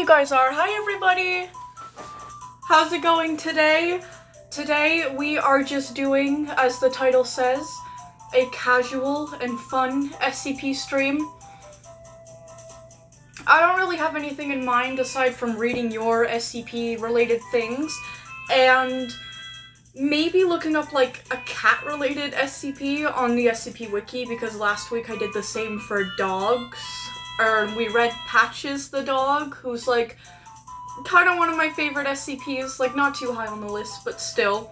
you guys are. Hi everybody! How's it going today? Today we are just doing, as the title says, a casual and fun SCP stream. I don't really have anything in mind aside from reading your SCP related things and maybe looking up like a cat related SCP on the SCP wiki, because last week I did the same for dogs. We read Patches the dog, who's like kind of one of my favorite SCPs, like not too high on the list, but still.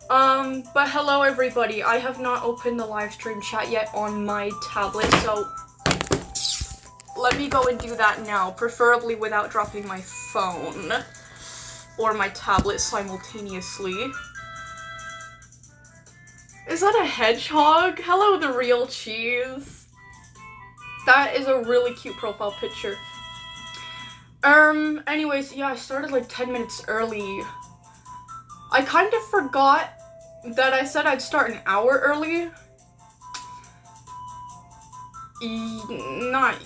But hello everybody, I have not opened the live stream chat yet on my tablet, so let me go and do that now, preferably without dropping my phone or my tablet simultaneously. Is that a hedgehog? Hello, the real cheese. That is a really cute profile picture. Anyways, yeah, I started like 10 minutes early. I kind of forgot that I said I'd start an hour early.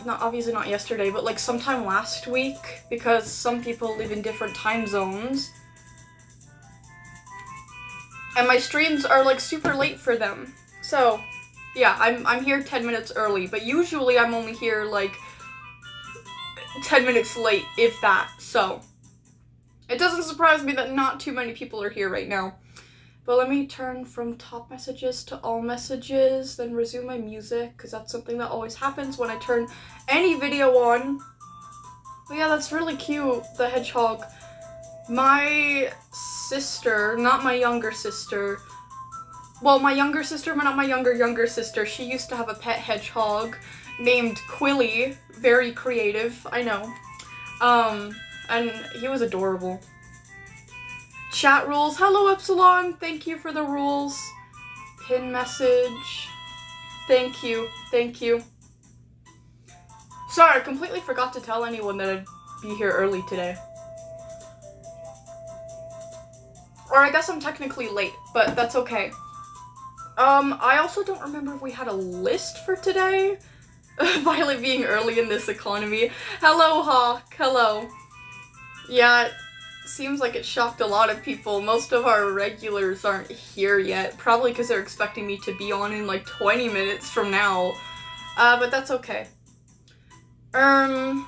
Obviously not yesterday, but like sometime last week, because some people live in different time zones. And my streams are like super late for them. So, yeah, I'm here 10 minutes early, but usually I'm only here like 10 minutes late, if that. So, it doesn't surprise me that not too many people are here right now. But let me turn from top messages to all messages, then resume my music, because that's something that always happens when I turn any video on. But yeah, that's really cute, the hedgehog. My sister, not my younger sister, well, my younger sister, but not my younger sister, she used to have a pet hedgehog named Quilly. Very creative, I know. And he was adorable. Chat rules. Hello, Epsilon. Thank you for the rules. Pin message. Thank you. Thank you. Sorry, I completely forgot to tell anyone that I'd be here early today. Or I guess I'm technically late, but that's okay. I also don't remember if we had a list for today. Violet being early in this economy. Hello, Hawk. Hello. Yeah, it seems like it shocked a lot of people. Most of our regulars aren't here yet. Probably because they're expecting me to be on in like 20 minutes from now. But that's okay. Oh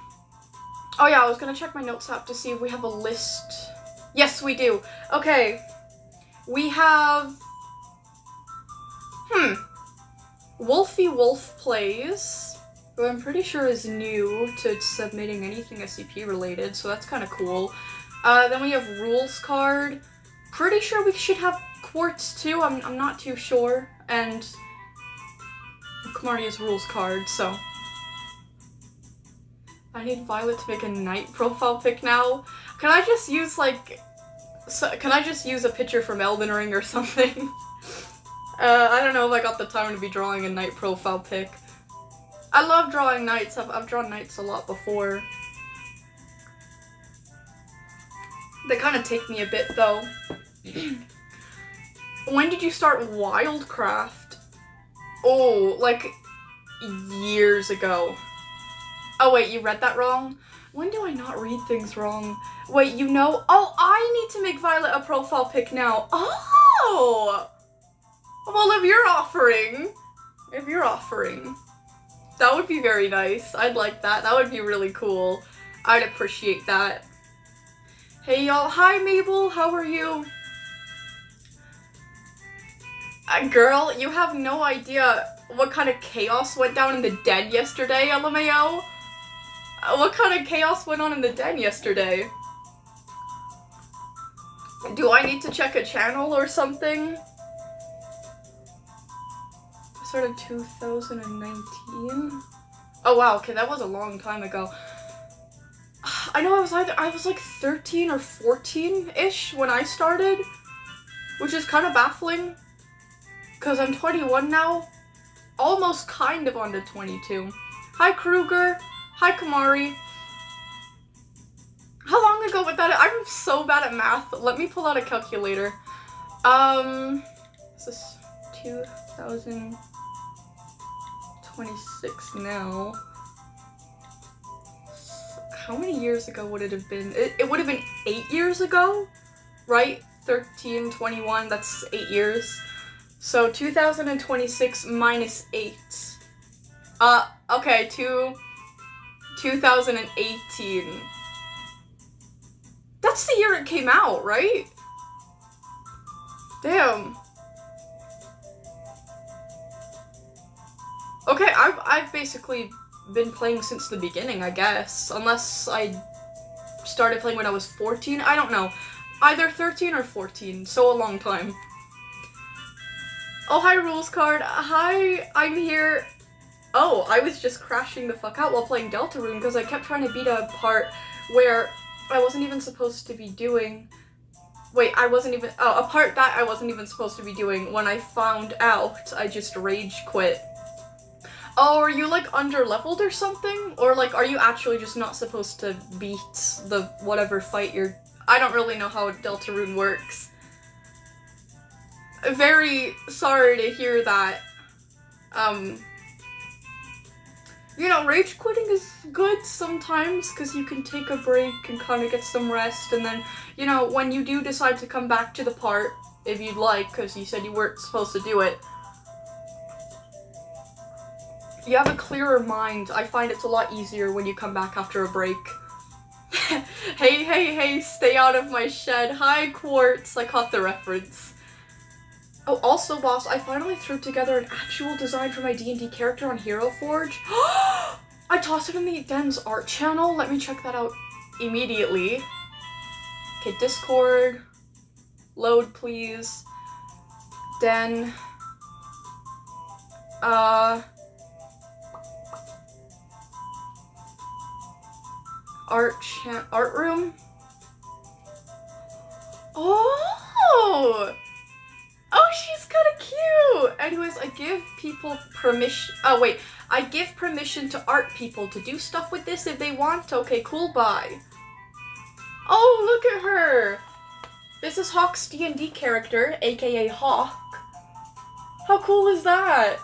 yeah, I was gonna check my notes app to see if we have a list. Yes, we do. Okay. We have... Wolfie Wolf Plays, who I'm pretty sure is new to submitting anything SCP related, so that's kind of cool. Then we have Rules Card. Pretty sure we should have Quartz too, I'm not too sure. And Kamari is Rules Card, so. I need Violet to make a night profile pic now. Can I just use like, can I just use a picture from Elden Ring or something? I don't know if I got the time to be drawing a night profile pic. I love drawing knights. I've drawn knights a lot before. They kind of take me a bit though. When did you start Wildcraft? Oh, like years ago. Oh wait, you read that wrong? When do I not read things wrong? Wait, you know? Oh, I need to make Violet a profile pic now. Oh! Well, if you're offering, that would be very nice. I'd like that. That would be really cool. I'd appreciate that. Hey y'all. Hi Mabel, how are you? Girl, you have no idea what kind of chaos went down in the den yesterday, LMAO. What kind of chaos went on in the den yesterday? Do I need to check a channel or something? Started 2019. Oh wow, okay, that was a long time ago. I know I was like 13 or 14-ish when I started, which is kind of baffling, because I'm 21 now, almost kind of on to 22. Hi Kruger, hi Kamari. How long ago was that? I'm so bad at math. Let me pull out a calculator. This is 2026 now. how many years ago would it have been? It would have been 8 years ago, right? 13, 21, that's 8 years. So 2026 minus 8. Okay, 2018. That's the year it came out, right? Damn. Okay, I've basically been playing since the beginning, I guess. Unless I started playing when I was 14. I don't know. Either 13 or 14. So a long time. Oh, hi, Rules Card. Hi, I'm here. Oh, I was just crashing the fuck out while playing Deltarune because I kept trying to beat a part where I wasn't even supposed to be doing. Wait, a part that I wasn't even supposed to be doing. When I found out, I just rage quit. Oh, are you like under-leveled or something? Or like, are you actually just not supposed to beat the whatever fight you're... I don't really know how Deltarune works. Very sorry to hear that. You know, rage quitting is good sometimes because you can take a break and kind of get some rest, and then, you know, when you do decide to come back to the part, if you'd like, because you said you weren't supposed to do it, you have a clearer mind. I find it's a lot easier when you come back after a break. Hey, stay out of my shed. Hi, Quartz. I caught the reference. Oh, also, boss, I finally threw together an actual design for my D&D character on Hero Forge. I tossed it in the Den's art channel. Let me check that out immediately. Okay, Discord. Load, please. Den. Art room? Oh! Oh, she's kind of cute! Anyways, I give people permission- I give permission to art people to do stuff with this if they want. Okay, cool, bye. Oh, look at her! This is Hawk's D&D character, aka Hawk. How cool is that?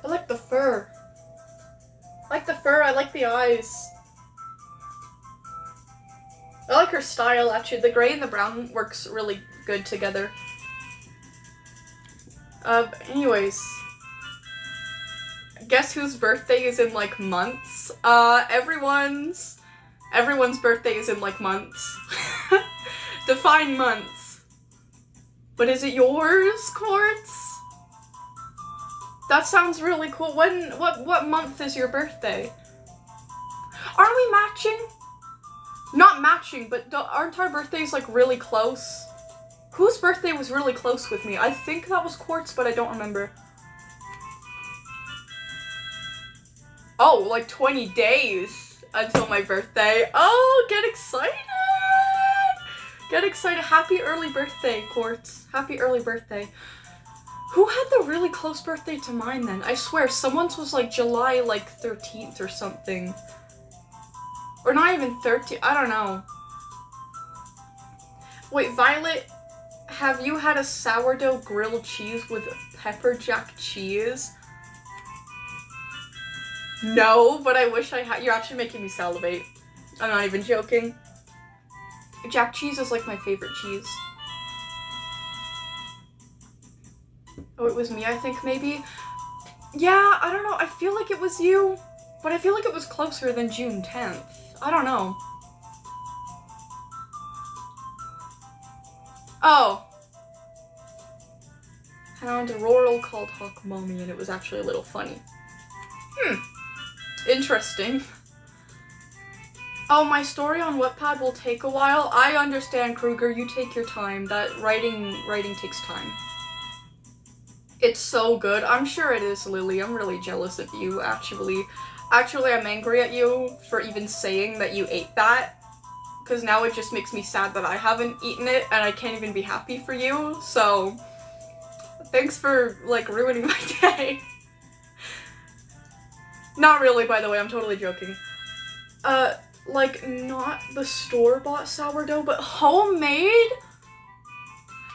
I like the fur. I like the fur, I like the eyes. I like her style, actually. The gray and the brown works really good together. Anyways. Guess whose birthday is in, like, months? Everyone's birthday is in, like, months. Define months. But is it yours, Quartz? That sounds really cool. What month is your birthday? Aren't we matching? Not matching, but aren't our birthdays, like, really close? Whose birthday was really close with me? I think that was Quartz, but I don't remember. Oh, like 20 days until my birthday. Oh, get excited! Get excited. Happy early birthday, Quartz. Happy early birthday. Who had the really close birthday to mine then? I swear, someone's was like July, like, 13th or something. Or not even 13, I don't know. Wait, Violet, have you had a sourdough grilled cheese with pepper jack cheese? No, but I wish I had. You're actually making me salivate. I'm not even joking. Jack cheese is like my favorite cheese. Oh, it was me, I think, maybe? Yeah, I don't know, I feel like it was you, but I feel like it was closer than June 10th. I don't know. Oh. Found a Roral called Hawk Mommy, and it was actually a little funny. Interesting. Oh, my story on Wattpad will take a while. I understand, Kruger, you take your time. That writing takes time. It's so good. I'm sure it is, Lily. I'm really jealous of you, actually. Actually, I'm angry at you for even saying that you ate that, because now it just makes me sad that I haven't eaten it, and I can't even be happy for you, so thanks for, like, ruining my day. Not really, by the way, I'm totally joking. Like, not the store-bought sourdough, but homemade?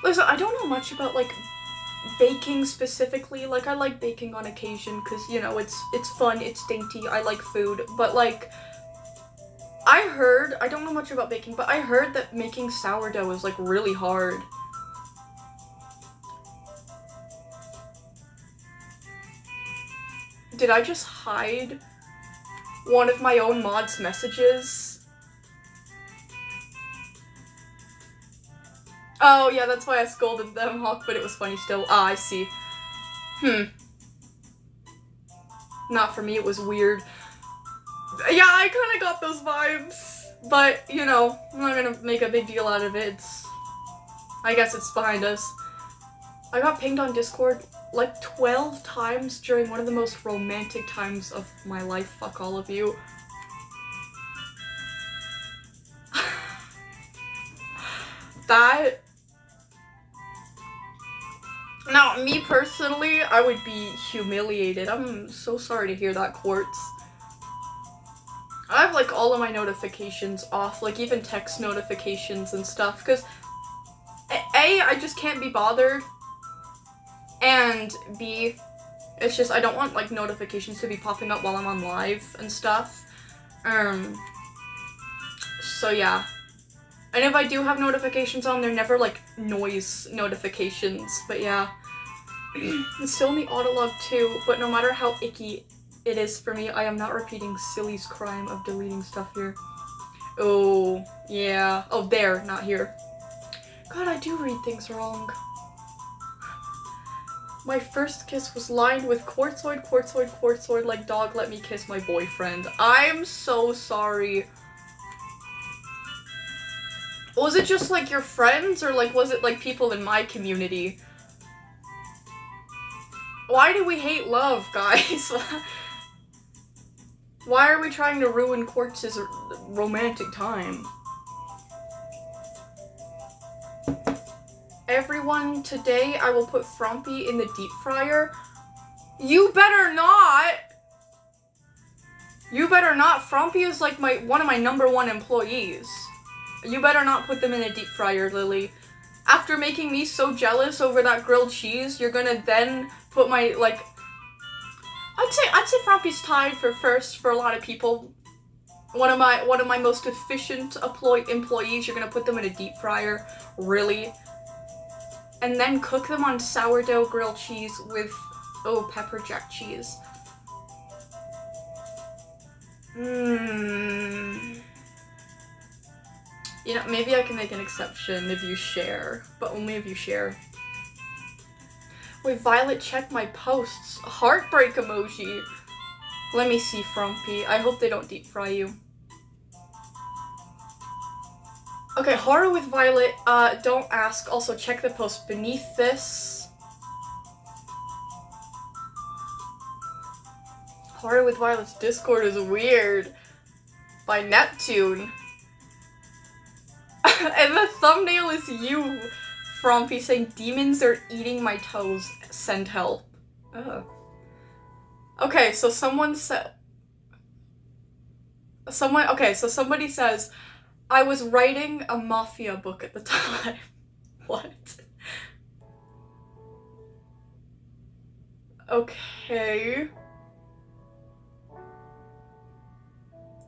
Listen, I don't know much about, like, baking specifically. Like, I like baking on occasion because, you know, it's fun, it's dainty, I like food, but, like, I don't know much about baking, but I heard that making sourdough is like really hard. Did I just hide one of my own mod's messages? Oh yeah, that's why I scolded them, Hawk, but it was funny still. Ah, I see. Not for me, it was weird. Yeah, I kinda got those vibes, but, you know, I'm not gonna make a big deal out of it. I guess it's behind us. I got pinged on Discord like 12 times during one of the most romantic times of my life. Fuck all of you. That... Now, me personally, I would be humiliated. I'm so sorry to hear that, Quartz. I have like all of my notifications off, like even text notifications and stuff, because A, I just can't be bothered, and B, it's just I don't want like notifications to be popping up while I'm on live and stuff. So yeah. And if I do have notifications on, they're never like noise notifications, but yeah. It's still in the autolog too, but no matter how icky it is for me, I am not repeating Silly's crime of deleting stuff here. Oh, yeah. Oh, there, not here. God, I do read things wrong. My first kiss was lined with quartzoid, quartzoid, quartzoid, like dog let me kiss my boyfriend. I'm so sorry. Was it just like your friends, or like was it like people in my community? Why do we hate love, guys? Why are we trying to ruin Quartz's romantic time? Everyone, today I will put Frumpy in the deep fryer. You better not! You better not. Frumpy is like one of my #1 employees. You better not put them in a deep fryer, Lily. After making me so jealous over that grilled cheese, you're gonna then put my, like... I'd say Frumpy's tied for first for a lot of people. One of my most efficient employees, you're gonna put them in a deep fryer, really? And then cook them on sourdough grilled cheese with, oh, pepper jack cheese. You know, maybe I can make an exception if you share, but only if you share. Wait, Violet, check my posts. Heartbreak emoji. Let me see, Frumpy. I hope they don't deep fry you. Okay, horror with Violet. Don't ask. Also, check the post beneath this. Horror with Violet's Discord is weird. By Neptune. And the thumbnail is you, Frumpy, saying, demons are eating my toes. Send help. Oh. Okay, so someone said... Okay, so somebody says, I was writing a mafia book at the time. What? Okay.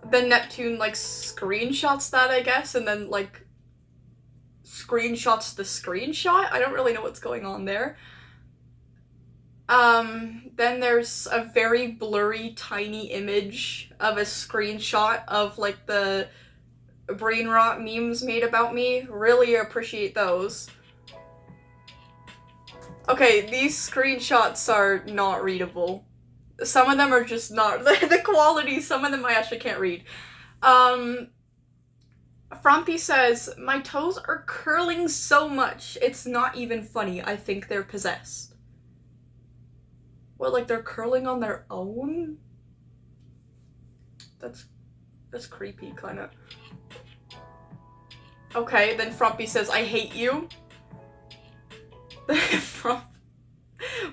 Then Neptune, like, screenshots that, I guess, and then, like, screenshots the screenshot? I don't really know what's going on there. Then there's a very blurry, tiny image of a screenshot of, like, the brain rot memes made about me. Really appreciate those. Okay, these screenshots are not readable. Some of them are just not, the quality, some of them I actually can't read. Frumpy says, my toes are curling so much, it's not even funny. I think they're possessed. What, like they're curling on their own? That's creepy, kinda. Okay, then Frumpy says, I hate you.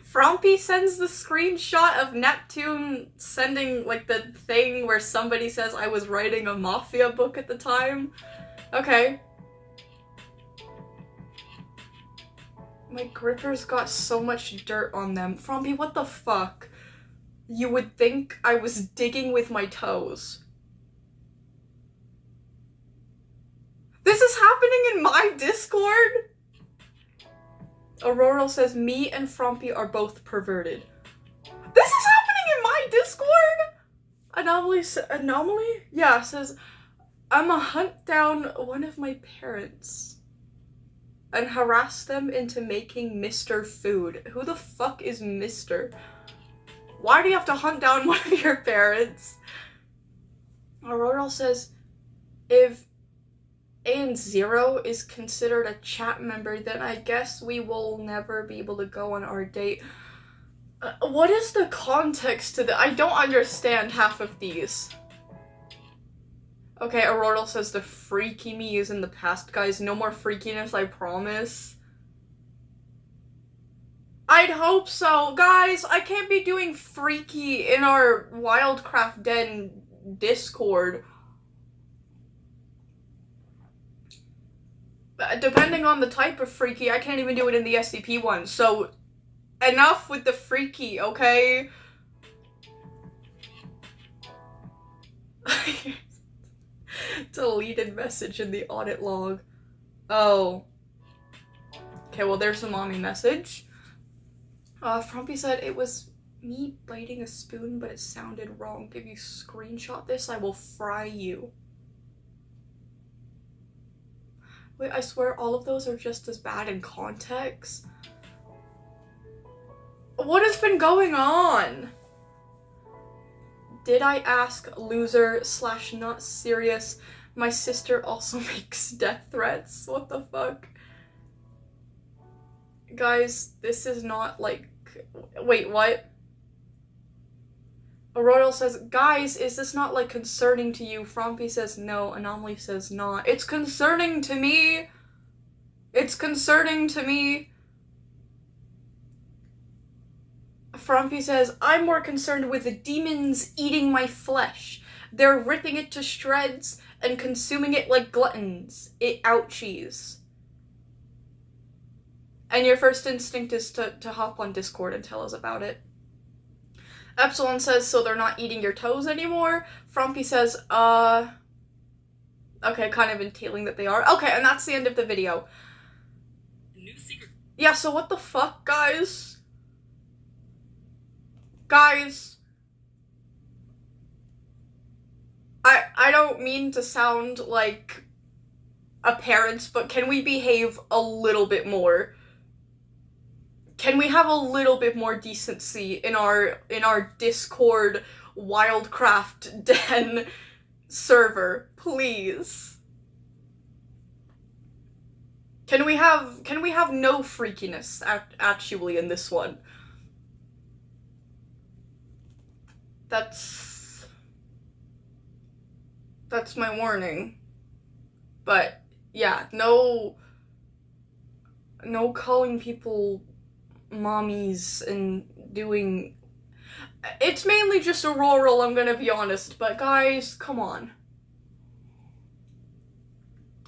Frumpy sends the screenshot of Neptune sending, like, the thing where somebody says I was writing a mafia book at the time. Okay. My grippers got so much dirt on them. Frumpy, what the fuck? You would think I was digging with my toes. This is happening in my Discord? Aurora says, me and Frumpy are both perverted. This is happening in my Discord? Anomaly? Yeah, says, I'ma hunt down one of my parents and harass them into making Mr. Food. Who the fuck is Mr.? Why do you have to hunt down one of your parents? Aurora says, if and0 is considered a chat member, then I guess we will never be able to go on our date. What is the context to that? I don't understand half of these. Okay, Aurora says the freaky me is in the past, guys. No more freakiness, I promise. I'd hope so. Guys, I can't be doing freaky in our Wildcraft Den Discord. Depending on the type of freaky, I can't even do it in the SCP one, so enough with the freaky, okay? Deleted message in the audit log. Oh. Okay, well there's the mommy message. Frumpy said it was me biting a spoon, but it sounded wrong. If you screenshot this, I will fry you. Wait, I swear all of those are just as bad in context. What has been going on? Did I ask loser / not serious? My sister also makes death threats. What the fuck? Guys, this is not like... Wait, what? Aurora says, guys, is this not, like, concerning to you? Frumpy says no. Anomaly says not. It's concerning to me! It's concerning to me! Frumpy says, I'm more concerned with the demons eating my flesh. They're ripping it to shreds and consuming it like gluttons. It ouchies. And your first instinct is to hop on Discord and tell us about it. Epsilon says, so they're not eating your toes anymore? Frumpy says, okay, kind of entailing that they are. Okay, and that's the end of the video. New secret. Yeah, so what the fuck, guys? Guys. I don't mean to sound like a parent, but can we behave a little bit more? Can we have a little bit more decency in our Discord Wildcraft Den server, please? Can we have no freakiness actually in this one? That's my warning. But yeah, no calling people mommies and doing... It's mainly just a rural, I'm gonna be honest, but guys, come on.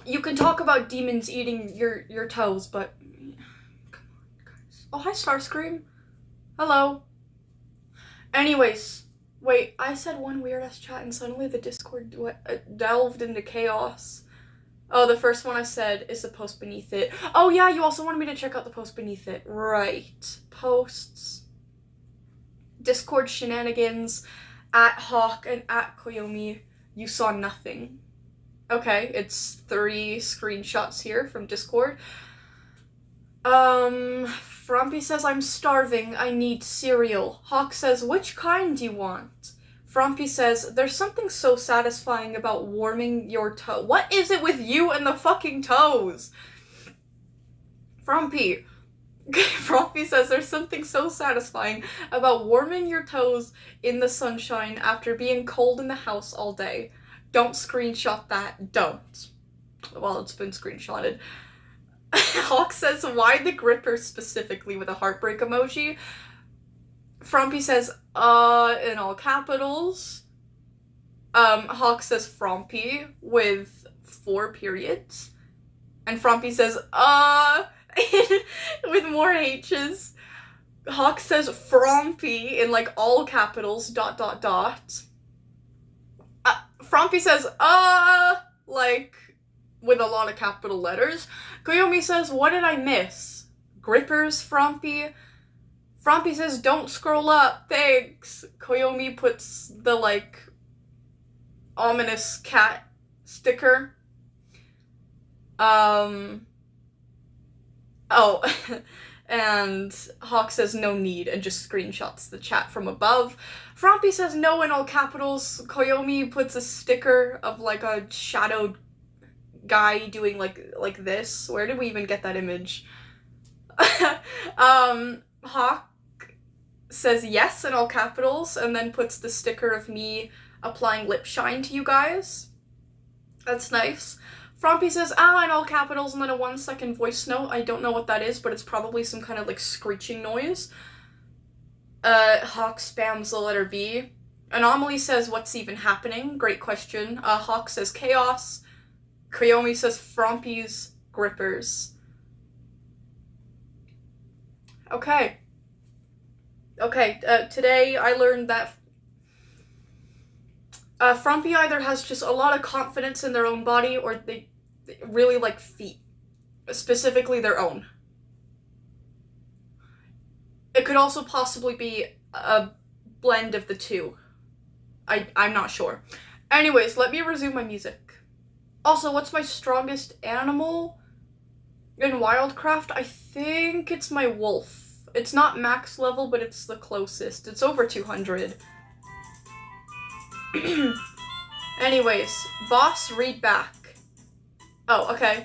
You can talk about demons eating your toes, but... Come on, guys. Oh, hi, Starscream. Hello. Anyways, wait, I said one weird-ass chat and suddenly the Discord delved into chaos. Oh, the first one I said is the post beneath it. Oh yeah, you also wanted me to check out the post beneath it. Right. Posts. Discord shenanigans. At Hawk and at Koyomi. You saw nothing. Okay, it's 3 screenshots here from Discord. Frumpy says, I'm starving. I need cereal. Hawk says, which kind do you want? Frumpy says, there's something so satisfying about warming your toe. What is it with you and the fucking toes? Frumpy. Frumpy says, there's something so satisfying about warming your toes in the sunshine after being cold in the house all day. Don't screenshot that. Don't. Well, it's been screenshotted. Hawk says, why the gripper specifically with a heartbreak emoji? Frumpy says, in all capitals. Hawk says Frumpy with 4 periods. And Frumpy says, with more H's. Hawk says Frumpy in like all capitals, ... Frumpy says, like with a lot of capital letters. Koyomi says, what did I miss? Grippers, Frompy? Frompy says, don't scroll up, thanks. Koyomi puts the, like, ominous cat sticker. Oh. And Hawk says no need and just screenshots the chat from above. Frompy says no in all capitals. Koyomi puts a sticker of like a shadowed guy doing like this. Where did we even get that image? Hawk says yes in all capitals and then puts the sticker of me applying lip shine to you guys. That's nice. Frompy says, in all capitals, and then a 1-second voice note. I don't know what that is, but it's probably some kind of, like, screeching noise. Hawk spams the letter B. Anomaly says, what's even happening? Great question. Hawk says, chaos. Koyomi says, Frompy's grippers. Okay. Today I learned that Frompy either has just a lot of confidence in their own body or they really like feet. Specifically their own. It could also possibly be a blend of the two. I'm not sure. Anyways, let me resume my music. Also, what's my strongest animal in Wildcraft? I think it's my wolf. It's not max level, but it's the closest. It's over 200. Anyways, boss, read back. Oh, okay.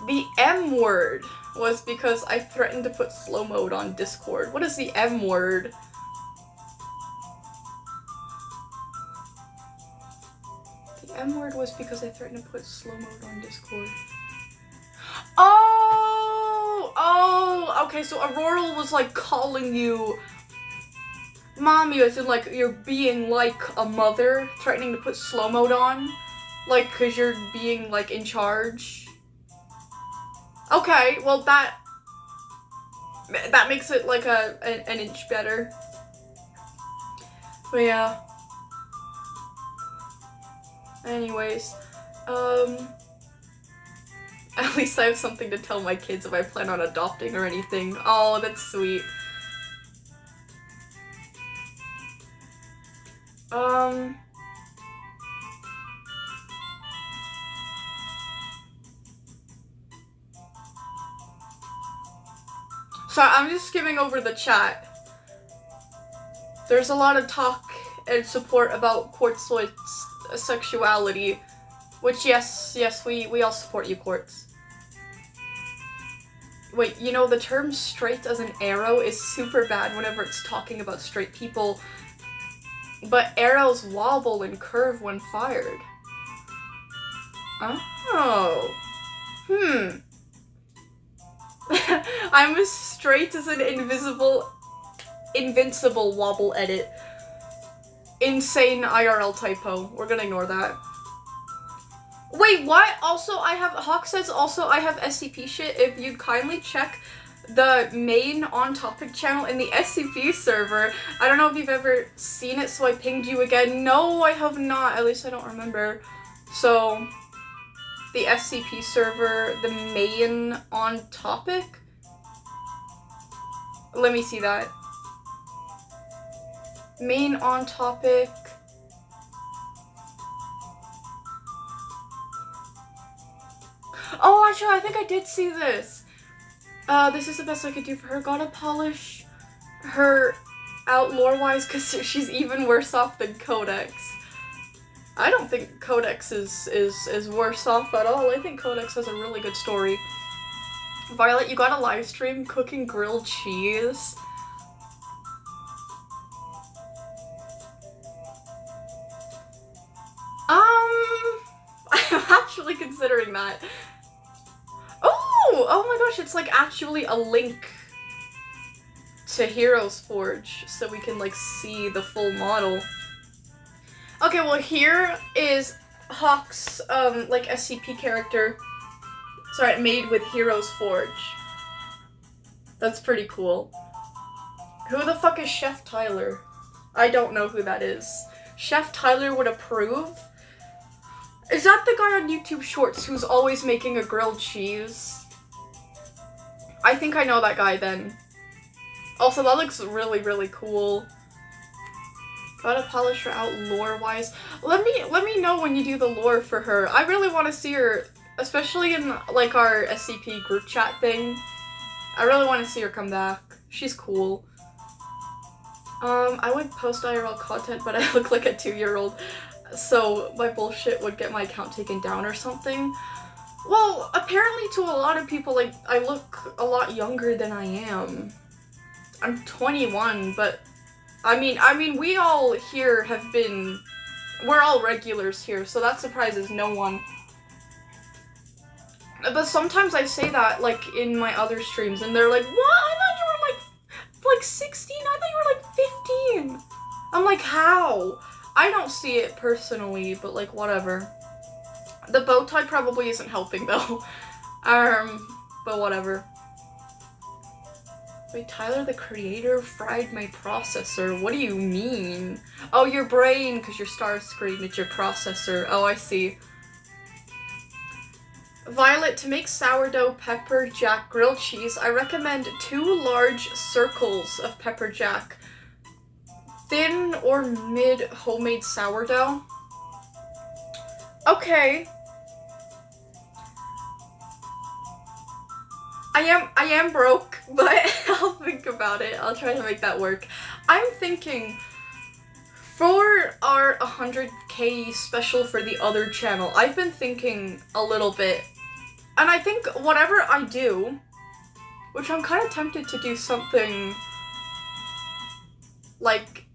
The M word was because I threatened to put slow mode on Discord. What is the M word? The M word was because I threatened to put slow mode on Discord. Oh, okay, so Aurora was like calling you mommy, as in like you're being like a mother, threatening to put slow mode on, like cause you're being like in charge. Okay, well that makes it like an inch better. But yeah. Anyways, at least I have something to tell my kids if I plan on adopting or anything. Oh, that's sweet. So I'm just skimming over the chat. There's a lot of talk and support about Quartzloid's sexuality, which yes, we all support you, Quartz. Wait, you know, the term straight as an arrow is super bad whenever it's talking about straight people, but arrows wobble and curve when fired. Oh. I'm as straight as an invincible wobble edit. Insane IRL typo. We're gonna ignore that. Wait, what? Also, Hawk says also I have SCP shit. If you'd kindly check the main on-topic channel in the SCP server. I don't know if you've ever seen it, so I pinged you again. No, I have not. At least I don't remember. So, the SCP server, the main on-topic? Let me see that. Main on-topic. Oh, actually, I think I did see this. This is the best I could do for her. Gotta polish her out lore-wise because she's even worse off than Codex. I don't think Codex is worse off at all. I think Codex has a really good story. Violet, you got a live stream cooking grilled cheese? I'm actually considering that. Oh my gosh, it's like actually a link to Heroes Forge, so we can like see the full model. Okay, well here is Hawk's like SCP character. Sorry, made with Heroes Forge. That's pretty cool. Who the fuck is Chef Tyler? I don't know who that is. Chef Tyler would approve. Is that the guy on YouTube Shorts who's always making a grilled cheese? I think I know that guy then. Also, that looks really, really cool. Gotta polish her out lore-wise. Let me know when you do the lore for her. I really want to see her, especially in, like, our SCP group chat thing. I really want to see her come back. She's cool. I would post IRL content, but I look like a 2-year-old, so my bullshit would get my account taken down or something. Well, apparently to a lot of people, like, I look a lot younger than I am. I'm 21, but I mean, we all here have been, we're all regulars here, so that surprises no one. But sometimes I say that, like, in my other streams, and they're like, what? I thought you were, like 16? I thought you were, like, 15. I'm like, how? I don't see it personally, but, like, whatever. The bow tie probably isn't helping, though. But whatever. Wait, Tyler the Creator fried my processor. What do you mean? Oh, your brain, because your Starscream, it's your processor. Oh, I see. Violet, to make sourdough pepper jack grilled cheese, I recommend 2 large circles of pepper jack. Thin or mid homemade sourdough. Okay. I am broke, but I'll think about it. I'll try to make that work. I'm thinking for our 100k special for the other channel, I've been thinking a little bit. And I think whatever I do, which I'm kind of tempted to do something like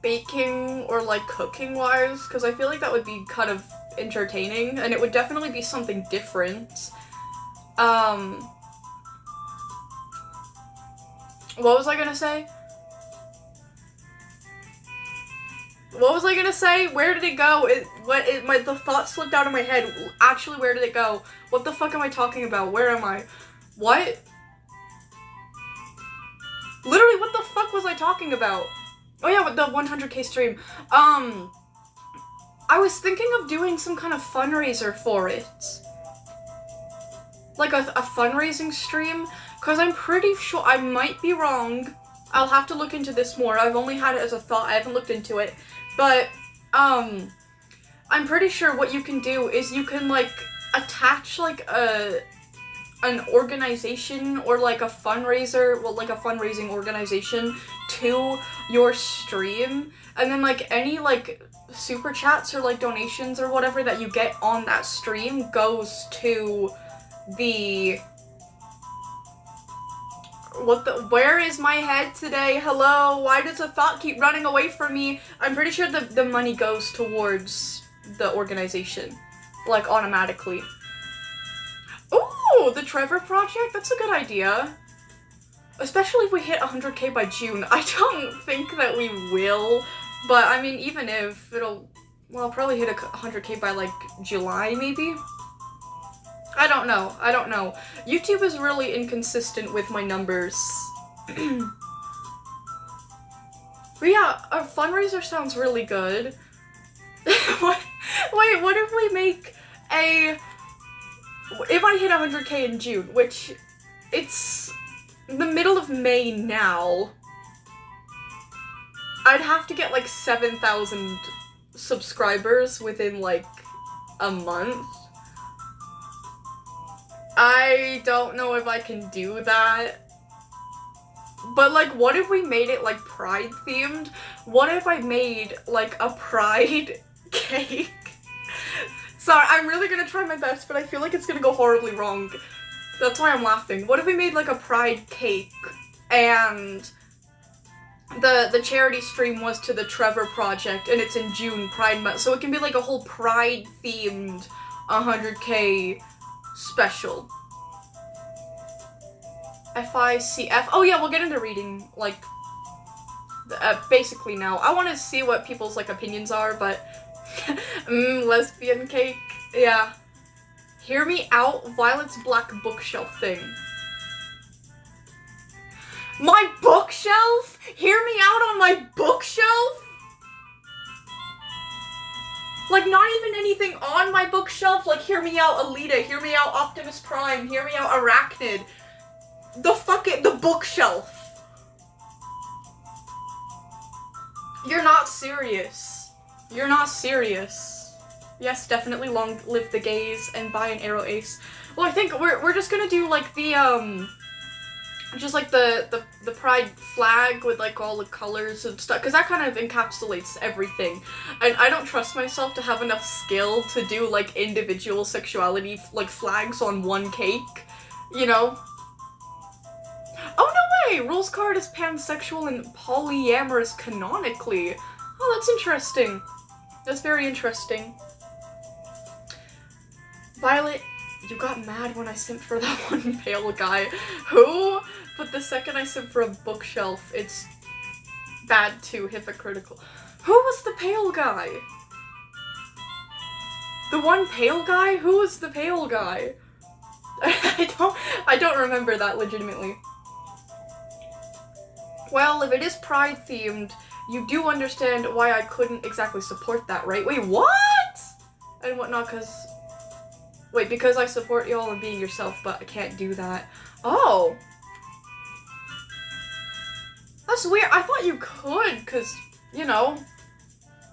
baking or like cooking wise, because I feel like that would be kind of entertaining and it would definitely be something different. What was I gonna say? What was I gonna say? Where did it go? The thought slipped out of my head. Actually, where did it go? What the fuck am I talking about? Where am I? What? Literally, what the fuck was I talking about? Oh yeah, with the 100k stream. I was thinking of doing some kind of fundraiser for it. Like a fundraising stream, because I'm pretty sure, I might be wrong. I'll have to look into this more. I've only had it as a thought, I haven't looked into it. But, I'm pretty sure what you can do is you can, like, attach, like, an organization or, like, a fundraiser, well, like, a fundraising organization to your stream. And then, like, any, like, super chats or, like, donations or whatever that you get on that stream goes to the... where is my head today? Hello? Why does the thought keep running away from me? I'm pretty sure the money goes towards the organization. Like, automatically. Ooh, the Trevor Project? That's a good idea. Especially if we hit 100k by June. I don't think that we will. But, I mean, even if it'll... well, I'll probably hit 100k by, like, July, maybe? I don't know. I don't know. YouTube is really inconsistent with my numbers. But yeah, a fundraiser sounds really good. Wait, what if we make a... if I hit 100k in June, which it's the middle of May now, I'd have to get like 7,000 subscribers within like a month. I don't know if I can do that. But, like, what if we made it, like, Pride-themed? What if I made, like, a Pride cake? Sorry, I'm really gonna try my best, but I feel like it's gonna go horribly wrong. That's why I'm laughing. What if we made, like, a Pride cake, and the charity stream was to the Trevor Project, and it's in June, Pride Month, so it can be, like, a whole Pride-themed 100k special. FICF. Oh yeah, we'll get into reading, like, basically now. I want to see what people's, like, opinions are, but... lesbian cake. Yeah. Hear me out, Violet's black bookshelf thing. My bookshelf? Hear me out on my bookshelf? Like, not even anything on my bookshelf. Like, hear me out, Alita. Hear me out, Optimus Prime. Hear me out, Arachnid. The bookshelf. You're not serious. You're not serious. Yes, definitely long live the gays and buy an Arrow Ace. Well, I think we're just gonna do, like, just like the pride flag with like all the colors and stuff, because that kind of encapsulates everything. And I don't trust myself to have enough skill to do like individual sexuality like flags on one cake, you know? Oh no way! Rules card is pansexual and polyamorous canonically. Oh, that's interesting. That's very interesting. Violet, you got mad when I simped for that one pale guy. Who? But the second I simp for a bookshelf, it's bad too, hypocritical. Who was the pale guy? The one pale guy? Who was the pale guy? I don't remember that legitimately. Well, if it is pride themed, you do understand why I couldn't exactly support that, right? Wait, what? And whatnot, because I support y'all in being yourself, but I can't do that. Oh. That's weird. I thought you could, because, you know,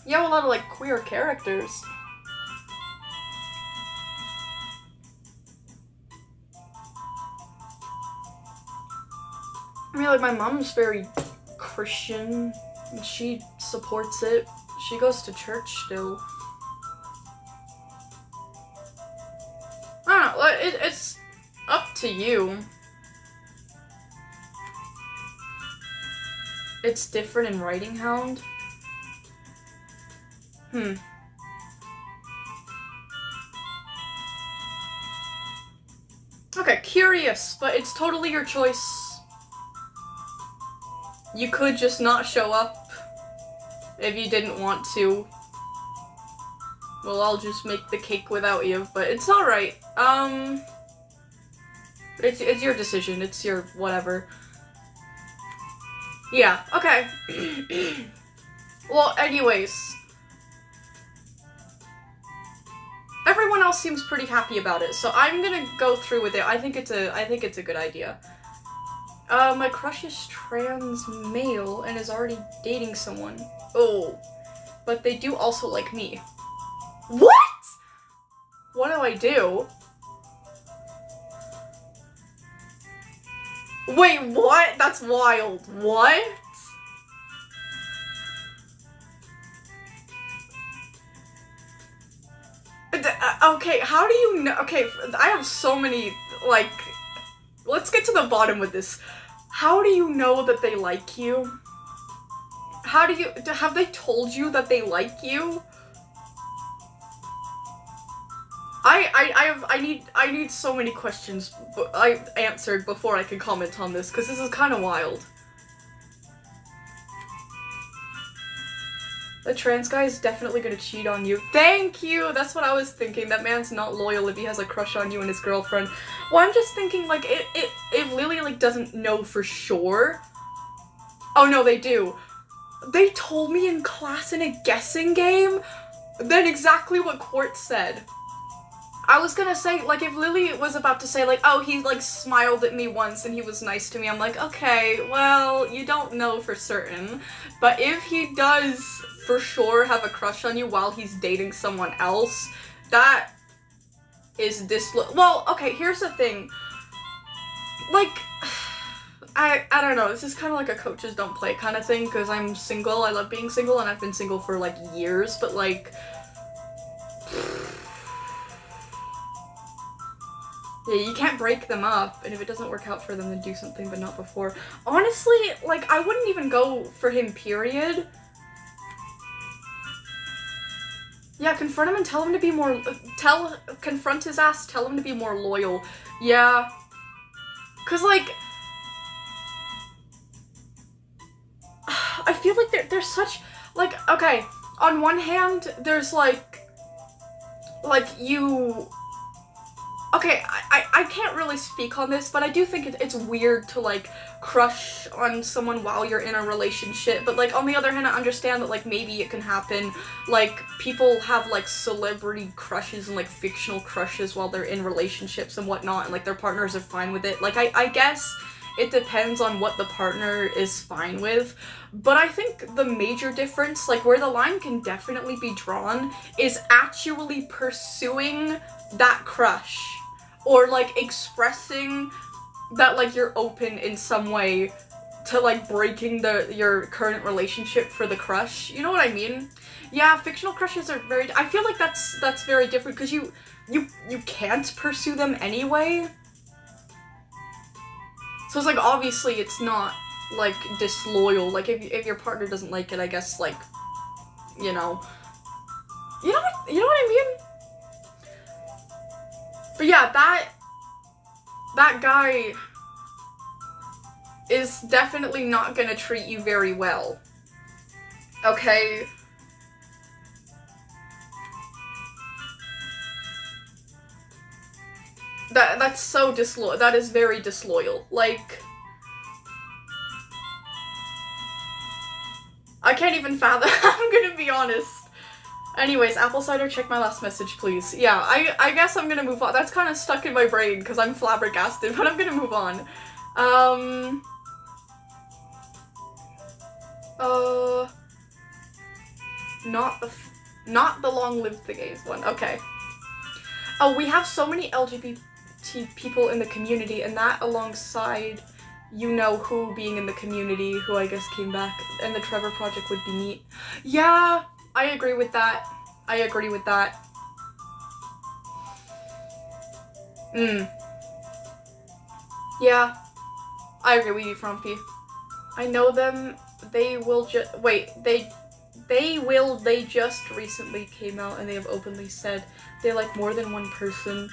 you have a lot of, like, queer characters. I mean, like, my mom's very Christian, and she supports it. She goes to church still. I don't know, it's up to you. It's different in Writing Hound. Okay, curious, but it's totally your choice. You could just not show up if you didn't want to. Well, I'll just make the cake without you, but it's alright. It's your decision, it's your whatever. Yeah, okay. Well, anyways. Everyone else seems pretty happy about it, so I'm gonna go through with it. I think it's a good idea. My crush is trans male and is already dating someone. Oh. But they do also like me. What? What do I do? Wait, what? That's wild. What? Okay, how do you know? Okay, I have so many, like, let's get to the bottom with this. How do you know that they like you? How do you, have they told you that they like you? I need so many questions I answered before I can comment on this, because this is kind of wild. The trans guy is definitely gonna cheat on you. Thank you! That's what I was thinking. That man's not loyal if he has a crush on you and his girlfriend. Well, I'm just thinking, like, if Lily, like, doesn't know for sure... Oh, no, they do. They told me in class in a guessing game, then exactly what Quartz said. I was gonna say, like, if Lily was about to say, like, oh, he, like, smiled at me once and he was nice to me, I'm like, okay, well, you don't know for certain. But if he does for sure have a crush on you while he's dating someone else, that is well, okay, here's the thing. Like, I don't know, this is kind of like a coaches don't play kind of thing, because I'm single, I love being single, and I've been single for, like, years, but, like... Yeah, you can't break them up, and if it doesn't work out for them, then do something, but not before. Honestly, like, I wouldn't even go for him, period. Yeah, confront him and tell him to be more- confront his ass, tell him to be more loyal. Yeah. 'Cause, like... I feel like there's such... Like, okay, on one hand, there's, like, you... okay, I can't really speak on this, but I do think it's weird to, like, crush on someone while you're in a relationship, but, like, on the other hand, I understand that, like, maybe it can happen. Like, people have, like, celebrity crushes and, like, fictional crushes while they're in relationships and whatnot, and, like, their partners are fine with it. Like, I guess it depends on what the partner is fine with, but I think the major difference, like, where the line can definitely be drawn, is actually pursuing that crush, or, like, expressing that, like, you're open in some way to, like, breaking your current relationship for the crush. You know what I mean? Yeah, fictional crushes are I feel like that's very different, because you can't pursue them anyway. So it's like, obviously it's not, like, disloyal. Like, if your partner doesn't like it, I guess, like, you know what I mean? But yeah, that guy is definitely not gonna treat you very well. Okay? That's so disloyal. That is very disloyal. Like, I can't even fathom. I'm gonna be honest. Anyways, apple cider, check my last message, please. Yeah, I guess I'm gonna move on. That's kind of stuck in my brain because I'm flabbergasted, but I'm gonna move on. Not the long-lived the gays one. Okay. Oh, we have so many LGBT people in the community, and that alongside you-know-who being in the community, who I guess came back, and the Trevor Project would be neat. Yeah, I agree with that. I agree with that. Yeah, I agree with you, Frumpy. I know them. They will just wait. They just recently came out, and they have openly said they like more than one person,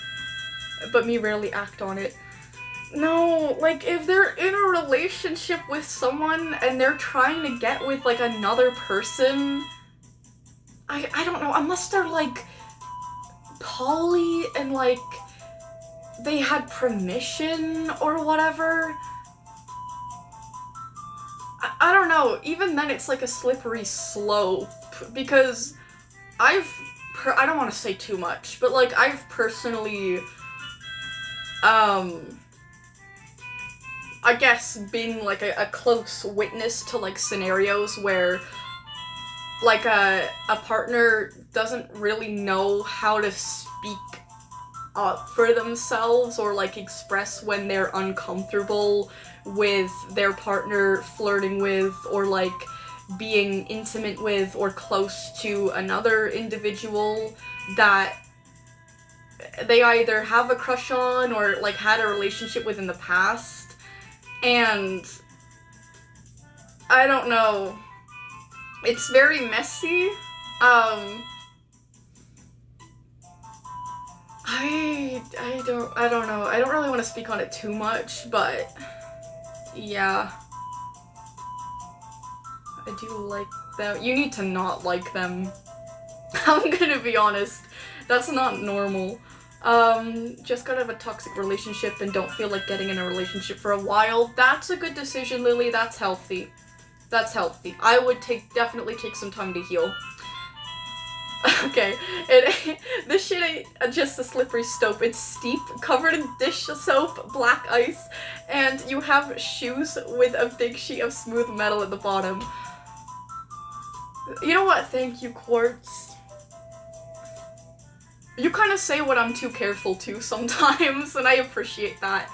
but me rarely act on it. No, like, if they're in a relationship with someone and they're trying to get with, like, another person, I don't know, unless they're, like, poly and, like, they had permission or whatever. I don't know, even then it's, like, a slippery slope, because I don't want to say too much, but, like, I've personally, I guess being, like, a close witness to, like, scenarios where, like, a partner doesn't really know how to speak up for themselves or, like, express when they're uncomfortable with their partner flirting with or, like, being intimate with or close to another individual that they either have a crush on or, like, had a relationship with in the past. And I don't know. It's very messy. I don't know. I don't really want to speak on it too much, but yeah. I do like them. You need to not like them. I'm gonna be honest. That's not normal. Just got out of a toxic relationship and don't feel like getting in a relationship for a while. That's a good decision, Lily. That's healthy. That's healthy. I would definitely take some time to heal. Okay, this shit ain't just a slippery slope. It's steep, covered in dish soap, black ice, and you have shoes with a big sheet of smooth metal at the bottom. You know what? Thank you, Quartz. You kind of say what I'm too careful to sometimes, and I appreciate that.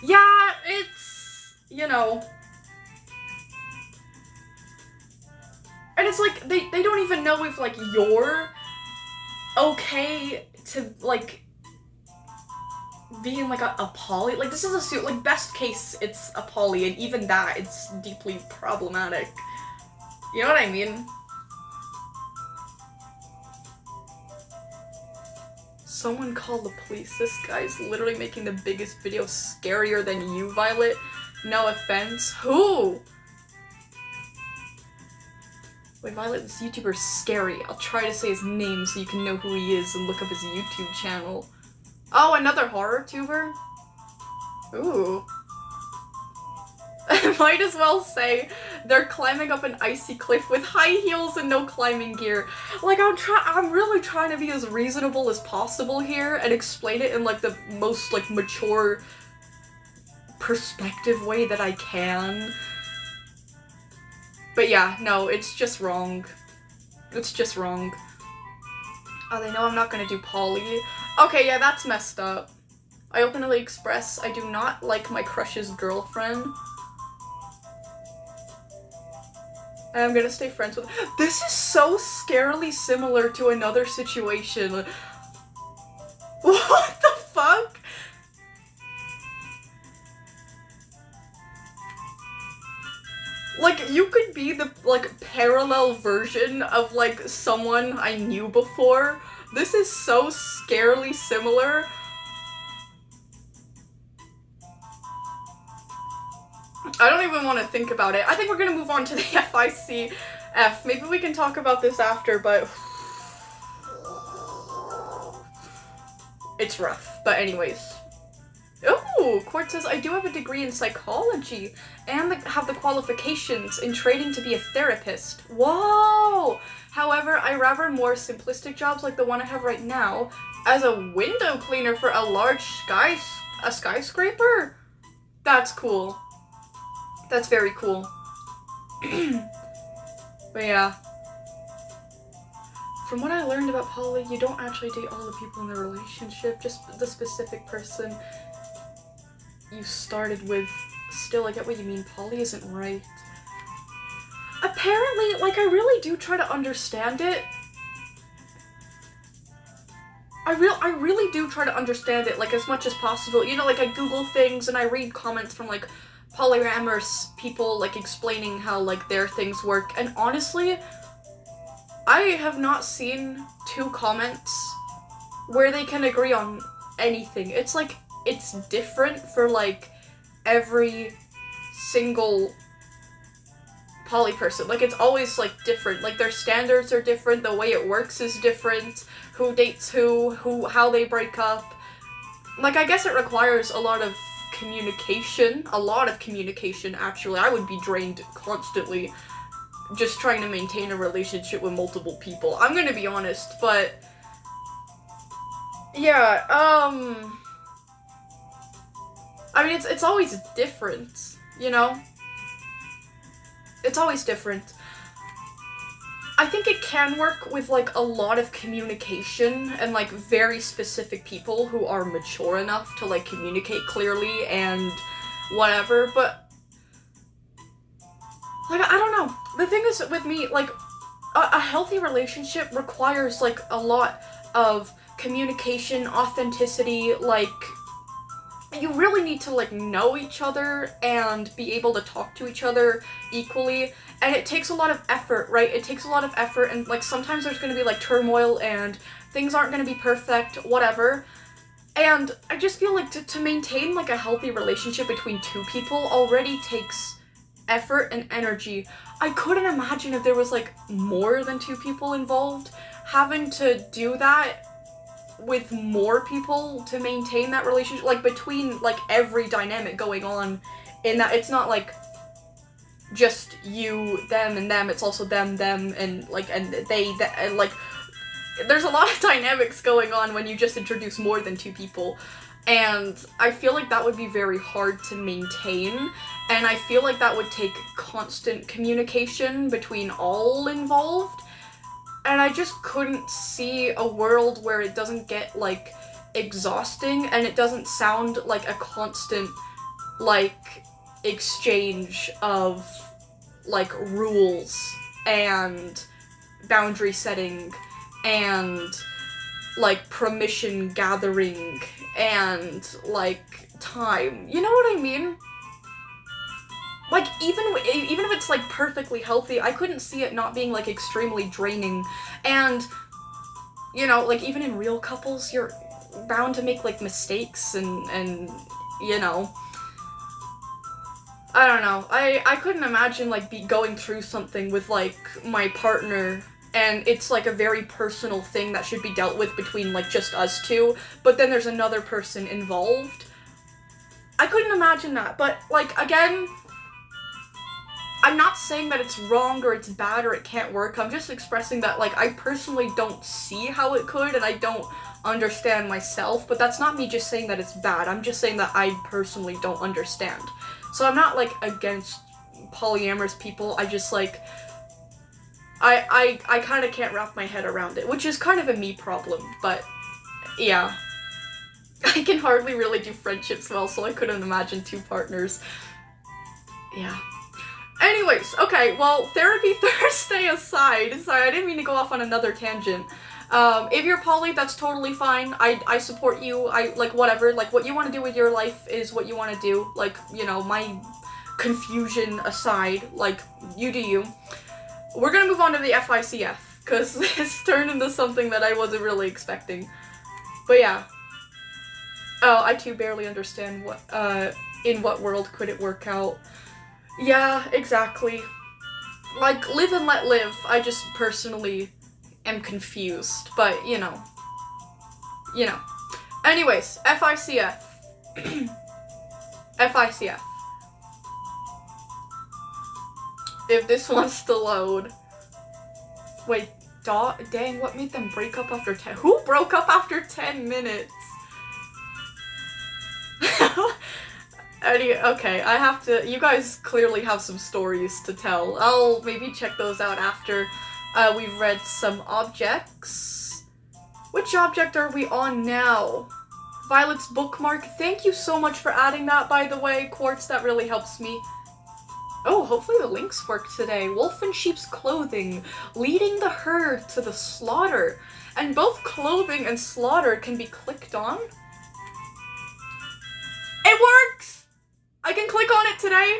Yeah, it's, you know. And it's like, they don't even know if, like, you're okay to, like, be in, like, a poly. Like, this is a suit, like, best case, it's a poly, and even that, it's deeply problematic. You know what I mean? Someone call the police. This guy's literally making the biggest video scarier than you, Violet. No offense. Who? Wait, Violet, this YouTuber's scary. I'll try to say his name so you can know who he is and look up his YouTube channel. Oh, another horror tuber? Ooh. Might as well say they're climbing up an icy cliff with high heels and no climbing gear. Like, I'm really trying to be as reasonable as possible here and explain it in, like, the most, like, mature perspective way that I can. But yeah, no, it's just wrong. It's just wrong. Oh, they know I'm not gonna do poly. Okay, yeah, that's messed up. I openly express I do not like my crush's girlfriend. And I'm gonna stay friends with- This is so scarily similar to another situation. What the fuck? Like, you could be the, like, parallel version of, like, someone I knew before. This is so scarily similar. I don't even want to think about it. I think we're gonna move on to the FICF. Maybe we can talk about this after, but... It's rough. But anyways. Ooh, Court says, I do have a degree in psychology and have the qualifications in training to be a therapist. Whoa! However, I rather more simplistic jobs like the one I have right now as a window cleaner for a large skyscraper? That's cool. That's very cool. But yeah. From what I learned about poly, you don't actually date all the people in the relationship, just the specific person you started with. Still, I get what you mean. Poly isn't right. Apparently, like, I really do try to understand it. I really do try to understand it, like, as much as possible. You know, like, I Google things and I read comments from, like, polyamorous people, like, explaining how, like, their things work. And honestly, I have not seen 2 comments where they can agree on anything. It's like, it's different for, like, every single poly person. Like, it's always, like, different. Like, their standards are different, the way it works is different, who dates who, how they break up. Like, I guess it requires a lot of communication. A lot of communication, actually. I would be drained constantly just trying to maintain a relationship with multiple people. I'm gonna be honest, but... yeah, I mean, it's always different, you know? It's always different. I think it can work with, like, a lot of communication and, like, very specific people who are mature enough to, like, communicate clearly and whatever, but... like, I don't know. The thing is, with me, like, a healthy relationship requires, like, a lot of communication, authenticity, like... you really need to, like, know each other and be able to talk to each other equally, and it takes a lot of effort, right? It takes a lot of effort, and, like, sometimes there's gonna be, like, turmoil, and things aren't gonna be perfect, whatever, and I just feel like to maintain, like, a healthy relationship between 2 people already takes effort and energy. I couldn't imagine if there was, like, more than 2 people involved, having to do that with more people to maintain that relationship, like, between, like, every dynamic going on, in that it's not, like, just you, them, and them, it's also them, and, like, and they, and, like, there's a lot of dynamics going on when you just introduce more than 2 people, and I feel like that would be very hard to maintain, and I feel like that would take constant communication between all involved. And I just couldn't see a world where it doesn't get, like, exhausting and it doesn't sound like a constant, like, exchange of, like, rules and boundary setting and, like, permission gathering and, like, time. You know what I mean? Like, even if it's, like, perfectly healthy, I couldn't see it not being, like, extremely draining. And, you know, like, even in real couples, you're bound to make, like, mistakes and you know. I don't know. I couldn't imagine, like, going through something with, like, my partner and it's like a very personal thing that should be dealt with between like just us two, but then there's another person involved. I couldn't imagine that, but like, again, I'm not saying that it's wrong or it's bad or it can't work. I'm just expressing that, like, I personally don't see how it could, and I don't understand myself, but that's not me just saying that it's bad. I'm just saying that I personally don't understand. So I'm not, like, against polyamorous people. I just, like, I kind of can't wrap my head around it, which is kind of a me problem, but yeah. I can hardly really do friendships well, so I couldn't imagine 2 partners. Yeah. Anyways, okay, well, Therapy Thursday aside, sorry, I didn't mean to go off on another tangent. If you're poly, that's totally fine. I support you. Like, whatever. Like, what you want to do with your life is what you want to do. Like, you know, my confusion aside, like, you do you. We're gonna move on to the FICF, because this turned into something that I wasn't really expecting. But yeah. Oh, I too barely understand what, in what world could it work out. Yeah, exactly. Like, live and let live. I just personally am confused, but, you know. You know. Anyways, FICF. FICF. If this wants to load. Wait, dang, what made them break up after 10? Who broke up after 10 minutes? Okay, I have to, you guys clearly have some stories to tell. I'll maybe check those out after we've read some objects. Which object are we on now? Violet's bookmark. Thank you so much for adding that, by the way, Quartz. That really helps me. Oh, hopefully the links work today. Wolf in sheep's clothing, leading the herd to the slaughter. And both clothing and slaughter can be clicked on. It works! I can click on it today.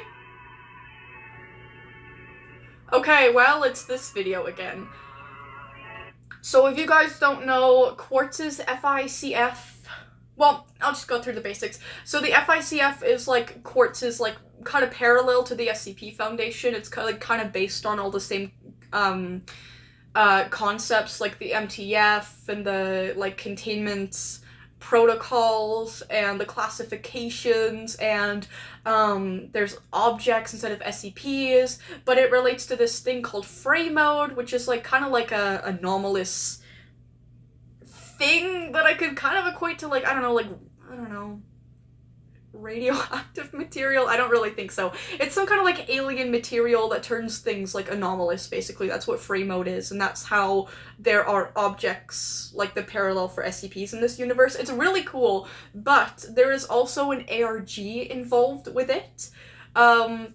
Okay, well, it's this video again. So if you guys don't know, Quartz's FICF, well, I'll just go through the basics. So the FICF is like Quartz's like kind of parallel to the SCP Foundation. It's kind of based on all the same concepts, like the MTF and the like containment protocols and the classifications, and there's objects instead of SCPs, but it relates to this thing called Frey mode, which is like kind of like a anomalous thing that I could kind of equate to, like, I don't know, radioactive material? I don't really think so. It's some kind of like alien material that turns things like anomalous, basically. That's what Frey mode is, and that's how there are objects like the parallel for SCPs in this universe. It's really cool, but there is also an ARG involved with it. And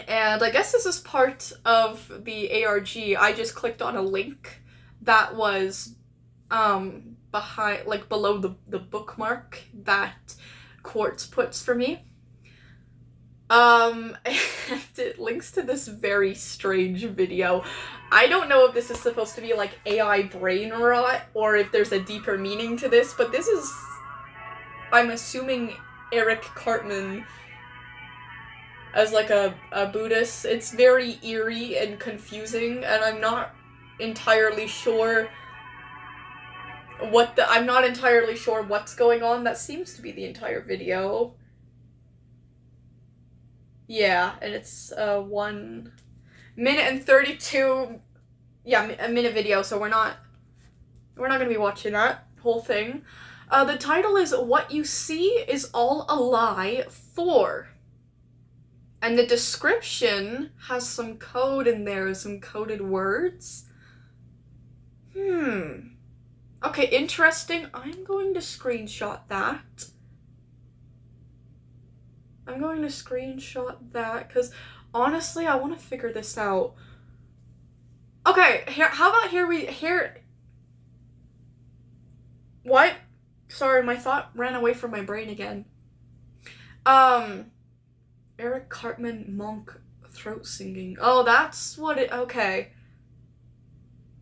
I guess this is part of the ARG. I just clicked on a link that was behind, like below the bookmark that Quartz puts for me. And it links to this very strange video. I don't know if this is supposed to be like AI brain rot or if there's a deeper meaning to this, but this is, I'm assuming, Eric Cartman as like a Buddhist. It's very eerie and confusing, and I'm not entirely sure I'm not entirely sure what's going on. That seems to be the entire video. Yeah, and it's 1 minute and 32, yeah, a minute video, so we're not gonna be watching that whole thing. The title is What You See Is All a Lie 4. And the description has some code in there, some coded words. Okay, interesting. I'm going to screenshot that. Because honestly, I want to figure this out. Okay, how about here. What? Sorry, my thought ran away from my brain again. Eric Cartman monk throat singing. Oh, that's what it, okay.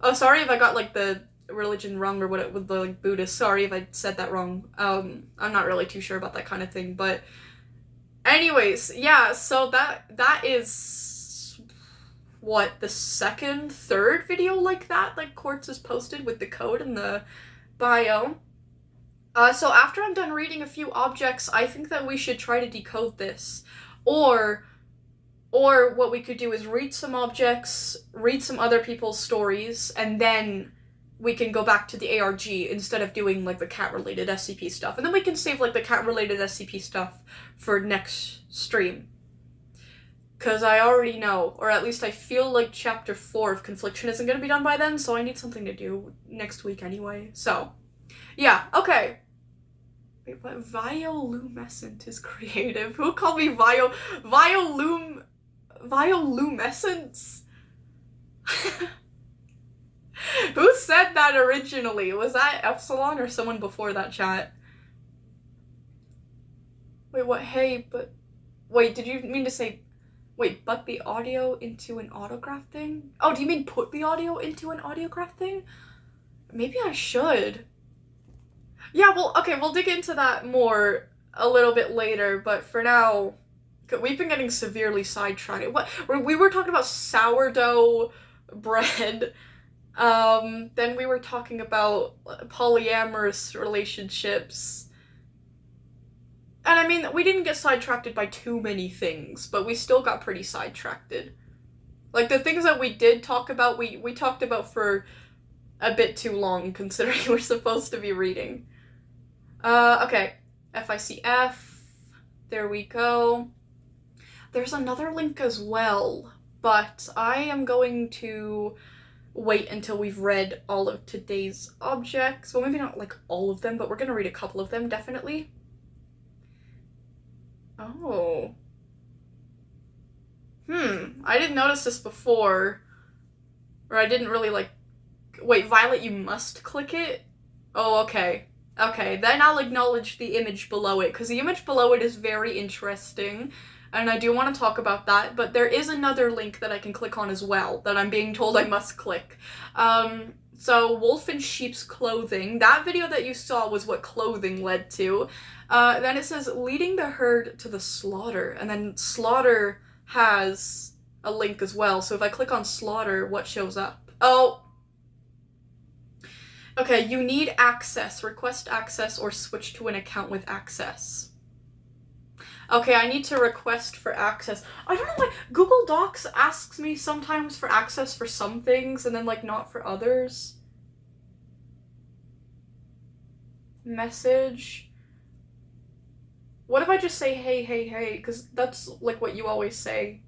Oh, sorry if I got like the religion wrong or what it with the like Buddhist. Sorry if I said that wrong. I'm not really too sure about that kind of thing, but anyways, yeah, so that is what, the second, third video like that Quartz has posted with the code in the bio. So after I'm done reading a few objects, I think that we should try to decode this. Or what we could do is read some objects, read some other people's stories, and then we can go back to the ARG instead of doing, like, the cat-related SCP stuff. And then we can save, like, the cat-related SCP stuff for next stream. Because I already know, or at least I feel like Chapter 4 of Confliction isn't going to be done by then, so I need something to do next week anyway. So, yeah, okay. Wait, what? Bioluminescent is creative. Who called me Bioluminescence? Who said that originally? Was that Epsilon or someone before that chat? Wait, what? Hey, but... Wait, did you mean to say... Wait, but the audio into an autograph thing? Oh, do you mean put the audio into an audiograph thing? Maybe I should. Yeah, well, okay, we'll dig into that more a little bit later, but for now... We've been getting severely sidetracked. We were talking about sourdough bread. Then we were talking about polyamorous relationships. And I mean, we didn't get sidetracked by too many things, but we still got pretty sidetracked. Like, the things that we did talk about, we talked about for a bit too long, considering we're supposed to be reading. Okay. FICF. There we go. There's another link as well, but I am going to wait until we've read all of today's objects. Well, maybe not, like, all of them, but we're gonna read a couple of them, definitely. Oh. I didn't notice this before. Or I didn't really, like... Wait, Violet, you must click it? Oh, okay. Okay, then I'll acknowledge the image below it, because the image below it is very interesting. And I do want to talk about that, but there is another link that I can click on as well, that I'm being told I must click. So, Wolf in Sheep's Clothing. That video that you saw was what clothing led to. Then it says, leading the herd to the slaughter. And then slaughter has a link as well. So if I click on slaughter, what shows up? Oh! Okay, you need access. Request access or switch to an account with access. Okay, I need to request for access. I don't know why Google Docs asks me sometimes for access for some things and then, like, not for others. Message. What if I just say, hey, hey, hey? Because that's, like, what you always say.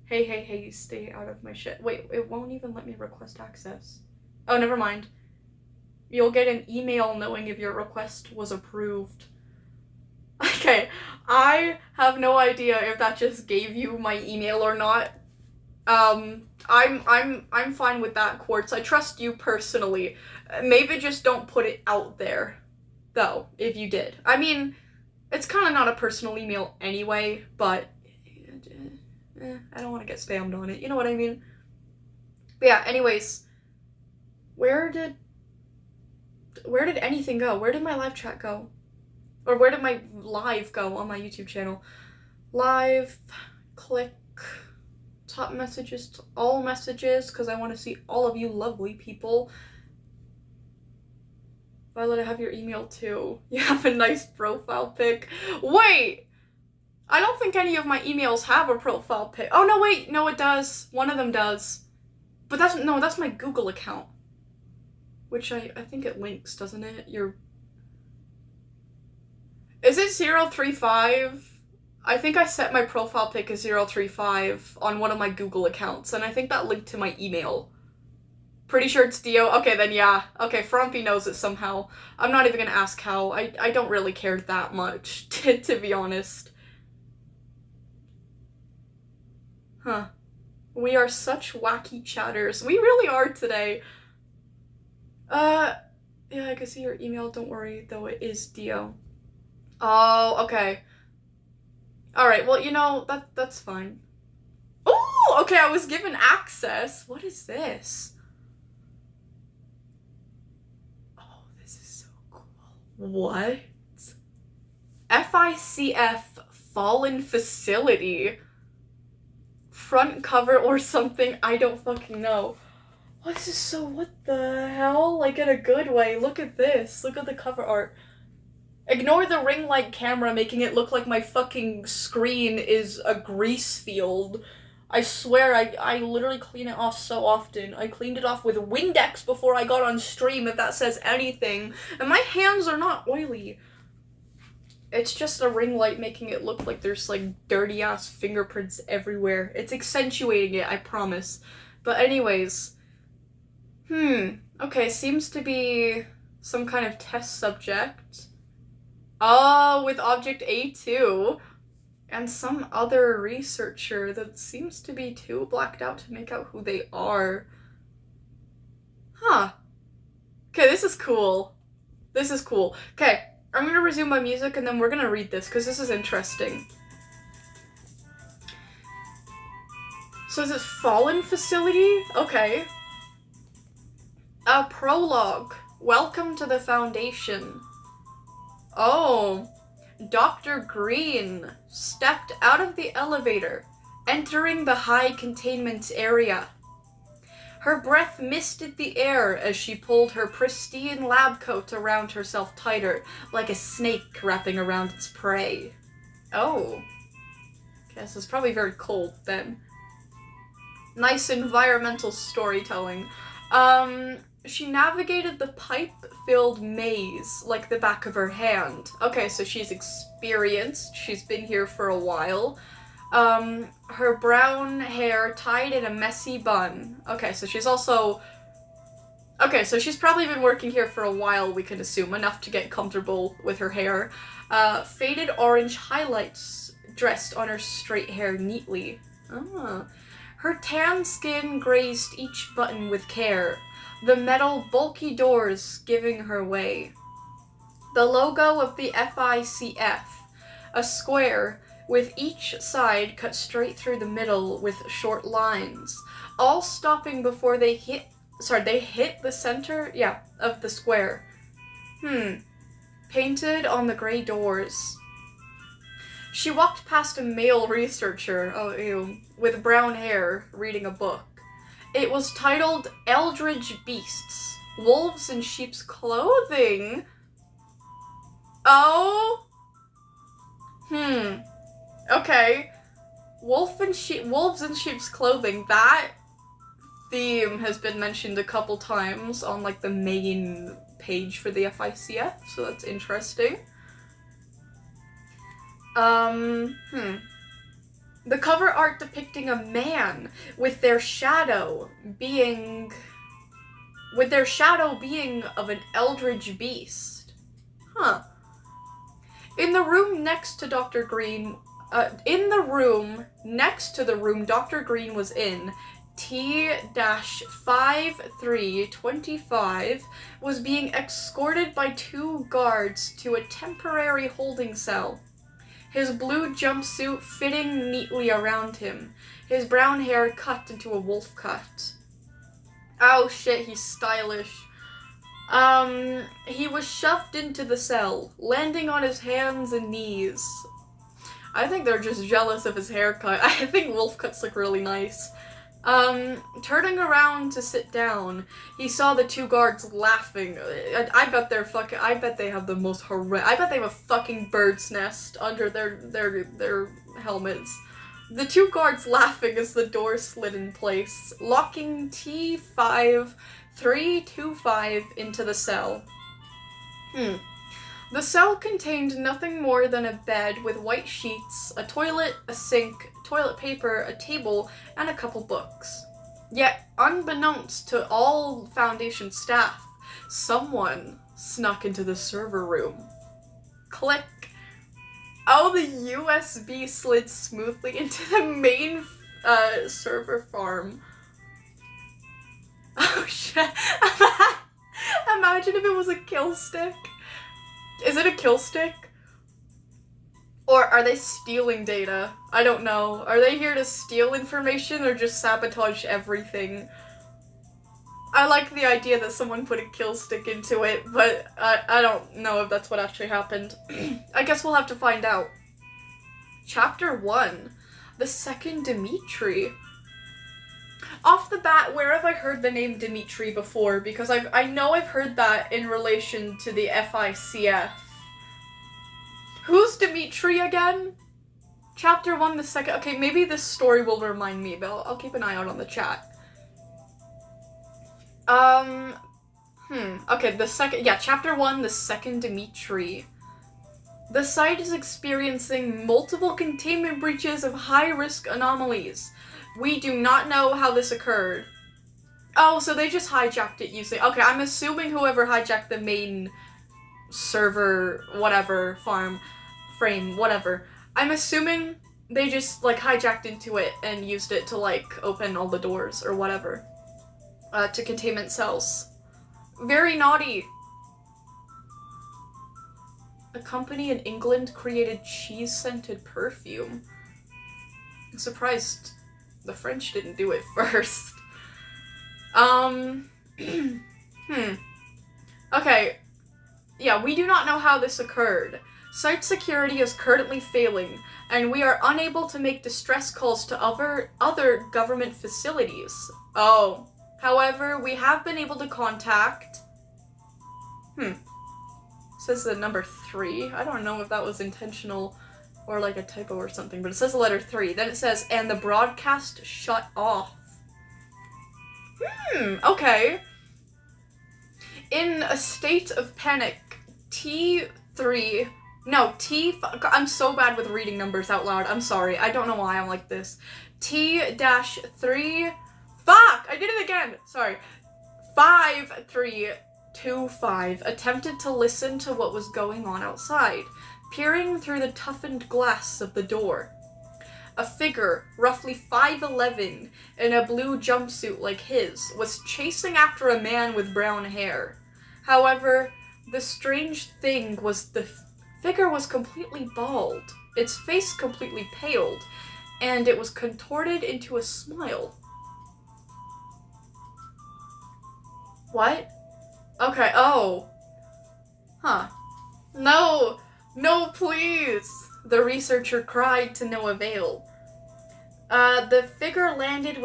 Hey, hey, hey, stay out of my shit. Wait, it won't even let me request access. Oh, never mind. You'll get an email knowing if your request was approved. Okay, I have no idea if that just gave you my email or not. I'm fine with that, Quartz. I trust you personally. Maybe just don't put it out there, though, if you did. I mean, it's kind of not a personal email anyway, but I don't want to get spammed on it. You know what I mean? But yeah, anyways, where did anything go? Where did my live chat go? Or where did my live go on my YouTube channel? Live, click, top messages to all messages, because I want to see all of you lovely people. Violet, I have your email too. You have a nice profile pic. Wait! I don't think any of my emails have a profile pic. Oh, no, wait. No, it does. One of them does. But that's my Google account. Which I think it links, doesn't it? Is it 035? I think I set my profile pic as 035 on one of my Google accounts, and I think that linked to my email. Pretty sure it's Dio. Okay, then yeah. Okay, Frumpy knows it somehow. I'm not even gonna ask how. I don't really care that much, to be honest. Huh. We are such wacky chatters. We really are today. Yeah, I can see your email. Don't worry, though it is Dio. Oh, okay. Alright, well, you know, that's fine. Oh, okay, I was given access. What is this? Oh, this is so cool. What? FICF Fallen Facility. front cover or something. I don't fucking know. What the hell? Like, in a good way. Look at this. Look at the cover art. Ignore the ring light camera making it look like my fucking screen is a grease field. I swear, I literally clean it off so often. I cleaned it off with Windex before I got on stream, if that says anything. And my hands are not oily. It's just a ring light making it look like there's, like, dirty-ass fingerprints everywhere. It's accentuating it, I promise. But anyways. Okay, seems to be some kind of test subject. Oh, with Object A2. And some other researcher that seems to be too blacked out to make out who they are. Huh. Okay, this is cool. This is cool. Okay, I'm gonna resume my music and then we're gonna read this because this is interesting. So is it Fallen Facility? Okay. A prologue. Welcome to the Foundation. Oh. Dr. Green stepped out of the elevator, entering the high containment area. Her breath misted the air as she pulled her pristine lab coat around herself tighter, like a snake wrapping around its prey. Oh. Guess it's probably very cold then. Nice environmental storytelling. She navigated the pipe-filled maze like the back of her hand. Okay, so she's experienced. She's been here for a while. Her brown hair tied in a messy bun. Okay, so she's also... Okay, so she's probably been working here for a while, we can assume, enough to get comfortable with her hair. Faded orange highlights dressed on her straight hair neatly. Ah. Her tan skin grazed each button with care, the metal bulky doors giving her way. The logo of the FICF, a square with each side cut straight through the middle with short lines, all stopping before they hit the center, of the square. Painted on the gray doors. She walked past a male researcher, oh ew, with brown hair, reading a book. It was titled Eldritch Beasts, Wolves in Sheep's Clothing. Oh? Okay. Wolves in sheep's clothing. That theme has been mentioned a couple times on, like, the main page for the FICF, so that's interesting. The cover art depicting a man with their shadow being of an eldritch beast. Huh. In the room next to Dr. Green, Dr. Green was in, T-5325 was being escorted by 2 guards to a temporary holding cell. His blue jumpsuit fitting neatly around him, his brown hair cut into a wolf cut. Oh shit, he's stylish. He was shoved into the cell, landing on his hands and knees. I think they're just jealous of his haircut. I think wolf cuts look really nice. Turning around to sit down, he saw the 2 guards laughing. I bet they have the most I bet they have a fucking bird's nest under their helmets. The 2 guards laughing as the door slid in place, locking T-5325 into the cell. The cell contained nothing more than a bed with white sheets, a toilet, a sink, toilet paper, a table, and a couple books. Yet, unbeknownst to all Foundation staff, someone snuck into the server room. Click. Oh, the USB slid smoothly into the main server farm. Oh shit. Imagine if it was a kill stick. Is it a kill stick? Or are they stealing data? I don't know. Are they here to steal information or just sabotage everything? I like the idea that someone put a kill stick into it, but I don't know if that's what actually happened. I guess we'll have to find out. Chapter 1. The second Dimitri. Off the bat, where have I heard the name Dimitri before? Because I know I've heard that in relation to the FICF. Who's Dimitri again? Chapter 1, the second... Okay, maybe this story will remind me, but I'll keep an eye out on the chat. Okay, the second... Yeah, Chapter 1, the second Dimitri. The site is experiencing multiple containment breaches of high-risk anomalies. We do not know how this occurred. Oh, so they just hijacked it using... Okay, I'm assuming whoever hijacked the main server, whatever, frame, whatever. I'm assuming they just, like, hijacked into it and used it to, like, open all the doors or whatever. To containment cells. Very naughty. A company in England created cheese-scented perfume. I'm surprised the French didn't do it first. Okay. Yeah, we do not know how this occurred. Site security is currently failing, and we are unable to make distress calls to other government facilities. Oh. However, we have been able to contact... It says the number 3. I don't know if that was intentional or like a typo or something, but it says the letter 3. Then it says, and the broadcast shut off. Okay. In a state of panic, I'm so bad with reading numbers out loud. I'm sorry. I don't know why I'm like this. T-3... Fuck! I did it again! Sorry. 5325 attempted to listen to what was going on outside, peering through the toughened glass of the door. A figure, roughly 5'11", in a blue jumpsuit like his, was chasing after a man with brown hair. However, the strange thing was the figure was completely bald, its face completely paled, and it was contorted into a smile. What? Okay, oh. Huh. No! No, please! The researcher cried to no avail. The figure landed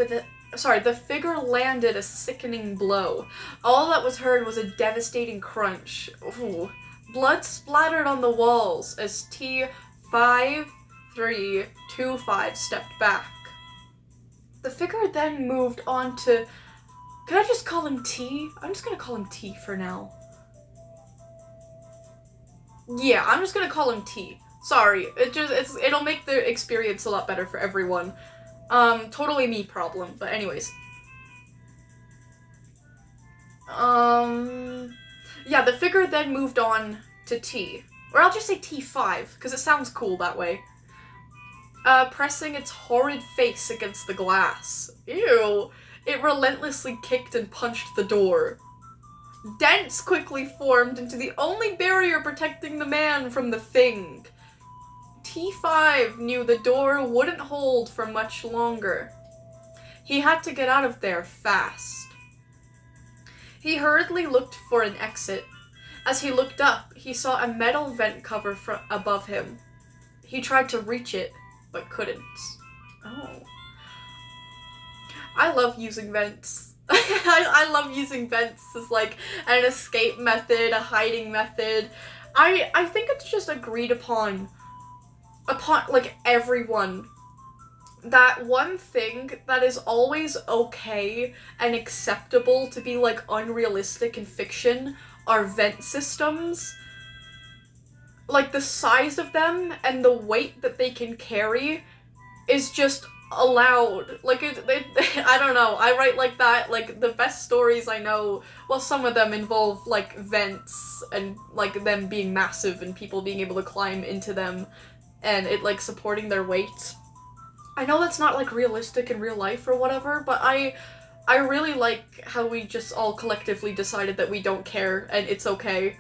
a sickening blow. All that was heard was a devastating crunch. Ooh. Blood splattered on the walls as T-5325 stepped back. The figure then moved on to... Could I just call him T? I'm just gonna call him T for now. Yeah, I'm just gonna call him T. Sorry, it'll make the experience a lot better for everyone. Totally me problem, but anyways. Yeah, the figure then moved on to T. Or I'll just say T5, because it sounds cool that way. Pressing its horrid face against the glass. Ew. It relentlessly kicked and punched the door. Dents quickly formed into the only barrier protecting the man from the thing. T5 knew the door wouldn't hold for much longer. He had to get out of there fast. He hurriedly looked for an exit. As he looked up, he saw a metal vent cover above him. He tried to reach it, but couldn't. Oh. I love using vents. I love using vents as like an escape method, a hiding method. I think it's just agreed upon like everyone that one thing that is always okay and acceptable to be like unrealistic in fiction are vent systems. Like the size of them and the weight that they can carry is just allowed. Like I don't know, I write like that. Like the best stories I know, well, some of them involve like vents and like them being massive and people being able to climb into them and it like supporting their weight. I know that's not like realistic in real life or whatever, but I really like how we just all collectively decided that we don't care and it's okay.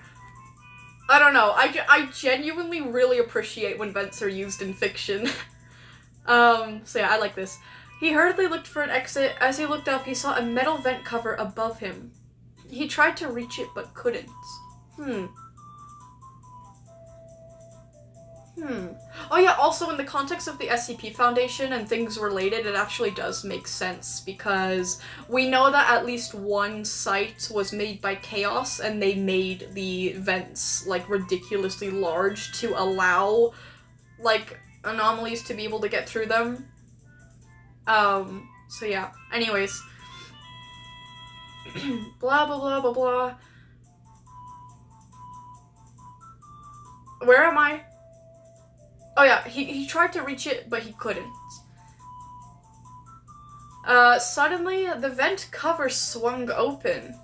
I don't know, I genuinely really appreciate when vents are used in fiction. So yeah, I like this. He hurriedly looked for an exit. As he looked up, he saw a metal vent cover above him. He tried to reach it, but couldn't. Oh yeah, also in the context of the SCP Foundation and things related, it actually does make sense, because we know that at least one site was made by Chaos, and they made the vents, like, ridiculously large to allow, like, anomalies to be able to get through them. So yeah. Anyways. Blah, blah, blah, blah, blah. Where am I? Oh yeah, he tried to reach it, but he couldn't. Suddenly, the vent cover swung open.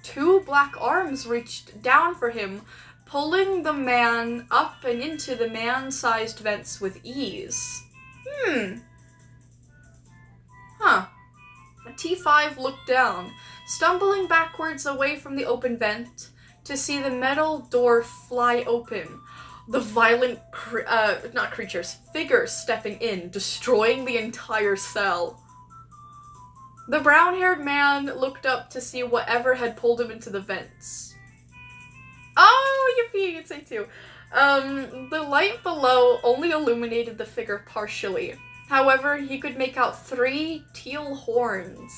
2 black arms reached down for him, pulling the man up and into the man-sized vents with ease. T5 looked down, stumbling backwards away from the open vent, to see the metal door fly open. The violent, figures stepping in, destroying the entire cell. The brown-haired man looked up to see whatever had pulled him into the vents. Oh, yippee, it's A2. The light below only illuminated the figure partially. However, he could make out 3 teal horns.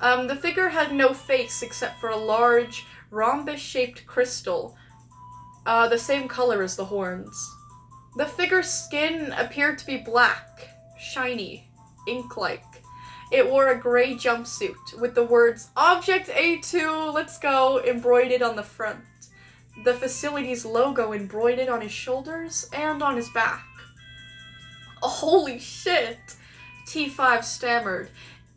The figure had no face except for a large, rhombus-shaped crystal, the same color as the horns. The figure's skin appeared to be black, shiny, ink-like. It wore a gray jumpsuit with the words, "Object A2, let's go," embroidered on the front. The facility's logo embroidered on his shoulders and on his back. Holy shit, T5 stammered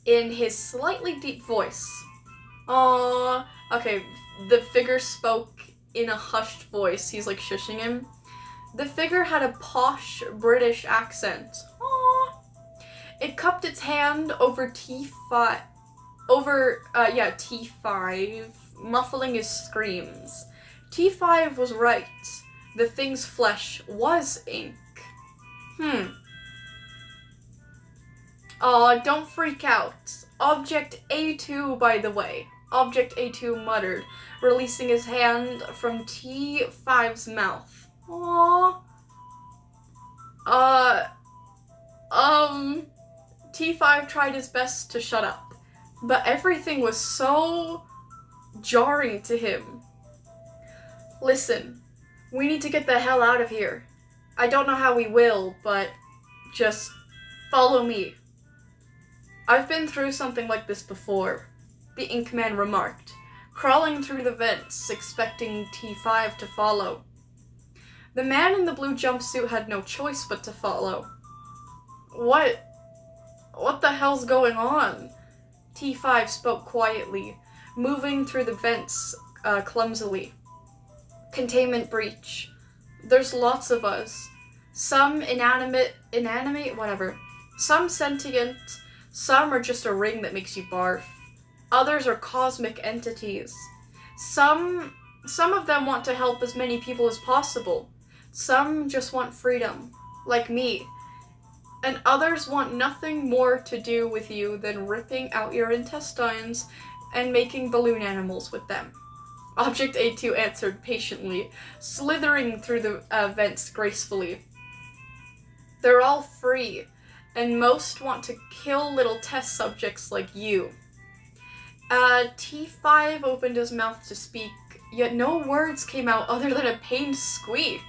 in his slightly deep voice. Aww. Okay, the figure spoke in a hushed voice. He's like shushing him. The figure had a posh British accent. Aww. It cupped its hand over T5, muffling his screams. T5 was right. The thing's flesh was ink. Aw, don't freak out. Object A2, by the way. Object A2 muttered, releasing his hand from T5's mouth. Aww. T5 tried his best to shut up, but everything was so jarring to him. Listen, we need to get the hell out of here. I don't know how we will, but just follow me. I've been through something like this before, the Inkman remarked, crawling through the vents, expecting T5 to follow. The man in the blue jumpsuit had no choice but to follow. What the hell's going on? T5 spoke quietly, moving through the vents clumsily. Containment breach. There's lots of us. Some inanimate, whatever. Some sentient, some are just a ring that makes you barf. Others are cosmic entities. Some of them want to help as many people as possible. Some just want freedom, like me. And others want nothing more to do with you than ripping out your intestines and making balloon animals with them. Object A2 answered patiently, slithering through the vents gracefully. They're all free, and most want to kill little test subjects like you. T5 opened his mouth to speak, yet no words came out other than a pained squeak.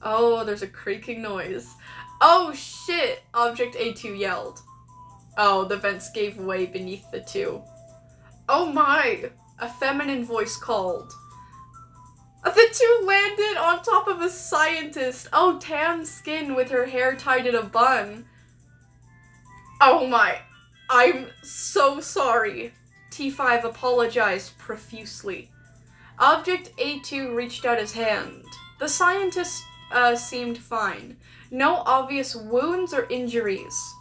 Oh, there's a creaking noise. Oh shit, Object A2 yelled. Oh, the vents gave way beneath the two. Oh my, a feminine voice called. The two landed on top of a scientist. Oh, tan skin with her hair tied in a bun. Oh my, I'm so sorry. T5 apologized profusely. Object A2 reached out his hand. The scientist seemed fine. No obvious wounds or injuries.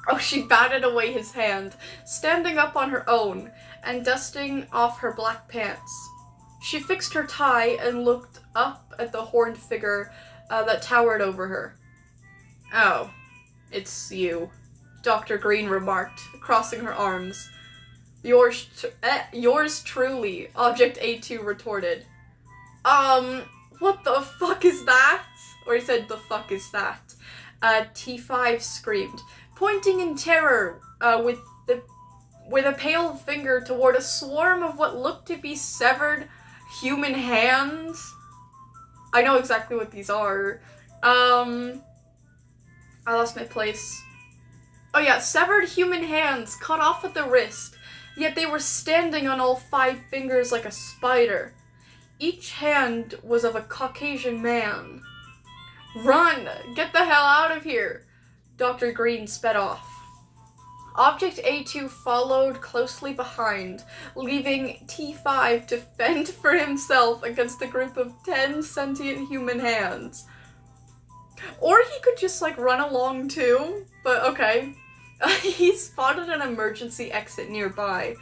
Oh, she batted away his hand, standing up on her own, and dusting off her black pants. She fixed her tie and looked up at the horned figure that towered over her. Oh, it's you, Dr. Green remarked, crossing her arms. Yours truly, Object A2 retorted. What the fuck is that? Or he said, "The fuck is that?" T5 screamed, pointing in terror with a pale finger toward a swarm of what looked to be severed human hands. I know exactly what these are. I lost my place. Oh yeah, severed human hands cut off at the wrist, yet they were standing on all 5 fingers like a spider. Each hand was of a Caucasian man. "Run! Get the hell out of here!" Dr. Green sped off. Object A2 followed closely behind, leaving T5 to fend for himself against a group of 10 sentient human hands. Or he could just, like, run along too, but okay. He spotted an emergency exit nearby.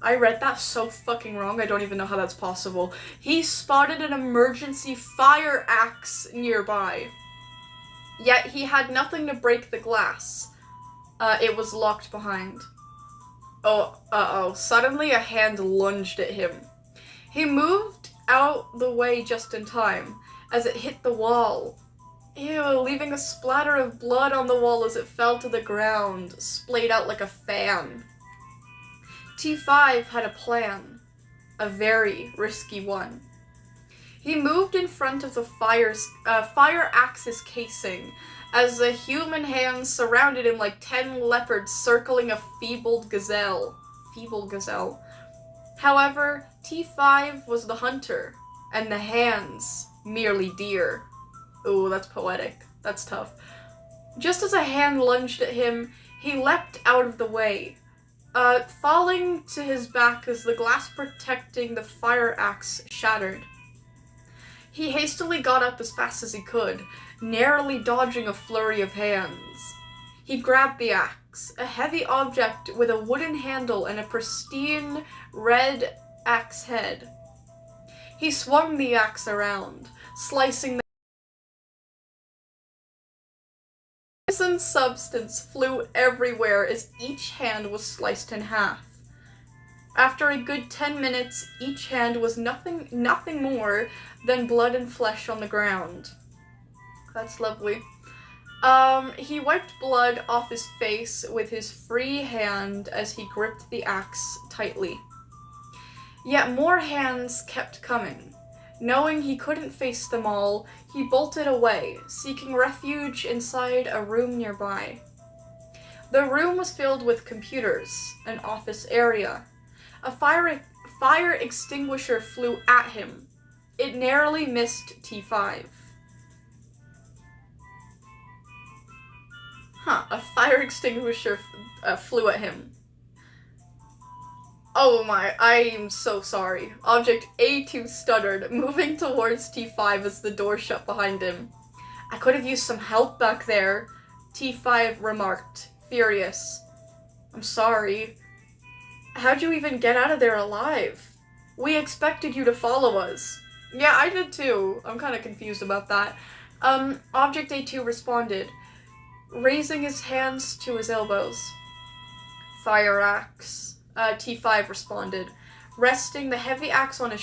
I read that so fucking wrong, I don't even know how that's possible. He spotted an emergency fire axe nearby. Yet he had nothing to break the glass. It was locked behind. Oh, suddenly a hand lunged at him. He moved out the way just in time, as it hit the wall. Ew, leaving a splatter of blood on the wall as it fell to the ground, splayed out like a fan. T5 had a plan. A very risky one. He moved in front of the fire axe's casing, as the human hands surrounded him like 10 leopards circling a feeble gazelle. However, T5 was the hunter, and the hands merely deer. Ooh, that's poetic. That's tough. Just as a hand lunged at him, he leapt out of the way, falling to his back as the glass protecting the fire axe shattered. He hastily got up as fast as he could, narrowly dodging a flurry of hands. He grabbed the axe, a heavy object with a wooden handle and a pristine red axe head. He swung the axe around, slicing the poison substance flew everywhere as each hand was sliced in half. After a good 10 minutes, each hand was nothing more than blood and flesh on the ground. That's lovely. He wiped blood off his face with his free hand as he gripped the axe tightly. Yet more hands kept coming. Knowing he couldn't face them all, he bolted away, seeking refuge inside a room nearby. The room was filled with computers, an office area. A fire extinguisher flew at him. It narrowly missed T5. A fire extinguisher flew at him. Oh my, I am so sorry. Object A2 stuttered, moving towards T5 as the door shut behind him. "I could have used some help back there," T5 remarked, furious. "I'm sorry. How'd you even get out of there alive? We expected you to follow us." Yeah, I did too. I'm kind of confused about that. Object A2 responded, raising his hands to his elbows. "Fire axe," T5 responded, resting the heavy axe on his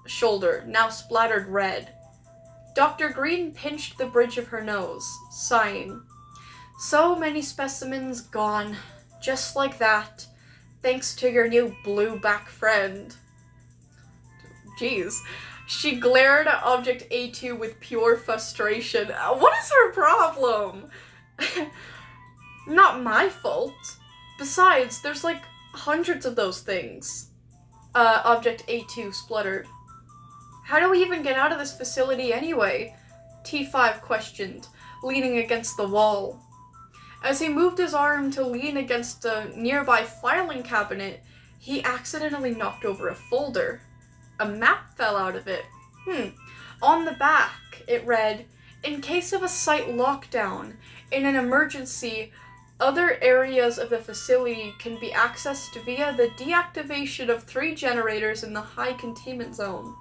shoulder, now splattered red. Dr. Green pinched the bridge of her nose, sighing. "So many specimens gone, just like that, thanks to your new blue-back friend." Jeez. She glared at Object A2 with pure frustration. What is her problem? Not my fault. Besides, there's like hundreds of those things. Object A2 spluttered. "How do we even get out of this facility anyway?" T5 questioned, leaning against the wall. As he moved his arm to lean against a nearby filing cabinet, he accidentally knocked over a folder. A map fell out of it. On the back, it read, "In case of a site lockdown, in an emergency, other areas of the facility can be accessed via the deactivation of 3 generators in the high containment zone."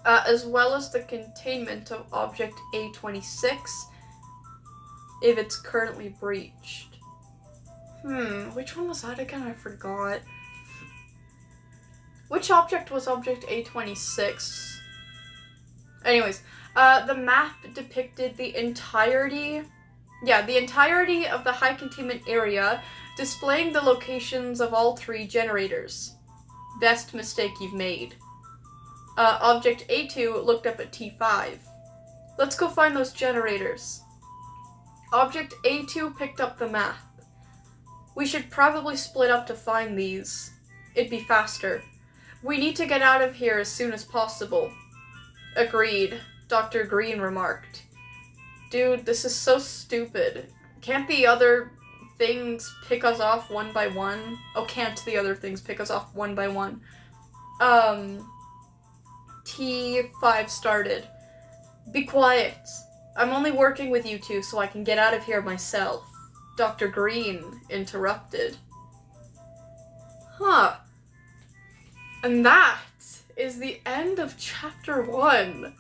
As well as the containment of Object A26, if it's currently breached. Which one was that again? I forgot. Which object was object A26? Anyways, the map depicted the entirety of the high containment area, displaying the locations of all 3 generators. Best mistake you've made. Object A2 looked up at T5. Let's go find those generators. Object A2 picked up the map. We should probably split up to find these. It'd be faster. We need to get out of here as soon as possible. Agreed, Dr. Green remarked. Dude, this is so stupid. Can't the other things pick us off one by one? Oh, can't the other things pick us off one by one? T5 started. Be quiet. I'm only working with you two so I can get out of here myself. Dr. Green interrupted. Huh. And that is the end of chapter 1.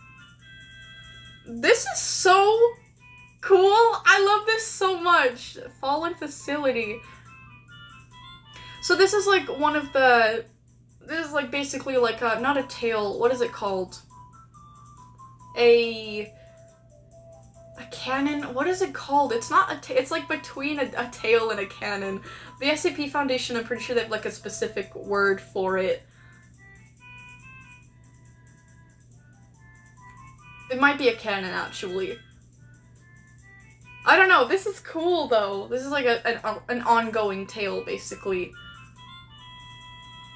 This is so cool. I love this so much. Fallen facility. So this is like one of the... This is like basically like a... Not a tail. What is it called? A cannon? What is it called? It's not a it's like between a tail and a cannon. The SCP Foundation, I'm pretty sure they have like a specific word for it. It might be a cannon, actually. I don't know. This is cool, though. This is like an ongoing tale, basically.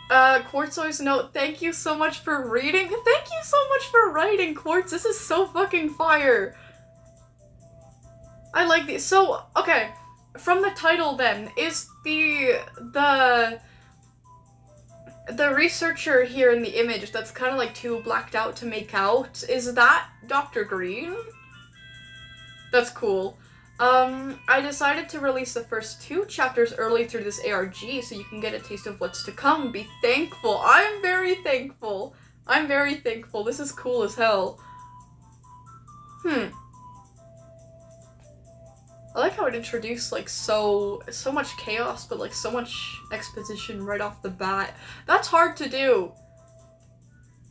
Quartzo's note, thank you so much for reading. Thank you so much for writing, Quartz. This is so fucking fire. I like these. So, okay. From the title, then, is the researcher here in the image that's kind of like too blacked out to make out, is that Dr. Green? That's cool. I decided to release the first 2 chapters early through this ARG so you can get a taste of what's to come. Be thankful. I'm very thankful. I'm very thankful. This is cool as hell. I like how it introduced, like, so much chaos, but, like, so much exposition right off the bat. That's hard to do.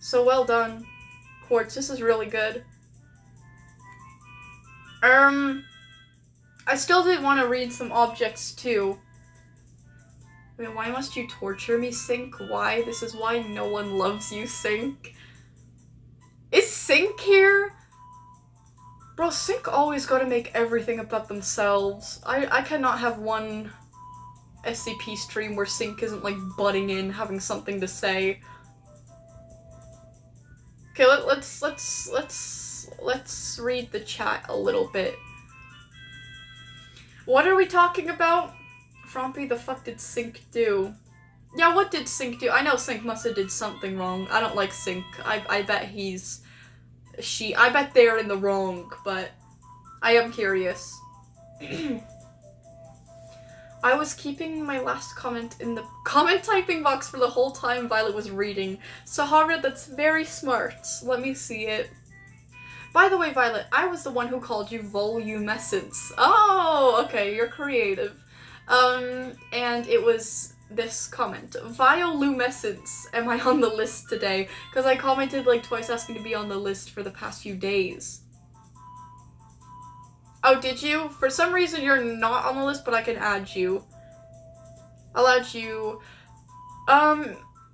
So well done, Quartz. This is really good. I still did want to read some objects, too. Wait, why must you torture me, Sync? Why? This is why no one loves you, Sync. Is Sync here? Bro, Sync always gotta make everything about themselves. I cannot have one SCP stream where Sync isn't, like, butting in, having something to say. Okay, let's read the chat a little bit. What are we talking about? Frompy, the fuck did Sync do? Yeah, what did Sync do? I know Sync must have did something wrong. I don't like Sync. I bet I bet they're in the wrong, but I am curious. I was keeping my last comment in the comment typing box for the whole time Violet was reading. Sahara, that's very smart. Let me see it. By the way, Violet, I was the one who called you Volumescence. Oh, okay, you're creative. And it was this comment. Bioluminescence, am I on the list today? Because I commented like twice asking to be on the list for the past few days. Oh, did you? For some reason you're not on the list, but I can add you. I'll add you.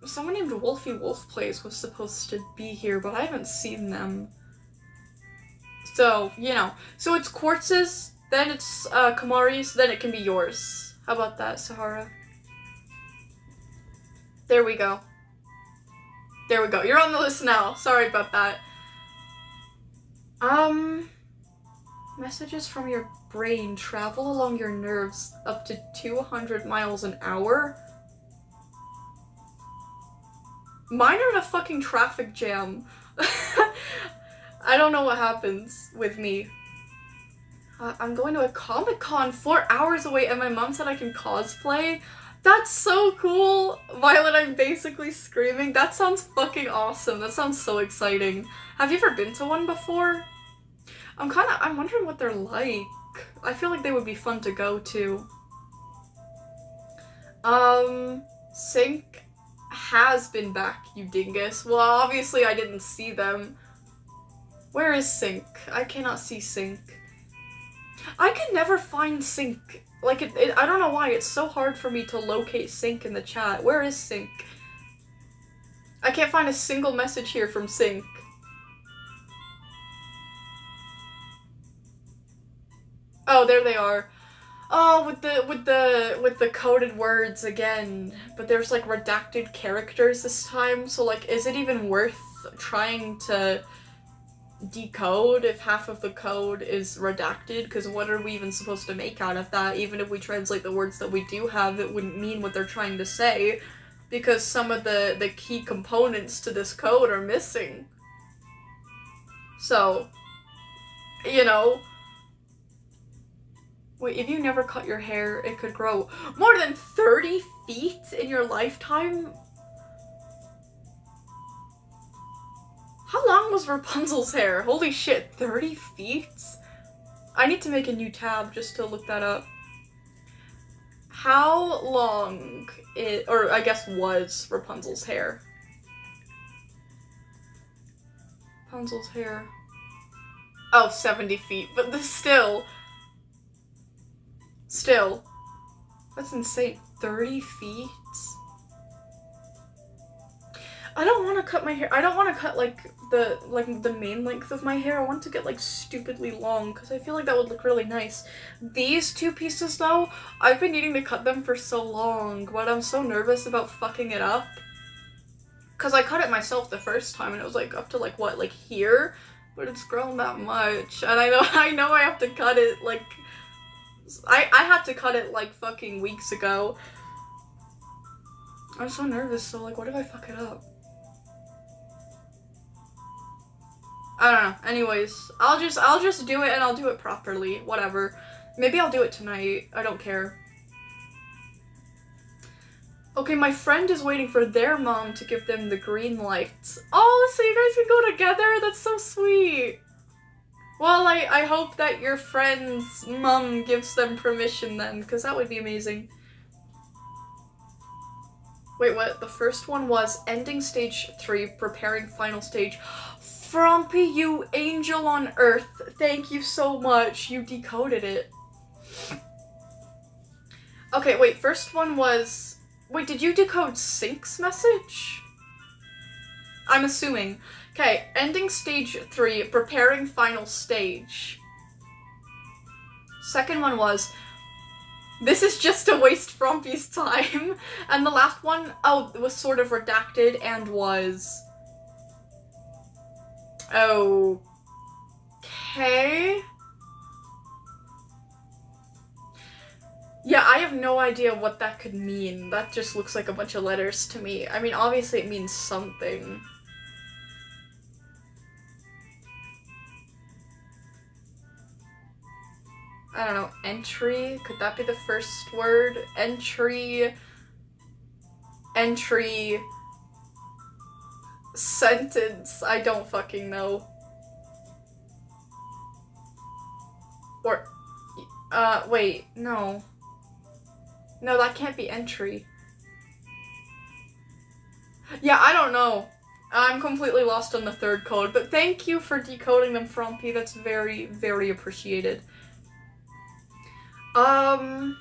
Someone named Wolfie Wolf Plays was supposed to be here, but I haven't seen them. So, you know. So it's Quartz's, then it's Kamari's, then it can be yours. How about that, Sahara? There we go. There we go. You're on the list now. Sorry about that. Messages from your brain travel along your nerves up to 200 miles an hour? Mine are in a fucking traffic jam. I don't know what happens with me. I'm going to a Comic-Con 4 hours away and my mom said I can cosplay. That's so cool! Violet, I'm basically screaming. That sounds fucking awesome. That sounds so exciting. Have you ever been to one before? I'm wondering what they're like. I feel like they would be fun to go to. Sync has been back, you dingus. Well, obviously I didn't see them. Where is Sync? I cannot see Sync. I can never find Sync. Like, I don't know why, it's so hard for me to locate Sync in the chat. Where is Sync? I can't find a single message here from Sync. Oh, there they are. Oh, with the coded words again. But there's like redacted characters this time, so like, is it even worth trying to decode if half of the code is redacted? Because what are we even supposed to make out of that? Even if we translate the words that we do have, it wouldn't mean what they're trying to say, because some of the key components to this code are missing. So, you know. Wait, if you never cut your hair, it could grow more than 30 feet in your lifetime? How long was Rapunzel's hair? Holy shit, 30 feet? I need to make a new tab just to look that up. How long or I guess was Rapunzel's hair? Rapunzel's hair. Oh, 70 feet, but still, that's insane. 30 feet? I don't want to cut my hair. I don't want to cut like the main length of my hair. I want to get like stupidly long because I feel like that would look really nice. These two pieces though, I've been needing to cut them for so long, but I'm so nervous about fucking it up. Cause I cut it myself the first time and it was like up to like what, like here? But it's grown that much. And I know I have to cut it like I had to cut it like fucking weeks ago. I'm so nervous, so like what if I fuck it up? I don't know. Anyways, I'll just do it and I'll do it properly. Whatever. Maybe I'll do it tonight. I don't care. Okay, my friend is waiting for their mom to give them the green light. Oh, so you guys can go together? That's so sweet. Well, I hope that your friend's mom gives them permission then, because that would be amazing. Wait, what? The first one was ending stage 3, preparing final stage. Frumpy, you angel on earth. Thank you so much. You decoded it. Okay, wait, first one was... Wait, did you decode Sync's message? I'm assuming. Okay, ending stage 3, preparing final stage. Second one was, this is just to waste Frumpy's time. And the last one, oh, it was sort of redacted and was... Okay. Yeah, I have no idea what that could mean. That just looks like a bunch of letters to me. I mean, obviously it means something. I don't know, entry? Could that be the first word? Entry... Sentence. I don't fucking know. Or... wait, no. No, that can't be entry. Yeah, I don't know. I'm completely lost on the third code, but thank you for decoding them, Frumpy. That's very, very appreciated. Oh,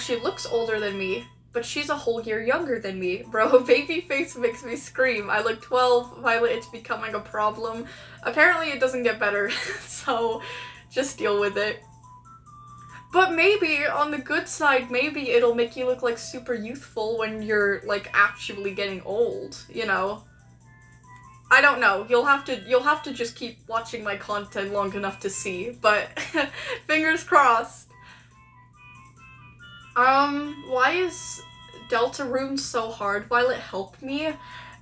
she looks older than me, but she's a whole year younger than me. Bro, baby face makes me scream. I look 12, Violet, it's becoming a problem. Apparently it doesn't get better, so just deal with it. But maybe, on the good side, maybe it'll make you look like super youthful when you're, like, actually getting old, you know? I don't know. You'll have to just keep watching my content long enough to see, but fingers crossed. Why is Deltarune so hard? Violet, help me.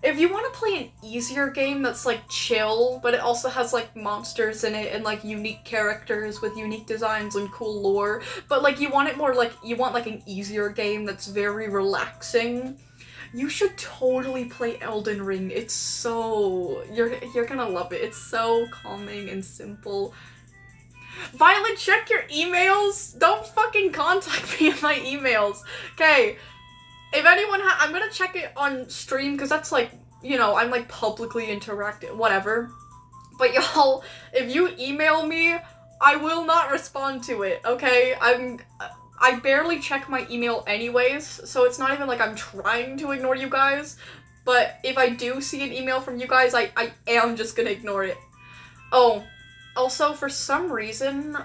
If you want to play an easier game that's, like, chill, but it also has, like, monsters in it and, like, unique characters with unique designs and cool lore, but, like, you want it more, like, you want, like, an easier game that's very relaxing, you should totally play Elden Ring. It's so... You're gonna love it. It's so calming and simple. Violet, check your emails! Don't fucking contact me in my emails! Okay. If anyone I'm gonna check it on stream, because that's like, you know, I'm like publicly interacting, whatever. But y'all, if you email me, I will not respond to it, okay? I barely check my email anyways, so it's not even like I'm trying to ignore you guys. But if I do see an email from you guys, I am just gonna ignore it. Oh, also, for some reason,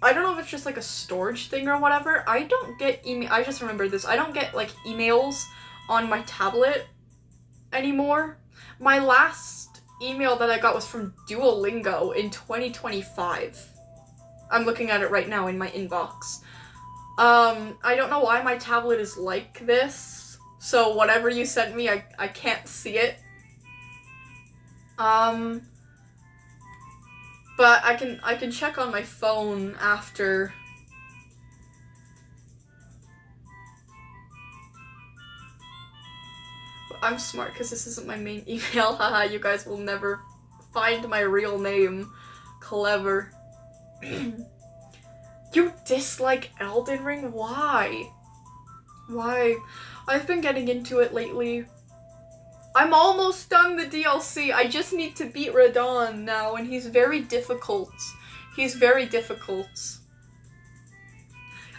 I don't know if it's just like a storage thing or whatever, I don't get email. I just remembered this. I don't get like emails on my tablet anymore. My last email that I got was from Duolingo in 2025. I'm looking at it right now in my inbox. I don't know why my tablet is like this, so whatever you sent me, I can't see it. But I can check on my phone after. I'm smart because this isn't my main email. Haha, you guys will never find my real name. Clever. You dislike Elden Ring? Why? Why? I've been getting into it lately. I'm almost done the DLC. I just need to beat Radon now, and he's very difficult. He's very difficult.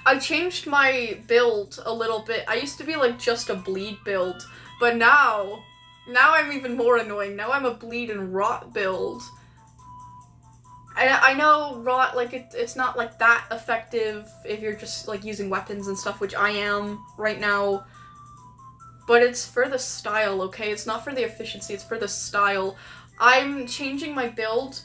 I changed my build a little bit. I used to be like just a bleed build, but now I'm even more annoying. Now I'm a bleed and rot build. And I know rot, like, it's not like that effective if you're just like using weapons and stuff, which I am right now. But it's for the style, okay? It's not for the efficiency, it's for the style. I'm changing my build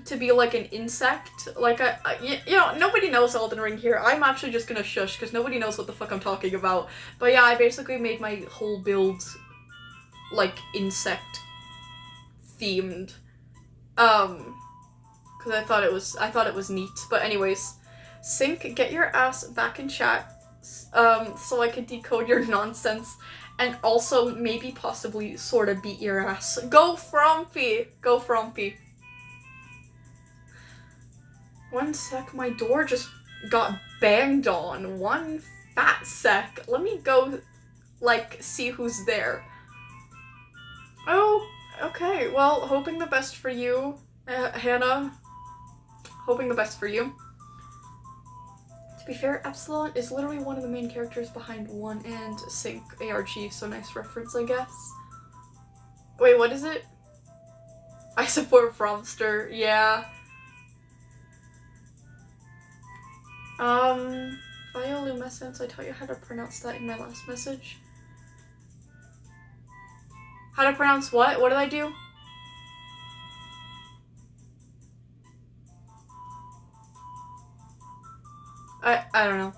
to be like an insect. Like, you know, nobody knows Elden Ring here. I'm actually just gonna shush, because nobody knows what the fuck I'm talking about. But yeah, I basically made my whole build, like, insect-themed. Because I thought it was neat. But anyways, Sync, get your ass back in chat, so I could decode your nonsense. And also, maybe possibly sort of beat your ass. Go Frumpy! Go Frumpy. One sec, my door just got banged on. One fat sec. Let me go, like, see who's there. Oh, okay. Well, hoping the best for you, Hannah. Hoping the best for you. To be fair, Epsilon is literally one of the main characters behind 1 and Sync ARG, so nice reference, I guess. Wait, what is it? I support Fromster, yeah. Bioluminescence, I taught you how to pronounce that in my last message. How to pronounce what? What did I do? I don't know.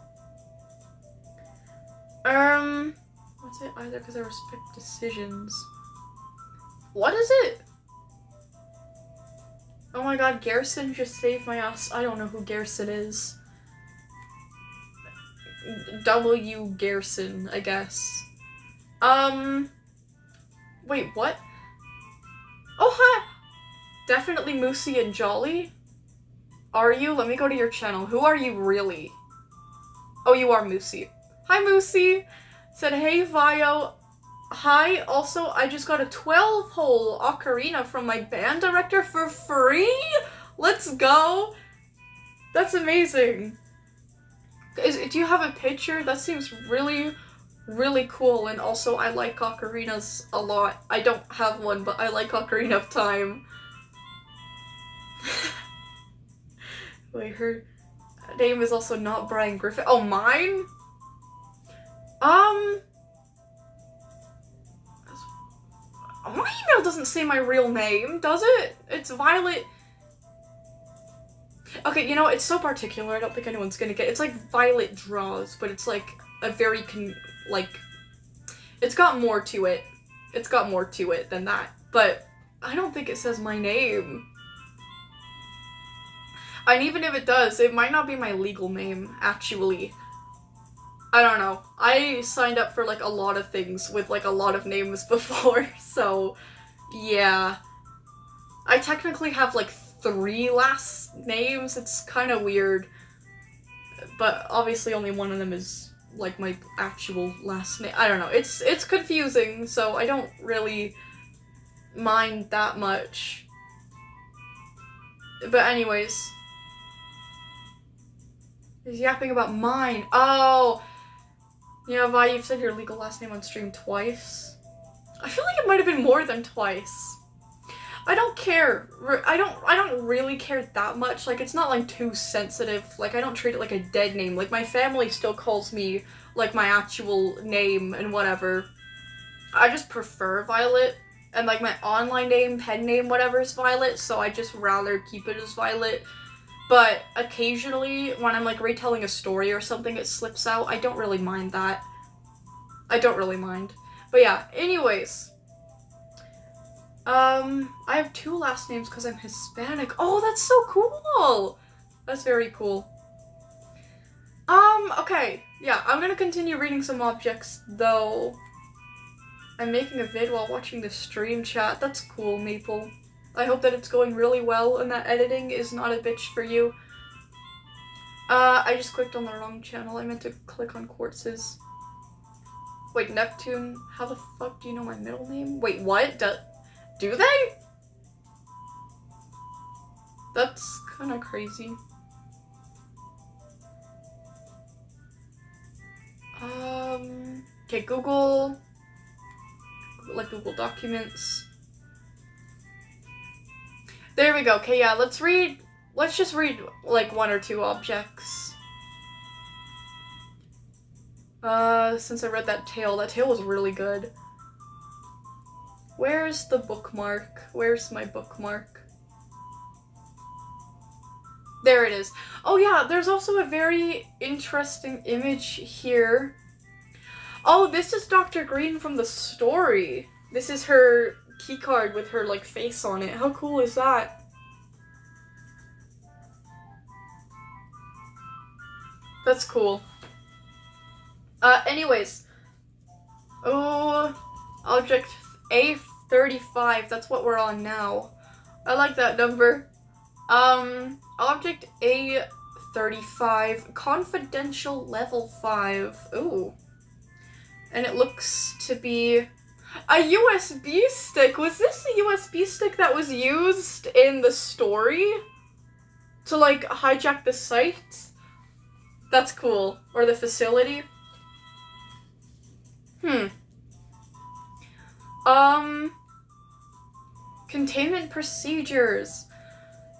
What's it? Either because I respect decisions. What is it? Oh my god, Garrison just saved my ass. I don't know who Garrison is. W. Garrison, I guess. Wait, what? Oh, hi! Definitely Moosey and Jolly? Are you? Let me go to your channel. Who are you really? Oh, you are Moosey. Hi, Moosey! Said, hey, Vio. Hi, also, I just got a 12-hole ocarina from my band director for free? Let's go! That's amazing. Do you have a picture? That seems really, really cool, and also I like ocarinas a lot. I don't have one, but I like Ocarina of Time. Wait, her name is also not Brian Griffin. Oh, mine? My email doesn't say my real name, does it? It's Violet. Okay, you know, it's so particular, I don't think anyone's gonna get it. It's like Violet Draws, but it's like a very, it's got more to it. It's got more to it than that. But I don't think it says my name. And even if it does, it might not be my legal name, actually. I don't know. I signed up for, like, a lot of things with, like, a lot of names before, so, yeah. I technically have, like, 3 last names. It's kind of weird. But obviously only one of them is like my actual last name. I don't know. It's confusing, so I don't really mind that much. But anyways, he's yapping about mine. Oh, yeah, Vi, you've said your legal last name on stream twice. I feel like it might have been more than twice. I don't care. I don't really care that much. Like, it's not, like, too sensitive. Like, I don't treat it like a dead name. Like, my family still calls me, like, my actual name and whatever. I just prefer Violet. And, like, my online name, pen name, whatever is Violet, so I just rather keep it as Violet. But occasionally, when I'm, like, retelling a story or something, it slips out. I don't really mind that. I don't really mind. But yeah, anyways. I have 2 last names because I'm Hispanic. Oh, that's so cool! That's very cool. Okay. Yeah, I'm gonna continue reading some objects, though. I'm making a vid while watching the stream chat. That's cool, Maple. I hope that it's going really well and that editing is not a bitch for you. I just clicked on the wrong channel. I meant to click on Quartz's. Wait, Neptune? How the fuck do you know my middle name? Wait, what? Do they? That's kind of crazy. Okay, Google. Like Google Documents. There we go. Okay, yeah, let's just read, like, 1 or 2 objects. Since I read that tale was really good. Where's the bookmark? Where's my bookmark? There it is. Oh yeah, there's also a very interesting image here. Oh, this is Dr. Green from the story. This is her keycard with her, like, face on it. How cool is that? That's cool. Anyways. Oh, object A35, that's what we're on now. I like that number. Object A35, confidential level 5. Ooh. And it looks to be a USB stick. Was this a USB stick that was used in the story to, like, hijack the site? That's cool. Or the facility. Containment procedures.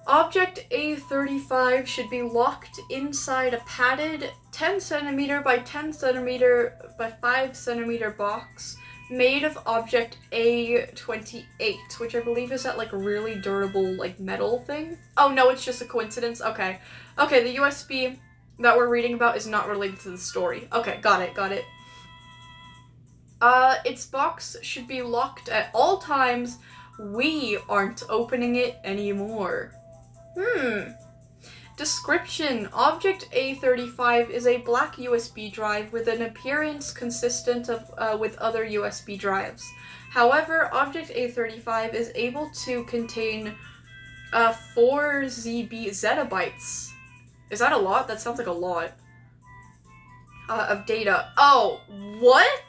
Object A35 should be locked inside a padded 10 centimeter by 10 centimeter by 5 centimeter box made of object A28, which I believe is that, like, really durable, like, metal thing. Oh no, it's just a coincidence. Okay. Okay, the USB that we're reading about is not related to the story. Okay, got it. Its box should be locked at all times. We aren't opening it anymore. Description. Object A35 is a black USB drive with an appearance consistent with other USB drives. However, Object A35 is able to contain 4 zettabytes. Is that a lot? That sounds like a lot. Of data. Oh, what?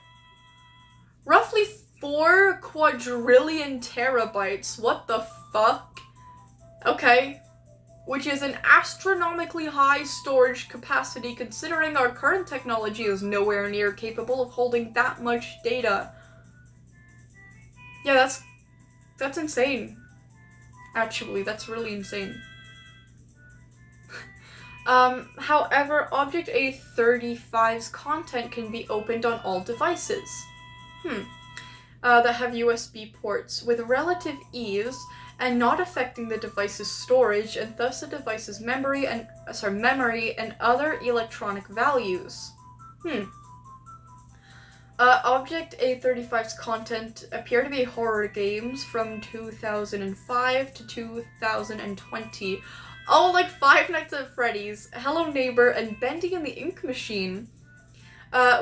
Roughly 4 quadrillion terabytes. What the fuck? Okay. Which is an astronomically high storage capacity considering our current technology is nowhere near capable of holding that much data. Yeah, that's insane. Actually, that's really insane. However, Object A35's content can be opened on all devices. That have USB ports with relative ease and not affecting the device's storage and thus the device's memory and other electronic values. Object A35's content appear to be horror games from 2005 to 2020. Oh, like Five Nights at Freddy's, Hello Neighbor, and Bendy and the Ink Machine.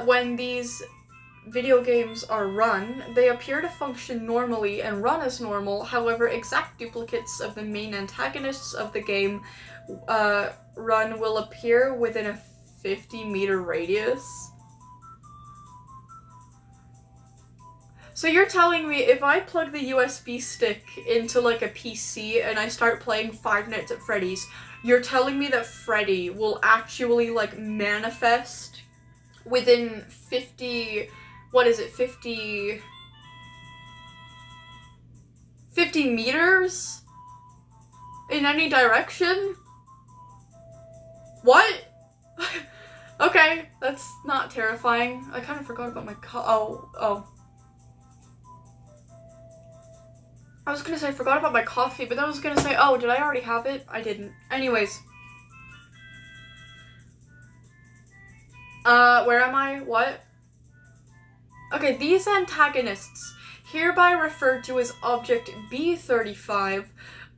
When these video games are run, they appear to function normally and run as normal. However, exact duplicates of the main antagonists of the game run will appear within a 50-meter radius. So you're telling me if I plug the USB stick into like a PC and I start playing Five Nights at Freddy's, you're telling me that Freddy will actually like manifest within 50 meters in any direction? What? Okay, that's not terrifying. I kind of forgot about my oh. I was gonna say I forgot about my coffee, but then I was gonna say, oh, did I already have it? I didn't. Anyways. Where am I? What? Okay, these antagonists, hereby referred to as Object B35,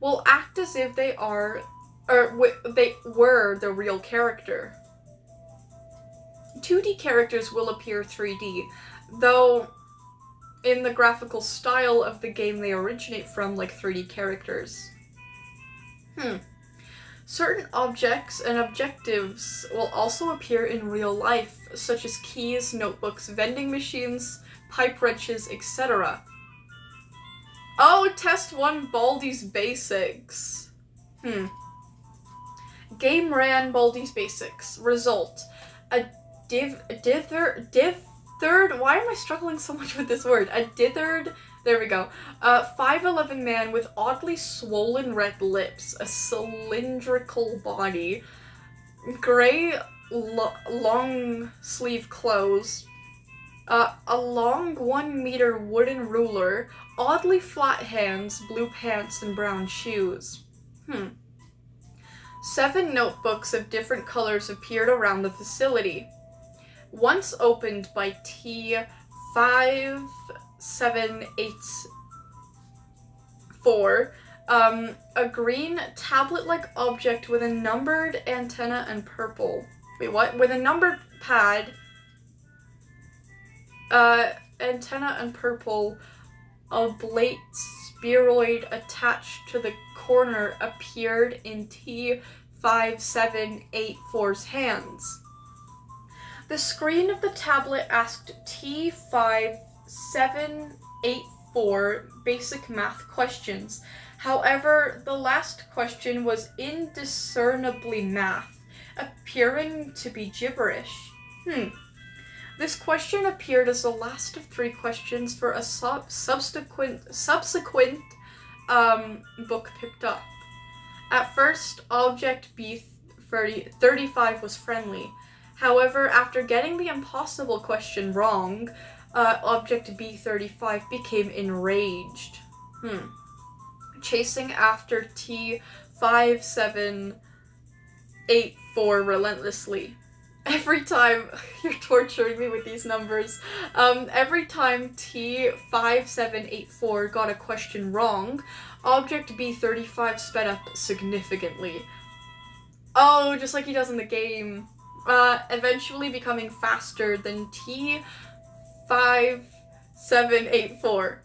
will act as if they are, they were the real character. 2D characters will appear 3D, though in the graphical style of the game they originate from, like 3D characters. Certain objects and objectives will also appear in real life, such as keys, notebooks, vending machines, pipe wrenches, etc. Oh, test 1 Baldi's Basics. Game ran Baldi's Basics. Result. A dithered, why am I struggling so much with this word? A dithered, there we go. 5'11" man with oddly swollen red lips, a cylindrical body, gray long sleeve clothes, a long 1 meter wooden ruler, oddly flat hands, blue pants, and brown shoes. 7 notebooks of different colors appeared around the facility. Once opened by T5784, a green tablet-like object with a numbered antenna and purple. Wait, what? With a numbered pad, antenna and purple, oblate spheroid attached to the corner appeared in T5784's hands. The screen of the tablet asked T5784 basic math questions. However, the last question was indiscernibly math, appearing to be gibberish. This question appeared as the last of 3 questions for a subsequent book picked up. At first, Object B35 was friendly. However, after getting the impossible question wrong, Object B35 became enraged. Chasing after T5784 relentlessly. Every time, you're torturing me with these numbers, every time T5784 got a question wrong, Object B35 sped up significantly. Oh, just like he does in the game. Eventually becoming faster than T5784.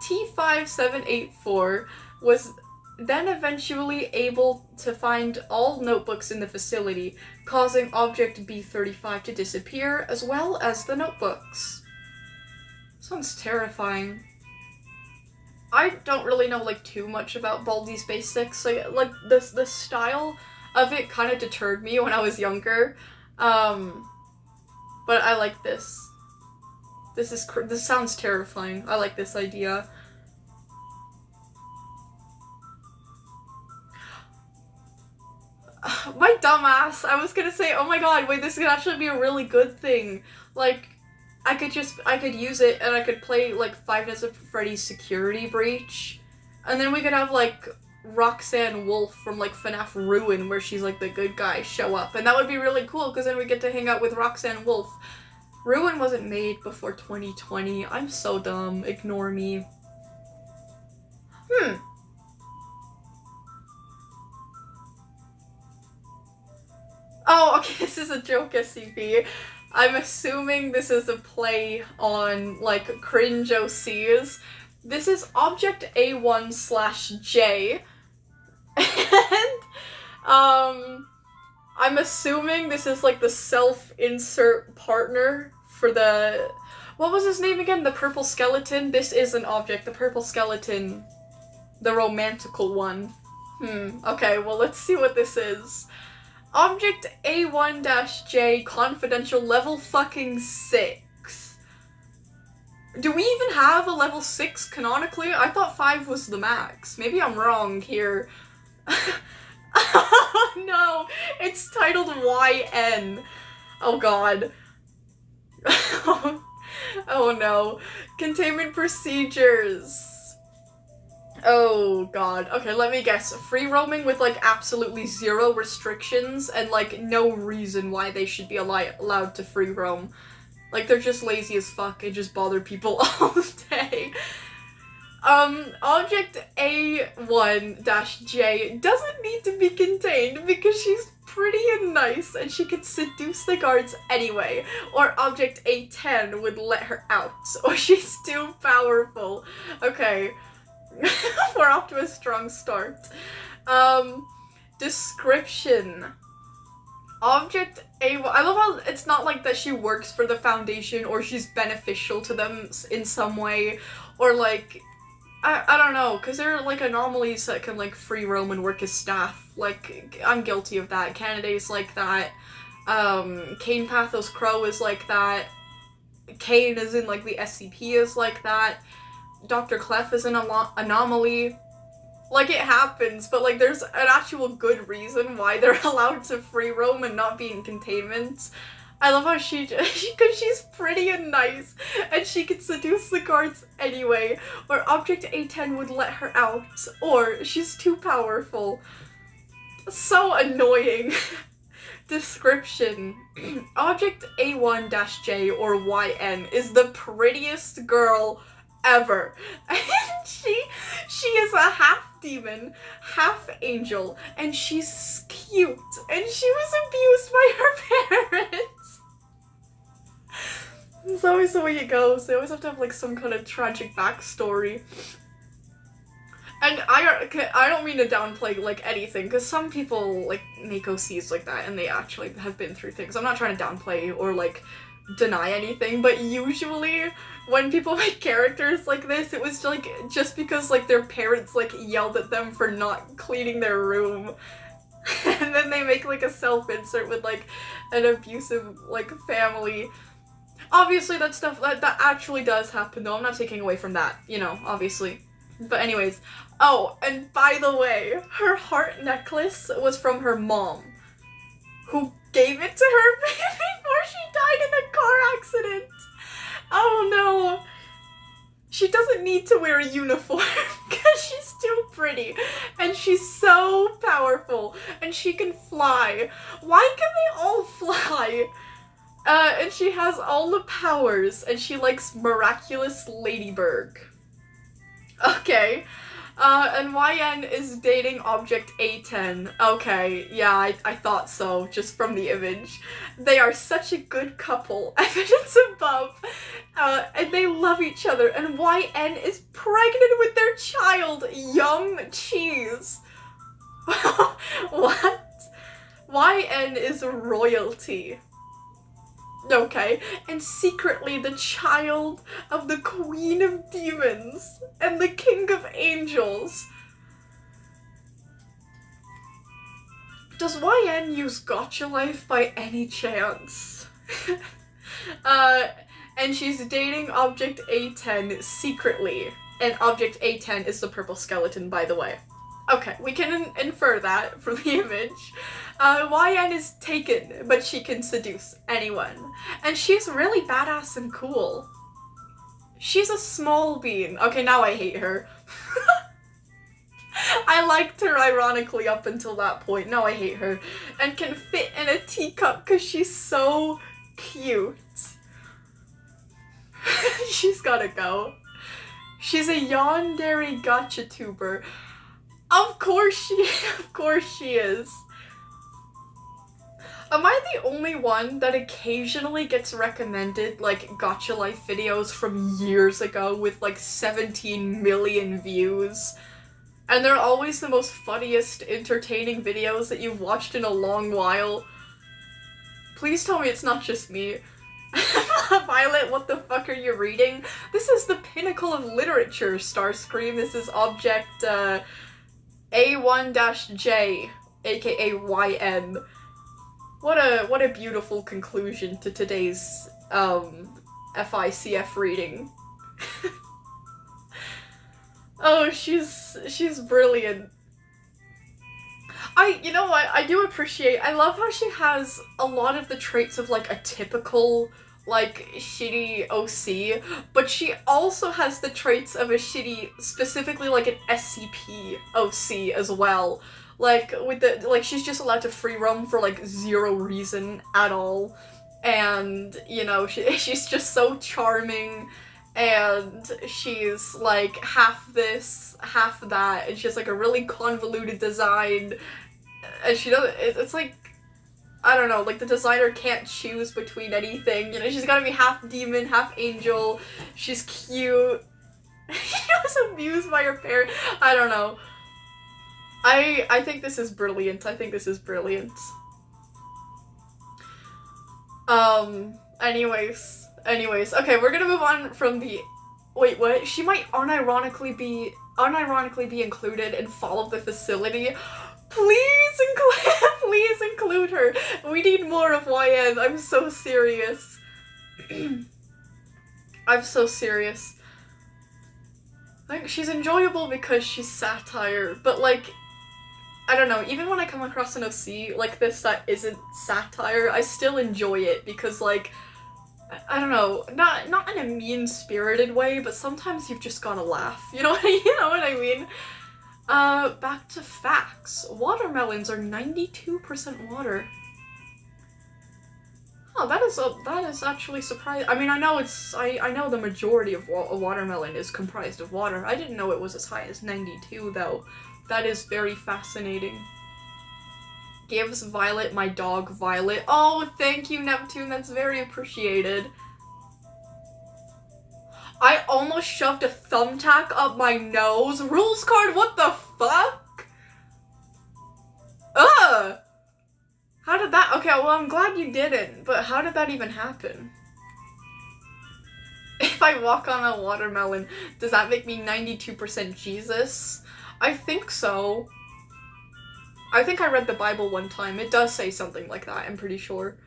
T5784 was then eventually able to find all notebooks in the facility, causing Object B35 to disappear, as well as the notebooks. Sounds terrifying. I don't really know, like, too much about Baldi's Basics. Like the style of it kind of deterred me when I was younger. But I like this. This sounds terrifying. I like this idea. My dumbass! I was gonna say, oh my god, wait, this could actually be a really good thing. Like, I could use it and I could play, like, Five Nights at Freddy's Security Breach. And then we could have, like, Roxanne Wolf from, like, FNAF Ruin, where she's, like, the good guy, show up. And that would be really cool, because then we get to hang out with Roxanne Wolf. Ruin wasn't made before 2020. I'm so dumb. Ignore me. Oh, okay, this is a joke, SCP. I'm assuming this is a play on, like, cringe OCs. This is Object A1/J. And, I'm assuming this is, like, the self-insert partner for the... What was his name again? The purple skeleton? This is an object. The purple skeleton. The romantical one. Okay, well, let's see what this is. Object A1-J, confidential, level fucking 6. Do we even have a level 6 canonically? I thought 5 was the max. Maybe I'm wrong here. Oh no! It's titled YN. Oh god. Oh no. Containment procedures. Oh god. Okay, let me guess. Free roaming with like absolutely zero restrictions and like no reason why they should be allowed to free roam. Like they're just lazy as fuck and just bother people all day. Object A1-J doesn't need to be contained because she's pretty and nice and she could seduce the guards anyway. Or Object A10 would let her out, or she's too powerful. Okay, we're off to a strong start. Description. Object A1, I love how it's not like that she works for the Foundation or she's beneficial to them in some way, or like, I don't know, because there are like anomalies that can like free roam and work as staff. Like, I'm guilty of that. Canada's like that. Kane Pathos Crow is like that. Kane is in like the SCP is like that. Dr. Clef is an anomaly. Like, it happens, but like there's an actual good reason why they're allowed to free roam and not be in containment. I love how because she's pretty and nice, and she can seduce the guards anyway, or Object A10 would let her out, or she's too powerful. So annoying. Description. Object A1-J or YN is the prettiest girl ever. And she is a half demon, half angel, and she's cute, and she was abused by her parents. It's always the way it goes. They always have to have like some kind of tragic backstory. And I don't mean to downplay like anything, because some people like make OCs like that and they actually have been through things. I'm not trying to downplay or like deny anything, but usually when people make characters like this, it was like just because like their parents like yelled at them for not cleaning their room. And then they make like a self-insert with like an abusive like family. Obviously that stuff that actually does happen though. I'm not taking away from that, you know, obviously. But anyways, oh, and by the way, her heart necklace was from her mom, who gave it to her before she died in a car accident. Oh no. She doesn't need to wear a uniform because she's too pretty and she's so powerful and she can fly. Why can they all fly? And she has all the powers and she likes miraculous ladybird. Okay. And YN is dating Object A10. Okay, yeah, I thought so, just from the image. They are such a good couple, evidence above. And they love each other, and YN is pregnant with their child, young cheese. What? YN is royalty. Okay, and secretly the child of the Queen of Demons and the King of Angels. Does YN use Gotcha Life by any chance? And she's dating Object A10 secretly, and Object A10 is the purple skeleton, by the way. Okay, we can infer that from the image. YN is taken, but she can seduce anyone. And she's really badass and cool. She's a small bean. Okay, now I hate her. I liked her ironically up until that point. Now I hate her. And can fit in a teacup because she's so cute. She's gotta go. She's a yandere gotcha tuber. Of course she is. Am I the only one that occasionally gets recommended, like, Gotcha Life videos from years ago with, like, 17 million views? And they're always the most funniest, entertaining videos that you've watched in a long while. Please tell me it's not just me. Violet, what the fuck are you reading? This is the pinnacle of literature, Starscream. This is object A1-J, aka YN. What a beautiful conclusion to today's FICF reading. Oh, she's brilliant. You know what, I do appreciate, I love how she has a lot of the traits of, like, a typical, like, shitty OC, but she also has the traits of a shitty, specifically, like, an SCP OC as well. Like, with the, like, she's just allowed to free roam for, like, zero reason at all, and, you know, she's just so charming, and she's, like, half this, half that, and she has, like, a really convoluted design, and she doesn't, it's like, I don't know, like, the designer can't choose between anything, you know, she's gotta be half demon, half angel, she's cute, she was abused by her parents, I don't know. I think this is brilliant, I think this is brilliant. Anyways, okay, we're gonna move on from the, wait, what? She might unironically be included in Fall of the Facility. Please include her. We need more of YN. I'm so serious. I'm so serious. Like, she's enjoyable because she's satire, but, like, I don't know, even when I come across an OC like this that isn't satire, I still enjoy it because, like, I don't know, not in a mean-spirited way, but sometimes you've just gotta laugh, you know what I mean? Back to facts. Watermelons are 92% water. Oh, that is actually surprising. I mean, I know I know the majority of a watermelon is comprised of water. I didn't know it was as high as 92, though. That is very fascinating. Gives Violet my dog, Violet. Oh, thank you, Neptune. That's very appreciated. I almost shoved a thumbtack up my nose. Rules card, what the fuck? Ugh! How did that- okay, well, I'm glad you didn't, but how did that even happen? If I walk on a watermelon, does that make me 92% Jesus? I think so. I think I read the Bible one time. It does say something like that, I'm pretty sure.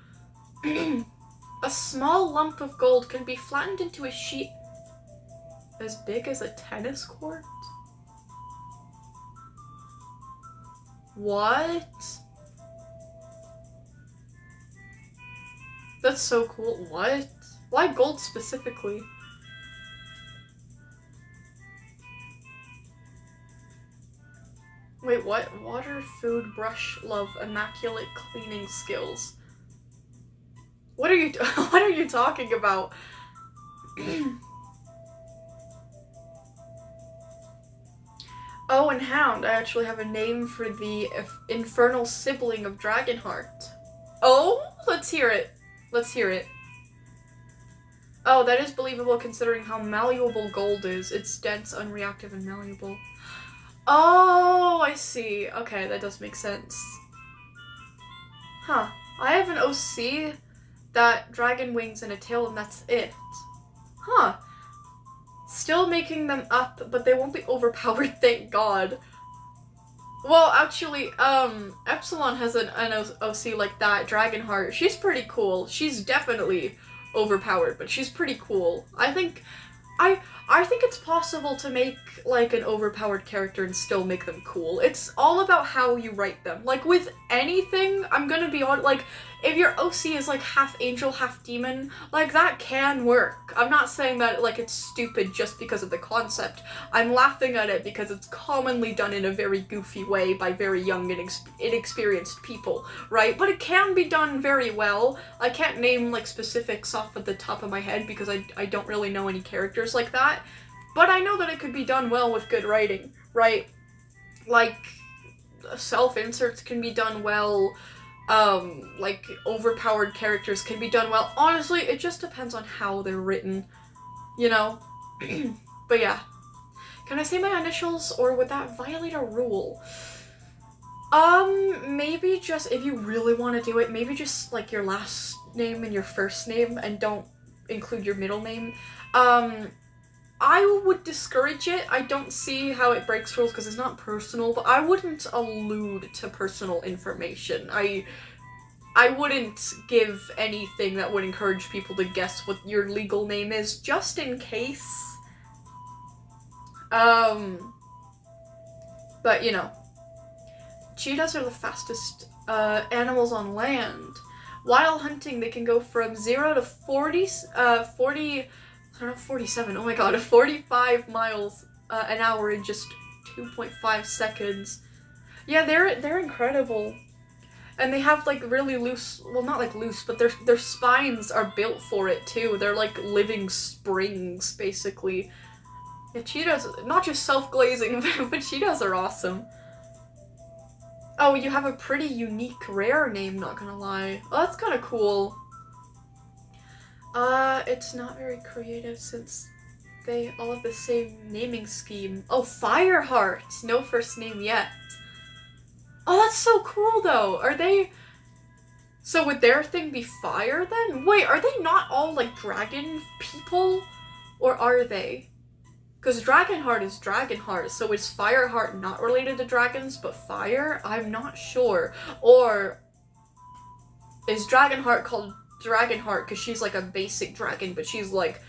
A small lump of gold can be flattened into a sheet as big as a tennis court? What? That's so cool. What? Why gold specifically? Wait, what? Water, food, brush, love, immaculate cleaning skills. What are you talking about? Oh, and Hound. I actually have a name for the infernal sibling of Dragonheart. Oh, let's hear it. Let's hear it. Oh, that is believable considering how malleable gold is. It's dense, unreactive, and malleable. Oh, I see. Okay, that does make sense. Huh. I have an OC that dragon wings and a tail, and that's it. Huh. Still making them up, but they won't be overpowered, thank God. Well, actually, Epsilon has an OC like that, Dragonheart. She's pretty cool. She's definitely overpowered, but she's pretty cool. I think it's possible to make, like, an overpowered character and still make them cool. It's all about how you write them. Like, with anything, I'm gonna be on, like, if your OC is, like, half angel, half demon, like, that can work. I'm not saying that, like, it's stupid just because of the concept. I'm laughing at it because it's commonly done in a very goofy way by very young and inexperienced people, right? But it can be done very well. I can't name, like, specifics off of the top of my head because I don't really know any characters like that. But I know that it could be done well with good writing, right? Like, self-inserts can be done well, like, overpowered characters can be done well. Honestly, it just depends on how they're written, you know? But yeah. Can I say my initials, or would that violate a rule? Maybe just, if you really want to do it, maybe just, like, your last name and your first name, and don't include your middle name. I would discourage it. I don't see how it breaks rules because it's not personal, but I wouldn't allude to personal information. I wouldn't give anything that would encourage people to guess what your legal name is, just in case. But, you know. Cheetahs are the fastest animals on land. While hunting, they can go from 0 to 47, oh my god, 45 miles an hour in just 2.5 seconds. Yeah, they're incredible. And they have, like, really loose, well, not, like, loose, but their spines are built for it, too. They're, like, living springs, basically. Yeah, cheetahs, not just self-glazing, but cheetahs are awesome. Oh, you have a pretty unique, rare name, not gonna lie. Oh, that's kind of cool. It's not very creative since they all have the same naming scheme. Oh, Fireheart! No first name yet. Oh, that's so cool, though. Are they... So would their thing be fire, then? Wait, are they not all, like, dragon people? Or are they? Because Dragonheart is Dragonheart, so is Fireheart not related to dragons, but fire? I'm not sure. Or is Dragonheart called Dragonheart because she's, like, a basic dragon, but she's, like,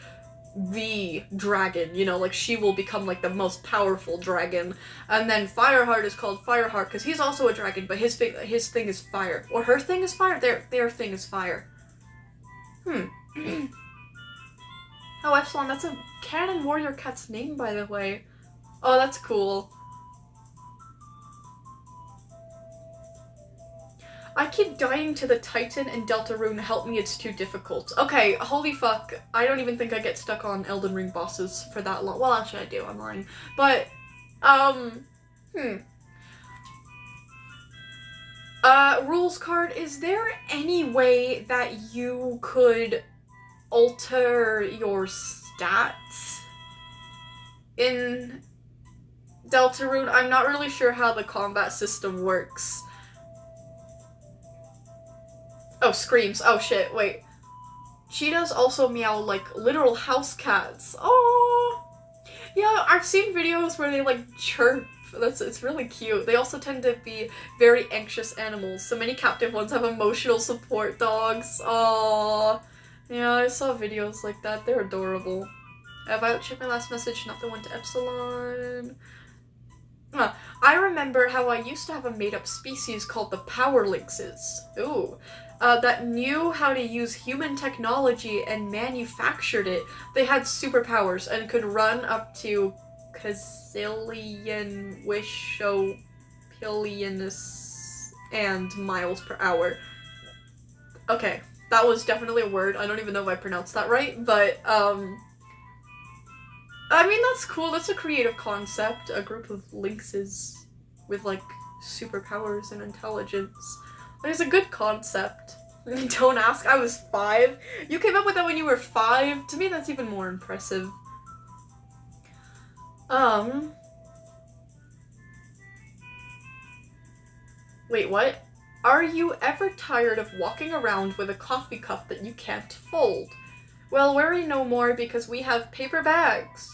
the dragon, you know, like, she will become, like, the most powerful dragon. And then Fireheart is called Fireheart because he's also a dragon, but his thing is fire. Or her thing is fire? Their thing is fire. Oh, Epsilon, that's a Cannon Warrior Cat's name, by the way. Oh, that's cool. I keep dying to the Titan and Deltarune. Help me, it's too difficult. Okay, holy fuck. I don't even think I get stuck on Elden Ring bosses for that long. Well, actually I do, I'm lying. But, rules card, is there any way that you could alter your stats in Deltarune? I'm not really sure how the combat system works. Oh, screams. Oh shit, wait. Cheetahs also meow like literal house cats. Oh, yeah, I've seen videos where they like chirp. It's really cute. They also tend to be very anxious animals. So many captive ones have emotional support dogs. Oh, yeah, I saw videos like that. They're adorable. Violet, check my last message, not the one to Epsilon. I remember how I used to have a made-up species called the Power Lynxes. Ooh. That knew how to use human technology and manufactured it. They had superpowers and could run up to Kazillion Wishopillions and miles per hour. Okay, that was definitely a word. I don't even know if I pronounced that right, but, I mean, that's cool. That's a creative concept. A group of lynxes with, like, superpowers and intelligence. It's a good concept. Don't ask, I was 5. You came up with that when you were 5? To me, that's even more impressive. Wait, what? Are you ever tired of walking around with a coffee cup that you can't fold? Well, worry no more because we have paper bags.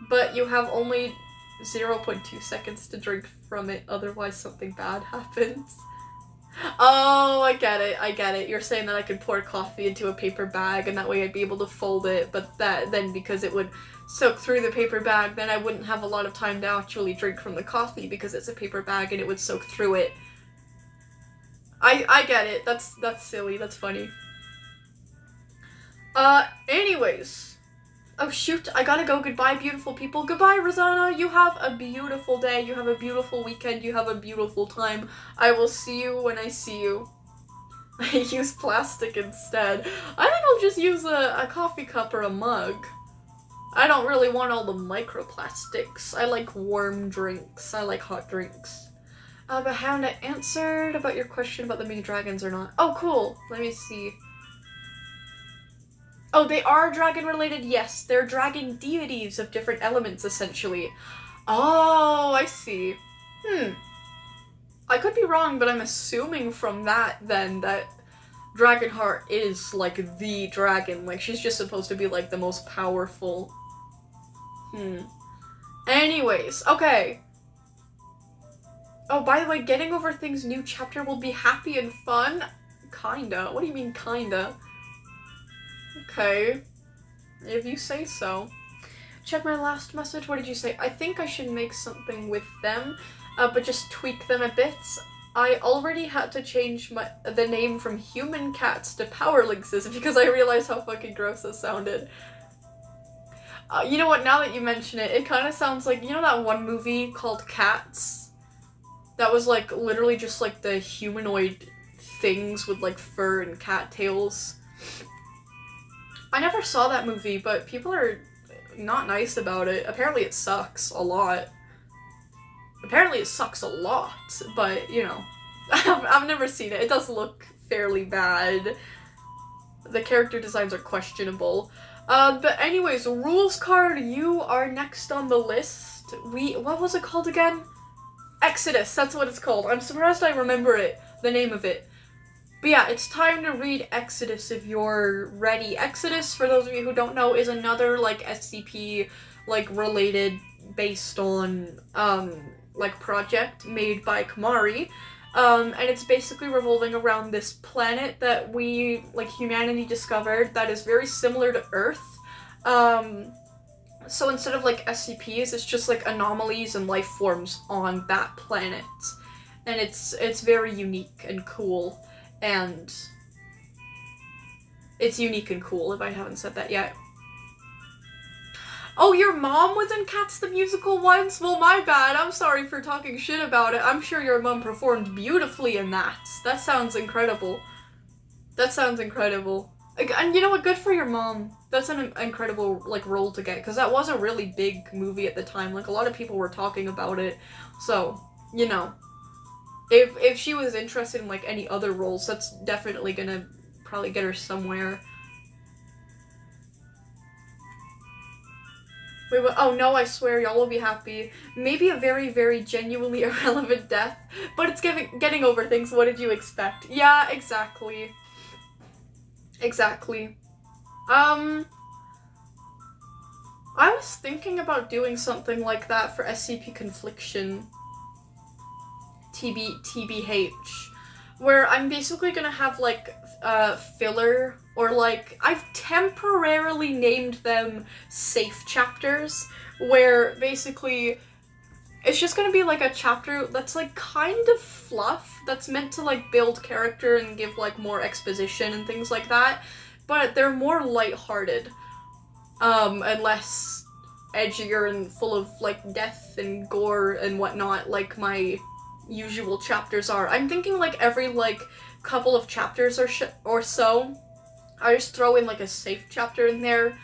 But you have only 0.2 seconds to drink from it, otherwise something bad happens. Oh, I get it. You're saying that I could pour coffee into a paper bag and that way I'd be able to fold it, but then because it would soak through the paper bag, then I wouldn't have a lot of time to actually drink from the coffee because it's a paper bag and it would soak through it. I get it. That's silly. That's funny. Anyways. Oh shoot, I gotta go. Goodbye, beautiful people. Goodbye, Rosanna. You have a beautiful day. You have a beautiful weekend. You have a beautiful time. I will see you when I see you. I use plastic instead. I think I'll just use a coffee cup or a mug. I don't really want all the microplastics. I like warm drinks. I like hot drinks. But Hound answered about your question about the mini dragons or not. Oh, cool. Let me see. Oh, they are dragon-related? Yes, they're dragon deities of different elements, essentially. Oh, I see. I could be wrong, but I'm assuming from that, then, that Dragonheart is, like, the dragon. Like, she's just supposed to be, like, the most powerful. Anyways, okay. Oh, by the way, Getting Over Things new chapter will be happy and fun? Kinda. What do you mean, kinda? Okay. If you say so. Check my last message. What did you say? I think I should make something with them, but just tweak them a bit. I already had to change the name from human cats to power lynxes because I realized how fucking gross this sounded. You know what, now that you mention it, it kind of sounds like, you know that one movie called Cats? That was, like, literally just, like, the humanoid things with, like, fur and cattails. I never saw that movie, but people are not nice about it. Apparently it sucks a lot. Apparently it sucks a lot, but, you know, I've never seen it. It does look fairly bad. The character designs are questionable. But anyways, rules card, you are next on the list. What was it called again? Exodus, that's what it's called. I'm surprised I remember the name of it. But yeah, it's time to read Exodus if you're ready. Exodus, for those of you who don't know, is another, like, SCP, like, related, based on, like, project made by Kamari. And it's basically revolving around this planet that humanity discovered that is very similar to Earth. So instead of, like, SCPs, it's just, like, anomalies and life forms on that planet. And it's very unique and cool, and it's unique and cool, if I haven't said that yet. Oh, your mom was in Cats the Musical once? Well, my bad. I'm sorry for talking shit about it. I'm sure your mom performed beautifully in that. That sounds incredible. That sounds incredible. And you know what? Good for your mom. That's an incredible, like, role to get, because that was a really big movie at the time. Like, a lot of people were talking about it. So, you know, if she was interested in, like, any other roles, that's definitely gonna probably get her somewhere. Wait, what? Oh no, I swear, y'all will be happy. Maybe a very, very genuinely irrelevant death, but it's getting over things. What did you expect? Yeah, exactly. Exactly. I was thinking about doing something like that for SCP Confliction. TBH. Where I'm basically gonna have, like, filler, or, like, I've temporarily named them safe chapters, where basically it's just gonna be, like, a chapter that's, like, kind of fluff, that's meant to, like, build character and give, like, more exposition and things like that, but they're more lighthearted, and less edgier and full of, like, death and gore and whatnot, like my usual chapters are. I'm thinking, like, every, like, couple of chapters or so, I just throw in, like, a safe chapter in there,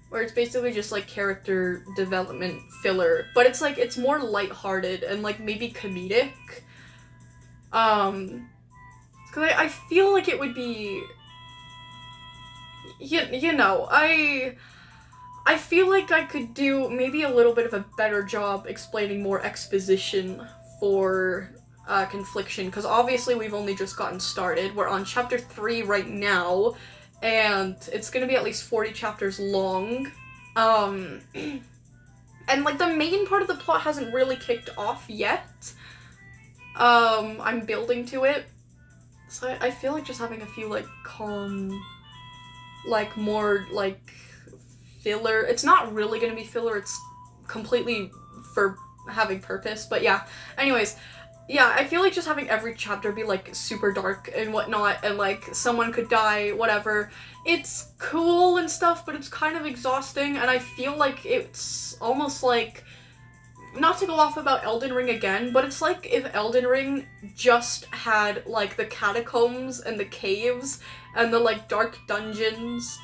where it's basically just, like, character development filler, but it's, like, it's more lighthearted and, like, maybe comedic, because I feel like it would be, you know, I feel like I could do maybe a little bit of a better job explaining more exposition for Confliction, because obviously we've only just gotten started. We're on chapter 3 right now, and it's gonna be at least 40 chapters long. And, like, the main part of the plot hasn't really kicked off yet. I'm building to it. So I feel like just having a few, like, calm, like, more, like, filler. It's not really gonna be filler, it's completely for having purpose, but yeah. Anyways, yeah, I feel like just having every chapter be, like, super dark and whatnot, and, like, someone could die, whatever. It's cool and stuff, but it's kind of exhausting, and I feel like it's almost like, not to go off about Elden Ring again, but it's like if Elden Ring just had, like, the catacombs and the caves and the, like, dark dungeons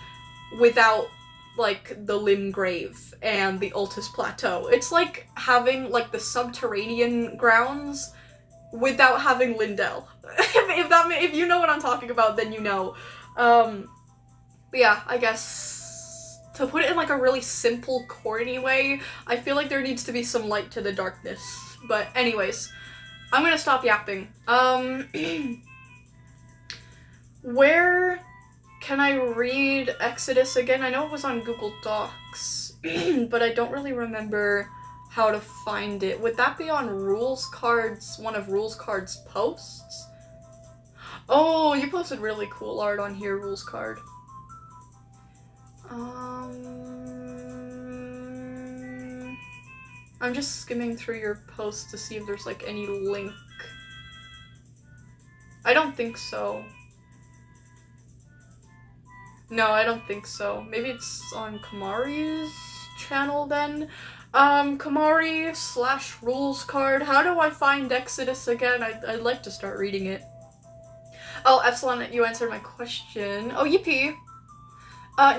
without, like, the Limgrave and the Altus Plateau. It's like having, like, the subterranean grounds without having Lindell. If you know what I'm talking about, then you know. But yeah, I guess to put it in, like, a really simple, corny way, I feel like there needs to be some light to the darkness. But anyways, I'm gonna stop yapping. Where can I read Exodus again? I know it was on Google Docs, but I don't really remember how to find it. Would that be on Rules Cards, one of Rules Cards' posts? Oh, you posted really cool art on here, Rules Card. I'm just skimming through your posts to see if there's like any link. I don't think so. No, I don't think so. Maybe it's on Kamari's channel then? Kamari/Rules Card. How do I find Exodus again? I'd like to start reading it. Oh, Epsilon, you answered my question. Oh, yippee!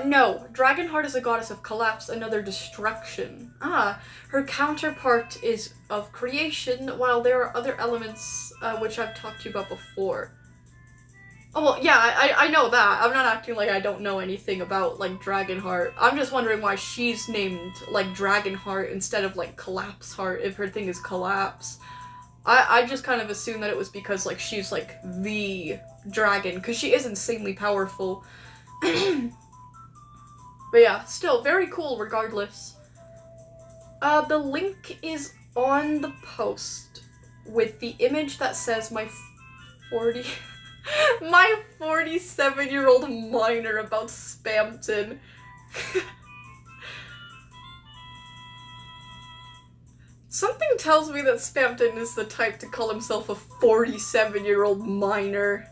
No. Dragonheart is a goddess of collapse, another destruction. Ah, her counterpart is of creation, while there are other elements, which I've talked to you about before. Oh, well, yeah, I know that. I'm not acting like I don't know anything about, like, Dragonheart. I'm just wondering why she's named, like, Dragonheart instead of, like, Collapse Heart, if her thing is Collapse. I just kind of assumed that it was because, like, she's, like, the dragon, because she is insanely powerful. But yeah, still, very cool regardless. The link is on the post with the image that says my 47-year-old minor about Spamton. Something tells me that Spamton is the type to call himself a 47-year-old minor.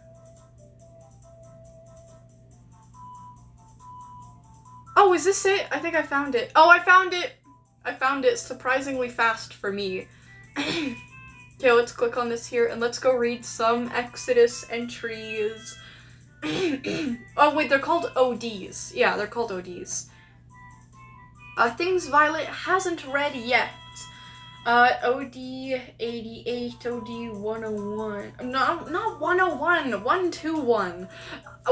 Oh, is this it? I think I found it. Oh, I found it! I found it surprisingly fast for me. Okay, let's click on this here and let's go read some Exodus entries. Oh, wait, they're called ODs. Yeah, they're called ODs. Things Violet hasn't read yet. OD 88, OD 101. No, not 101, 121.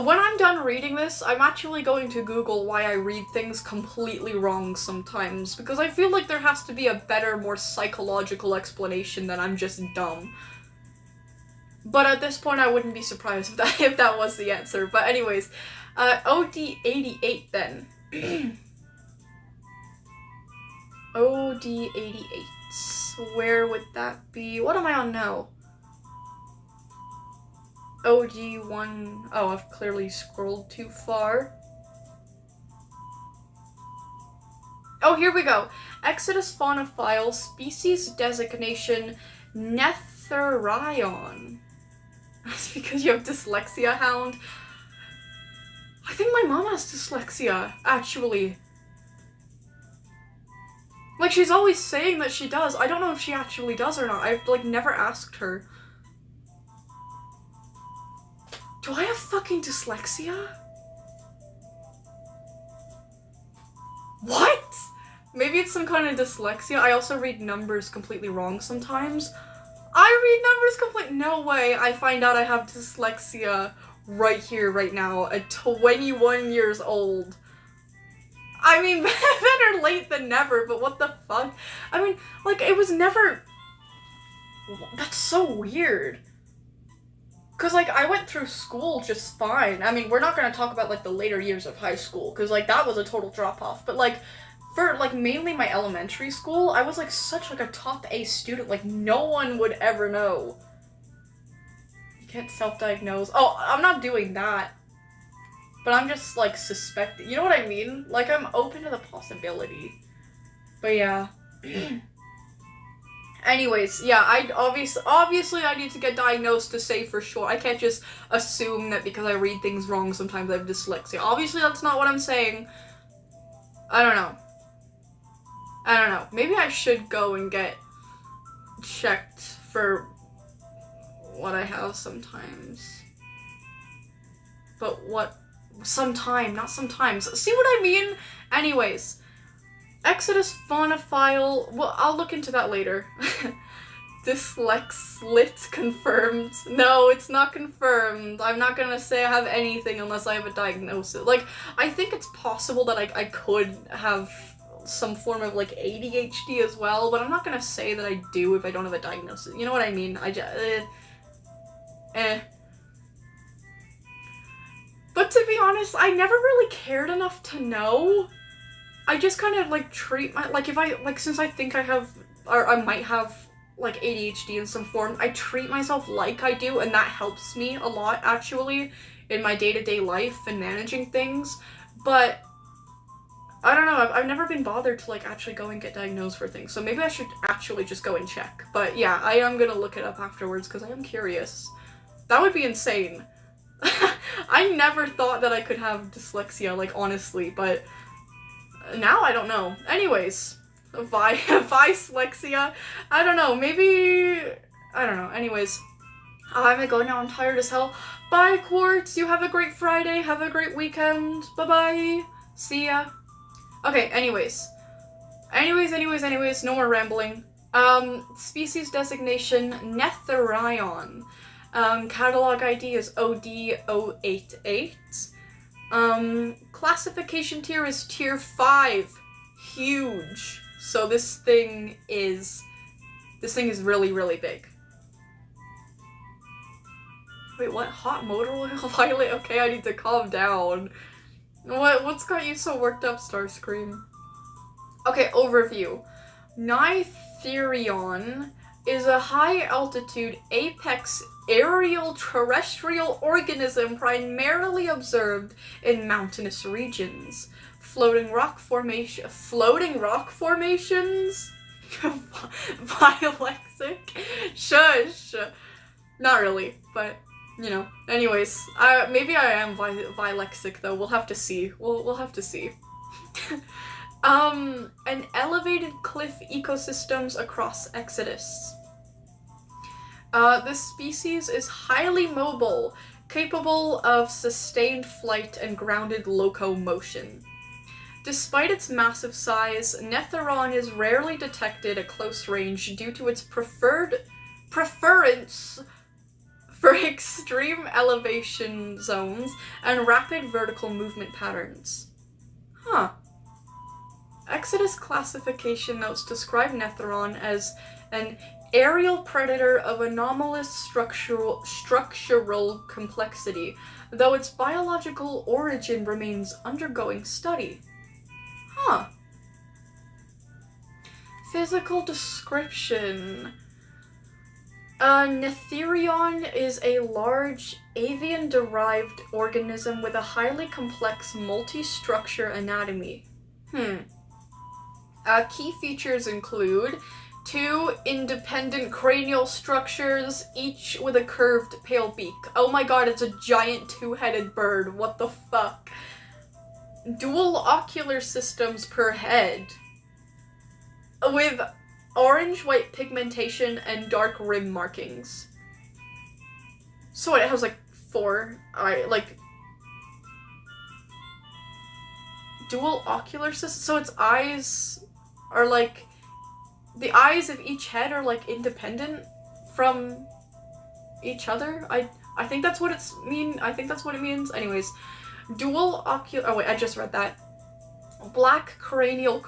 When I'm done reading this, I'm actually going to Google why I read things completely wrong sometimes, because I feel like there has to be a better, more psychological explanation than I'm just dumb. But at this point, I wouldn't be surprised if that was the answer. But anyways, OD 88 then. OD 88. Where would that be? What am I on now? OD1. Oh, I've clearly scrolled too far. Oh, here we go. Exodus fauna file, species designation, Netherion. That's because you have dyslexia, Hound. I think my mom has dyslexia, actually. Like, she's always saying that she does. I don't know if she actually does or not. I've, like, never asked her. Do I have fucking dyslexia? What? Maybe it's some kind of dyslexia. I also read numbers completely wrong sometimes. I read numbers completely— no way. I find out I have dyslexia right here, right now, at 21 years old. I mean, better late than never, but what the fuck? I mean, like, it was never— that's so weird. Cause, like, I went through school just fine. I mean, we're not gonna talk about, like, the later years of high school, cause, like, that was a total drop-off. But, like, for, like, mainly my elementary school, I was, like, such, like, a top A student. Like, no one would ever know. You can't self-diagnose. Oh, I'm not doing that. But I'm just, like, suspecting. You know what I mean? Like, I'm open to the possibility. But, yeah. Anyways, yeah, obviously I need to get diagnosed to say for sure. I can't just assume that because I read things wrong sometimes I have dyslexia. Obviously that's not what I'm saying. I don't know. Maybe I should go and get checked for what I have sometimes. But what? Sometime, not sometimes. See what I mean? Anyways. Exodus fauna file. Well, I'll look into that later. Dyslexlit confirmed. No, it's not confirmed. I'm not gonna say I have anything unless I have a diagnosis. Like, I think it's possible that I could have some form of, like, ADHD as well, but I'm not gonna say that I do if I don't have a diagnosis. You know what I mean? be honest, I never really cared enough to know. I just kind of, like, treat my, like, if I, like, since I think I have, or I might have, like, ADHD in some form, I treat myself like I do, and that helps me a lot, actually, in my day-to-day life and managing things, but I don't know, I've never been bothered to, like, actually go and get diagnosed for things, so maybe I should actually just go and check. But yeah, I am gonna look it up afterwards, because I am curious. That would be insane. I never thought that I could have dyslexia, like, honestly, but now I don't know. Anyways, dyslexia? I don't know, maybe, I don't know. Anyways, I'm gonna go now, I'm tired as hell. Bye, Quartz, you have a great Friday, have a great weekend, bye-bye, see ya. Okay, anyways, no more rambling. Species designation, Netherion. Catalog ID is OD088. Classification tier is tier 5. Huge. So this thing is really, really big. Wait, what? Hot motor oil? Violet? Okay, I need to calm down. What's got you so worked up, Starscream? Okay, overview. Nitherion is a high-altitude apex aerial terrestrial organism primarily observed in mountainous regions. Floating rock formations? Bilexic? Shush! Not really, but you know. Anyways, maybe I am bilexic though. We'll have to see. We'll have to see. An elevated cliff ecosystems across Exodus. This species is highly mobile, capable of sustained flight and grounded locomotion. Despite its massive size, Netheron is rarely detected at close range due to its preference for extreme elevation zones and rapid vertical movement patterns. Huh. Exodus classification notes describe Netheron as an aerial predator of anomalous structural complexity, though its biological origin remains undergoing study. Huh. Physical description. Netherion is a large avian-derived organism with a highly complex multi-structure anatomy. Key features include 2 independent cranial structures, each with a curved pale beak. Oh my god, it's a giant 2-headed bird. What the fuck? Dual ocular systems per head, with orange-white pigmentation and dark rim markings. So it has like 4, dual ocular systems? So its eyes are like, the eyes of each head are like independent from each other? I think that's what it's I think that's what it means. Anyways, dual ocular, oh wait, I just read that. Black cranial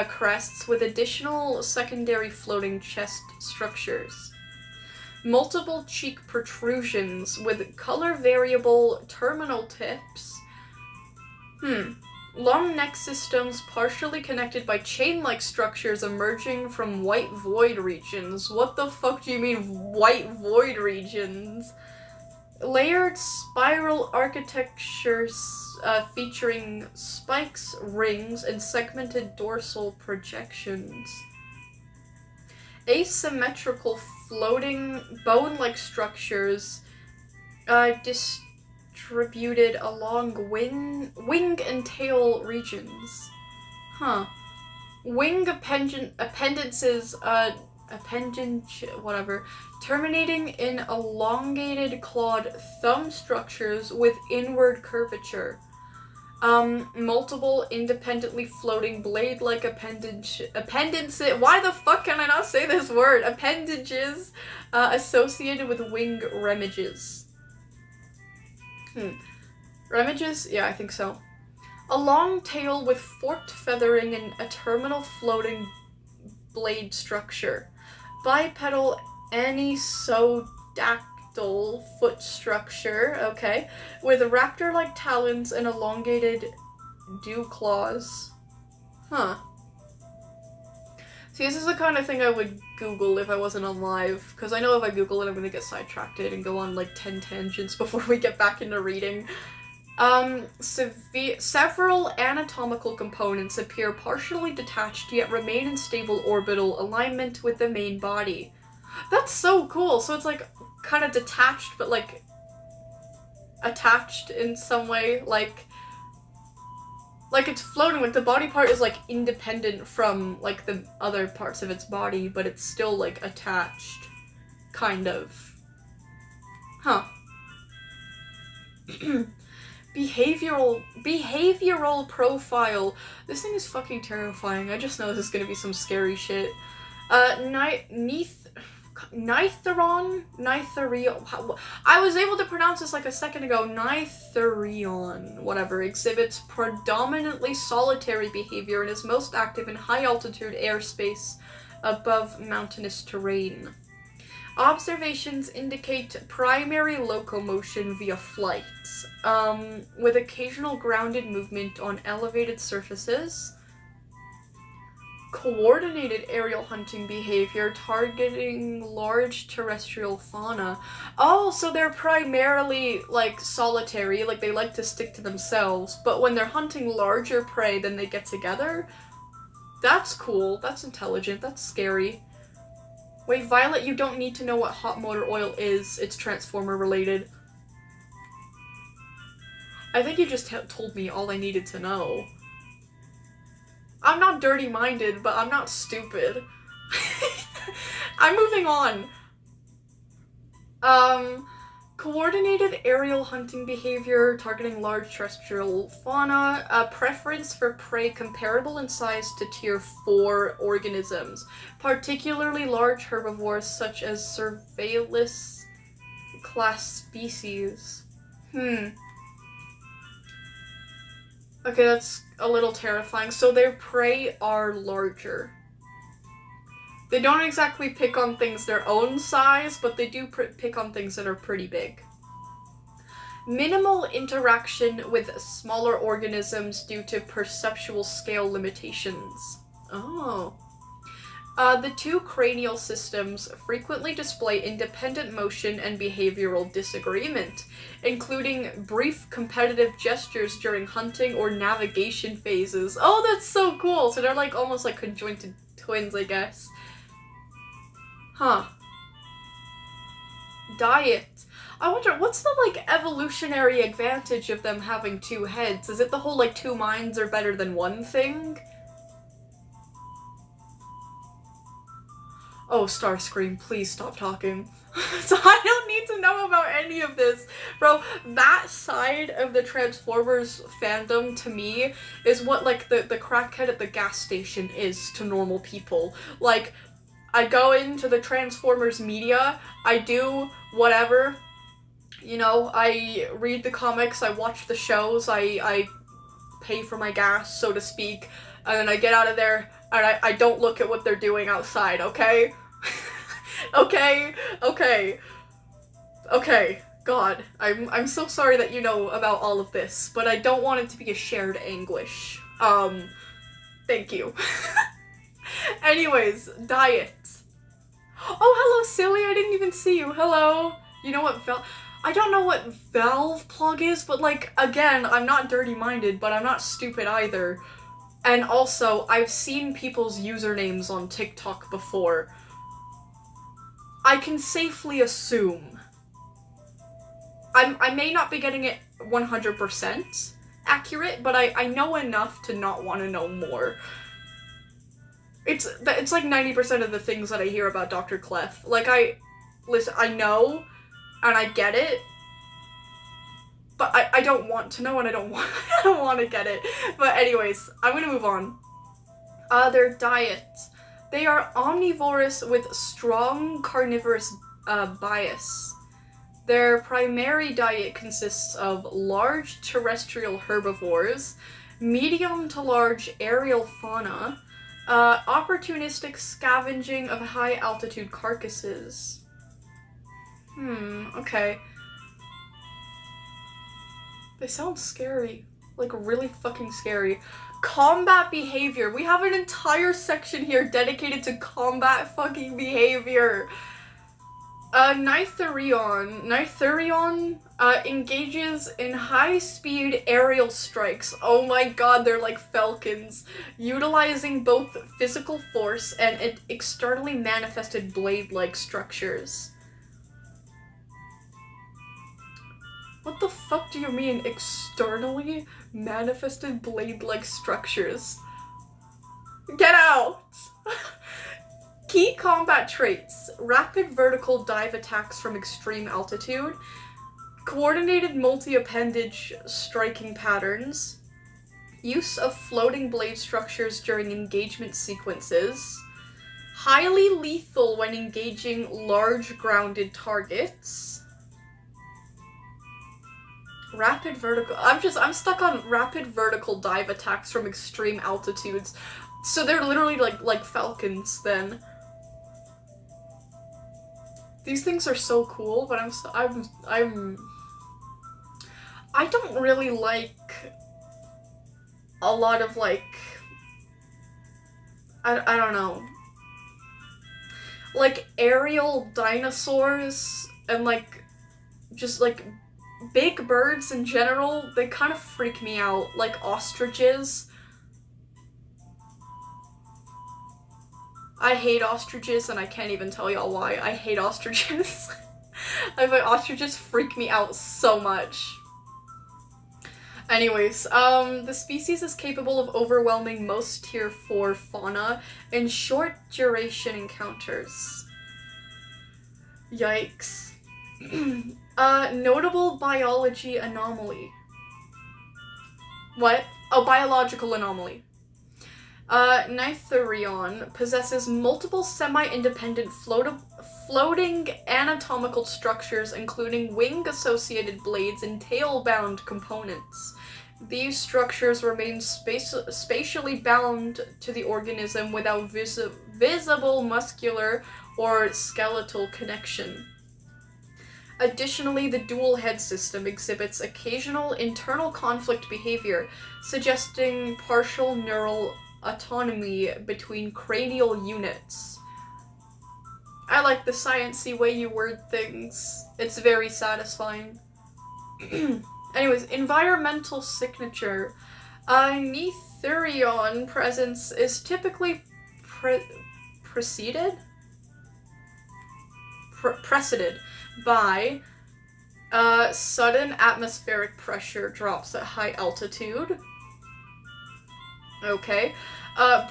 crests with additional secondary floating chest structures. Multiple cheek protrusions with color variable terminal tips. Long neck systems partially connected by chain-like structures emerging from white void regions. What the fuck do you mean, white void regions? Layered spiral architectures featuring spikes, rings, and segmented dorsal projections. Asymmetrical floating bone-like structures distributed along wing and tail regions. Huh. Wing appendages, whatever, terminating in elongated clawed thumb structures with inward curvature. Multiple independently floating blade-like appendages, why the fuck can I not say this word? Appendages, associated with wing remiges. Remiges? Yeah, I think so. A long tail with forked feathering and a terminal floating blade structure. Bipedal anisodactyl octal foot structure, okay, with raptor-like talons and elongated dew claws. Huh. See, this is the kind of thing I would Google if I wasn't on live, because I know if I Google it, I'm gonna get sidetracked and go on like 10 tangents before we get back into reading. Several anatomical components appear partially detached yet remain in stable orbital alignment with the main body. That's so cool. So it's like kind of detached but like attached in some way, like it's floating, like the body part is like independent from like the other parts of its body, but it's still like attached, kind of. Huh. Behavioral profile. This thing is fucking terrifying. I just know this is gonna be some scary shit. Nitherion? I was able to pronounce this like a second ago. Nitherion, whatever, exhibits predominantly solitary behavior and is most active in high-altitude airspace above mountainous terrain. Observations indicate primary locomotion via flights, with occasional grounded movement on elevated surfaces. Coordinated aerial hunting behavior targeting large terrestrial fauna. Oh, so they're primarily, like, solitary, like they like to stick to themselves, but when they're hunting larger prey, then they get together? That's cool, that's intelligent, that's scary. Wait, Violet, you don't need to know what hot motor oil is, it's Transformer related. I think you just told me all I needed to know. I'm not dirty-minded, but I'm not stupid. I'm moving on. Coordinated aerial hunting behavior targeting large terrestrial fauna. A preference for prey comparable in size to Tier 4 organisms, particularly large herbivores such as Cervalis class species. Okay, that's a little terrifying. So their prey are larger. They don't exactly pick on things their own size, but they do pick on things that are pretty big. Minimal interaction with smaller organisms due to perceptual scale limitations. Oh. The two cranial systems frequently display independent motion and behavioral disagreement, including brief competitive gestures during hunting or navigation phases. Oh, that's so cool! So they're like almost like conjoined twins, I guess. Huh. Diet. I wonder, what's the, like, evolutionary advantage of them having two heads? Is it the whole, like, two minds are better than one thing? Oh, Starscream, please stop talking. So I don't need to know about any of this. Bro, that side of the Transformers fandom, to me, is what, like, the crackhead at the gas station is to normal people. Like, I go into the Transformers media, I do whatever, you know, I read the comics, I watch the shows, I pay for my gas, so to speak, and then I get out of there, and I don't look at what they're doing outside, okay? Okay, God, I'm so sorry that you know about all of this, but I don't want it to be a shared anguish. Thank you. Anyways, diet. Oh, hello, silly, I didn't even see you. Hello. You know what I don't know what valve plug is, but, like, again, I'm not dirty-minded, but I'm not stupid either. And also, I've seen people's usernames on TikTok before. I can safely assume. I may not be getting it 100% accurate, but I know enough to not want to know more. It's like 90% of the things that I hear about Dr. Clef. Like, I know, and I get it, but I don't want to know, and I don't want to get it. But anyways, I'm gonna move on. Their diet. They are omnivorous with strong carnivorous bias. Their primary diet consists of large terrestrial herbivores, medium to large aerial fauna, opportunistic scavenging of high-altitude carcasses. Okay. They sound scary. Like, really fucking scary. Combat behavior. We have an entire section here dedicated to combat fucking behavior. Nithurion engages in high-speed aerial strikes. Oh my god, they're like falcons. Utilizing both physical force and externally manifested blade-like structures. What the fuck do you mean, externally manifested blade-like structures? Get out! Key combat traits: rapid vertical dive attacks from extreme altitude, coordinated multi-appendage striking patterns, use of floating blade structures during engagement sequences, highly lethal when engaging large grounded targets, rapid vertical. I'm stuck on rapid vertical dive attacks from extreme altitudes. So they're literally like falcons then. These things are so cool, but I don't really like a lot of like, I don't know, like aerial dinosaurs and like just like big birds in general. They kind of freak me out, like ostriches. I hate ostriches, and I can't even tell y'all why. I hate ostriches. I find ostriches freak me out so much. Anyways, the species is capable of overwhelming most tier 4 fauna in short duration encounters. Yikes. Notable biology anomaly. What? Oh, biological anomaly. Nithurion possesses multiple semi-independent floating anatomical structures, including wing-associated blades and tail-bound components. These structures remain spatially bound to the organism without visible muscular or skeletal connection. Additionally, the dual head system exhibits occasional internal conflict behavior, suggesting partial neural autonomy between cranial units. I like the sciencey way you word things. It's very satisfying. Anyways, environmental signature. Nithurion presence is typically preceded by sudden atmospheric pressure drops at high altitude. Okay.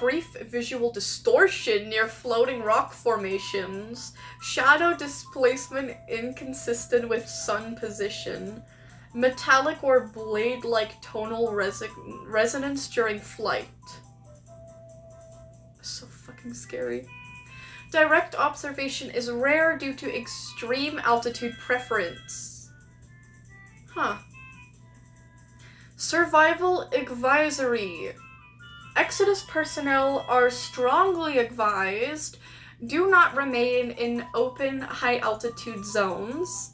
Brief visual distortion near floating rock formations. Shadow displacement inconsistent with sun position. Metallic or blade-like tonal resonance during flight. So fucking scary. Direct observation is rare due to extreme altitude preference. Huh. Survival advisory. Exodus personnel are strongly advised, do not remain in open high-altitude zones.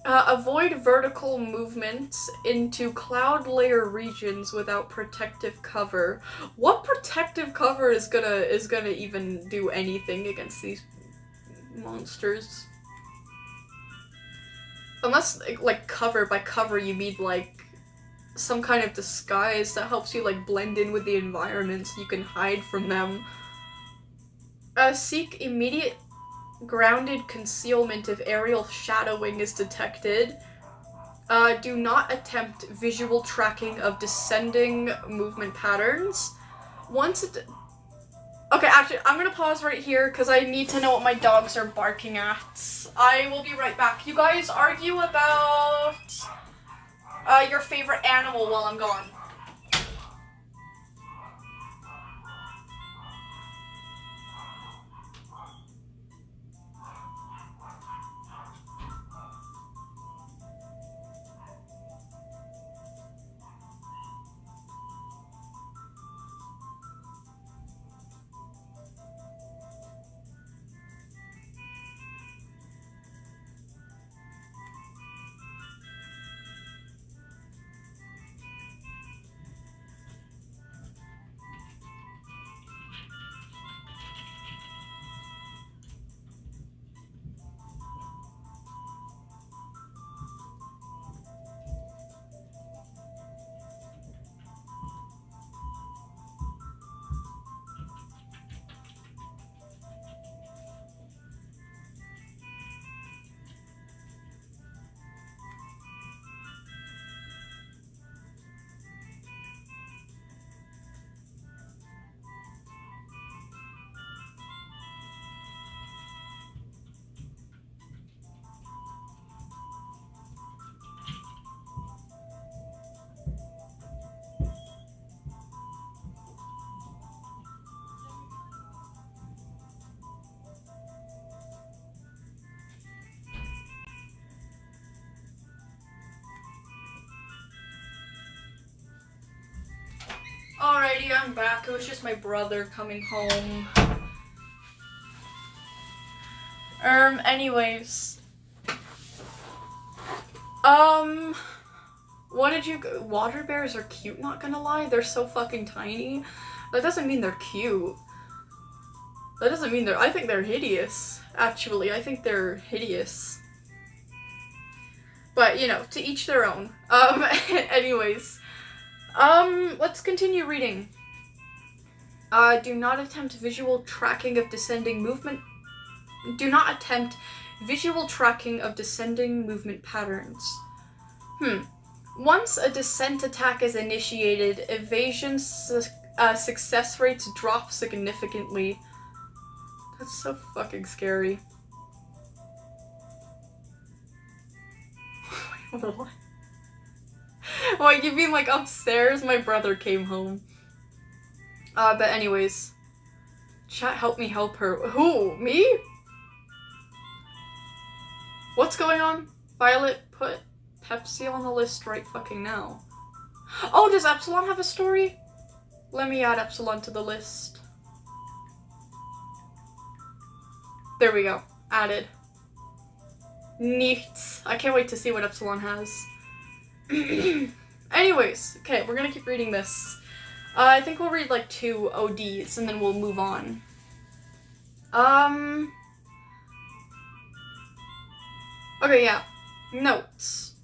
Avoid vertical movements into cloud layer regions without protective cover. What protective cover is gonna even do anything against these monsters? Unless, like, cover, by cover you mean, like, some kind of disguise that helps you, like, blend in with the environment so you can hide from them. Seek immediate grounded concealment if aerial shadowing is detected. Do not attempt visual tracking of descending movement patterns. Okay, actually, I'm gonna pause right here because I need to know what my dogs are barking at. I will be right back. You guys argue about your favorite animal while I'm gone. everybody, I'm back. It was just my brother coming home. Anyways. What did you... Water bears are cute, not gonna lie. They're so fucking tiny. That doesn't mean they're cute. That doesn't mean they're... I think they're hideous. Actually, I think they're hideous. But, you know, to each their own. Anyways. Let's continue reading. Do not attempt visual tracking of descending movement. Do not attempt visual tracking of descending movement patterns. Once a descent attack is initiated, evasion success rates drop significantly. That's so fucking scary. What? What, you mean like upstairs? My brother came home. But anyways. Chat, help me help her. Who? Me? What's going on? Violet, put Pepsi on the list right fucking now. Oh, does Epsilon have a story? Let me add Epsilon to the list. There we go. Added. Neat. I can't wait to see what Epsilon has. Anyways, okay, we're gonna keep reading this. I think we'll read like 2 ODs and then we'll move on. Okay, yeah. Notes.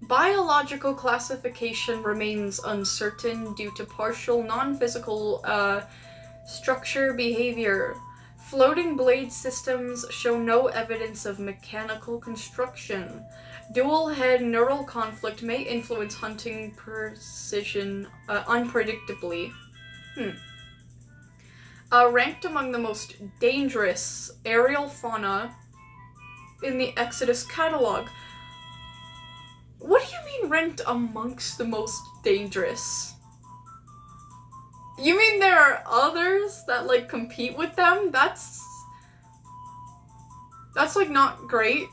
Biological classification remains uncertain due to partial non-physical structure behavior. Floating blade systems show no evidence of mechanical construction. Dual-head neural conflict may influence hunting precision unpredictably. Ranked among the most dangerous aerial fauna in the Exodus catalog. What do you mean ranked amongst the most dangerous? You mean there are others that, like, compete with them? That's like, not great.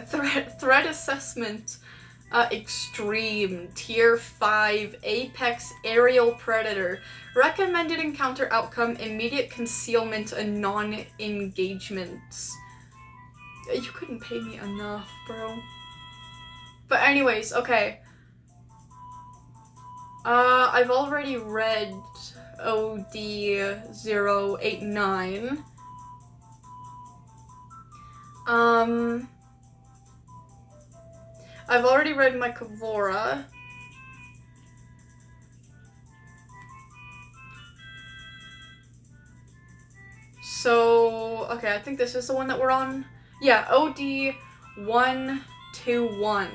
Threat assessment. Extreme. Tier 5. Apex aerial predator. Recommended encounter outcome. Immediate concealment and non-engagement. You couldn't pay me enough, bro. But anyways, okay. I've already read OD089. I've already read my Kavora. So, okay, I think this is the one that we're on. Yeah, OD121.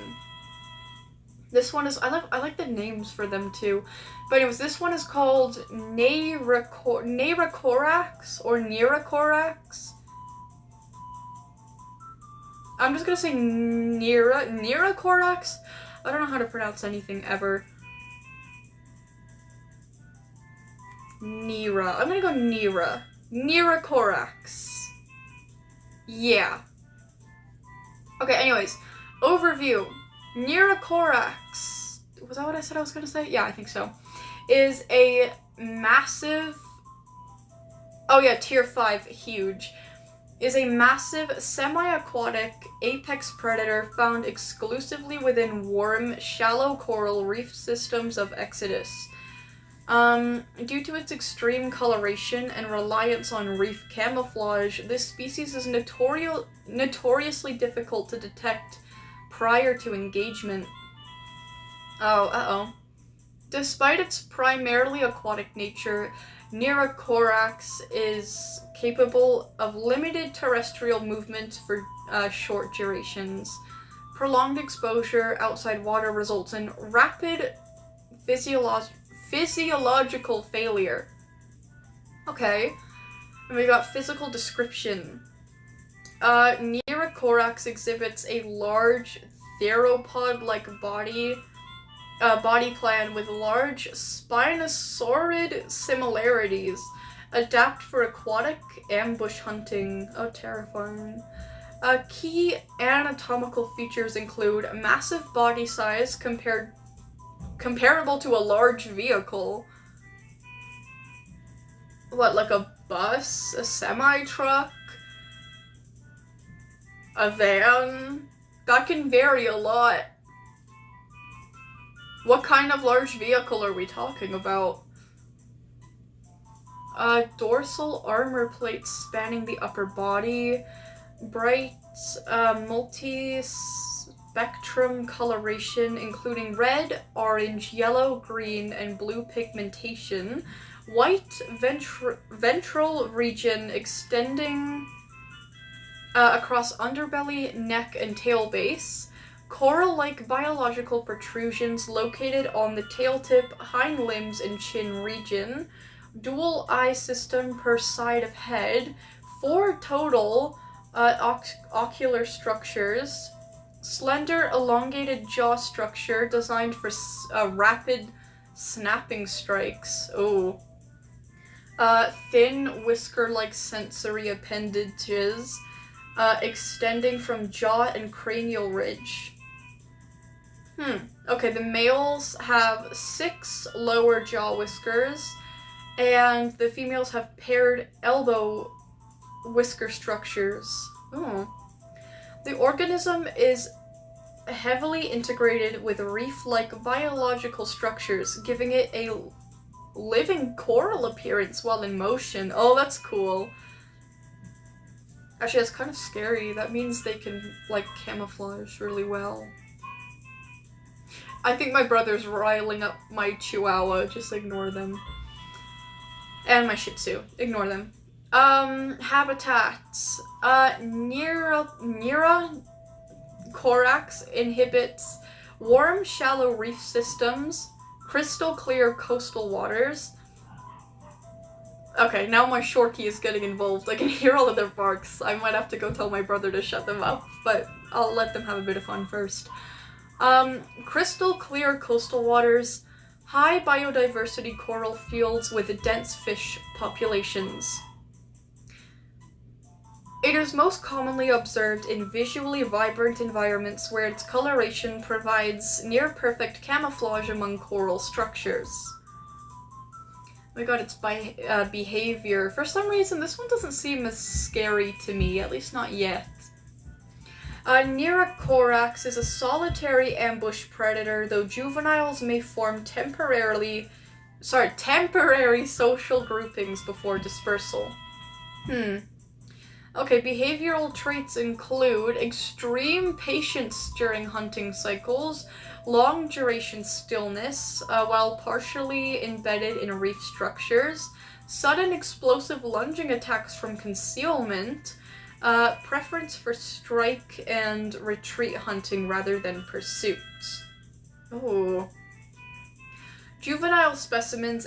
This one is, I like the names for them too. But anyways, this one is called Neiracorax or Neiracorax. I'm just gonna say Neiracorax. I don't know how to pronounce anything ever. Neira. I'm gonna go Neira. Neiracorax. Yeah. Okay, anyways. Overview. Neiracorax, was that what I said I was gonna say? Yeah, I think so. Is a massive, oh yeah, tier 5, huge. Is a massive semi-aquatic apex predator found exclusively within warm, shallow coral reef systems of Exodus. Due to its extreme coloration and reliance on reef camouflage, this species is notoriously difficult to detect prior to engagement. Despite its primarily aquatic nature, Neiracorax is capable of limited terrestrial movement for short durations. Prolonged exposure outside water results in rapid physiological failure. Okay. And we got physical description. Neiracorax exhibits a large theropod-like body plan with large spinosaurid similarities. Adapt for aquatic ambush hunting. Oh, terrifying. Key anatomical features include massive body size compared comparable to a large vehicle. What, like a bus? A semi-truck? A van? That can vary a lot. What kind of large vehicle are we talking about? Dorsal armor plates spanning the upper body. Bright, multi-spectrum coloration, including red, orange, yellow, green, and blue pigmentation. White ventral region extending across underbelly, neck, and tail base. Coral-like biological protrusions located on the tail tip, hind limbs, and chin region. Dual eye system per side of head. 4 total ocular structures. Slender, elongated jaw structure designed for rapid snapping strikes. Oh. Thin, whisker-like sensory appendages extending from jaw and cranial ridge. Okay, the males have 6 lower jaw whiskers, and the females have paired elbow whisker structures. Oh. The organism is heavily integrated with reef-like biological structures, giving it a living coral appearance while in motion. Oh, that's cool. Actually, that's kind of scary. That means they can, like, camouflage really well. I think my brother's riling up my chihuahua. Just ignore them. And my shih tzu. Ignore them. Habitats. Corax inhabits warm, shallow reef systems, crystal clear coastal waters. Okay, now my Shorkie is getting involved. I can hear all of their barks. I might have to go tell my brother to shut them up, but I'll let them have a bit of fun first. Crystal clear coastal waters, high biodiversity coral fields with dense fish populations. It is most commonly observed in visually vibrant environments where its coloration provides near-perfect camouflage among coral structures. Oh my god, its behavior. For some reason, this one doesn't seem as scary to me, at least not yet. Nerocorax is a solitary ambush predator, though juveniles may form temporary social groupings before dispersal. Okay, behavioral traits include extreme patience during hunting cycles, long duration stillness while partially embedded in reef structures, sudden explosive lunging attacks from concealment, preference for strike and retreat hunting rather than pursuit. Oh. Juvenile specimens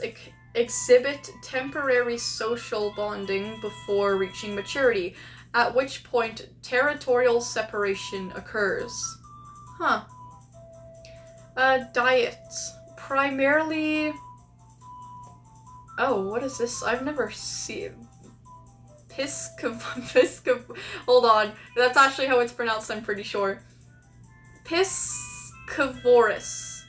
exhibit temporary social bonding before reaching maturity, at which point territorial separation occurs. Diet. Primarily... Oh, what is this? I've never seen... Hold on. That's actually how it's pronounced, I'm pretty sure. Piscivorous.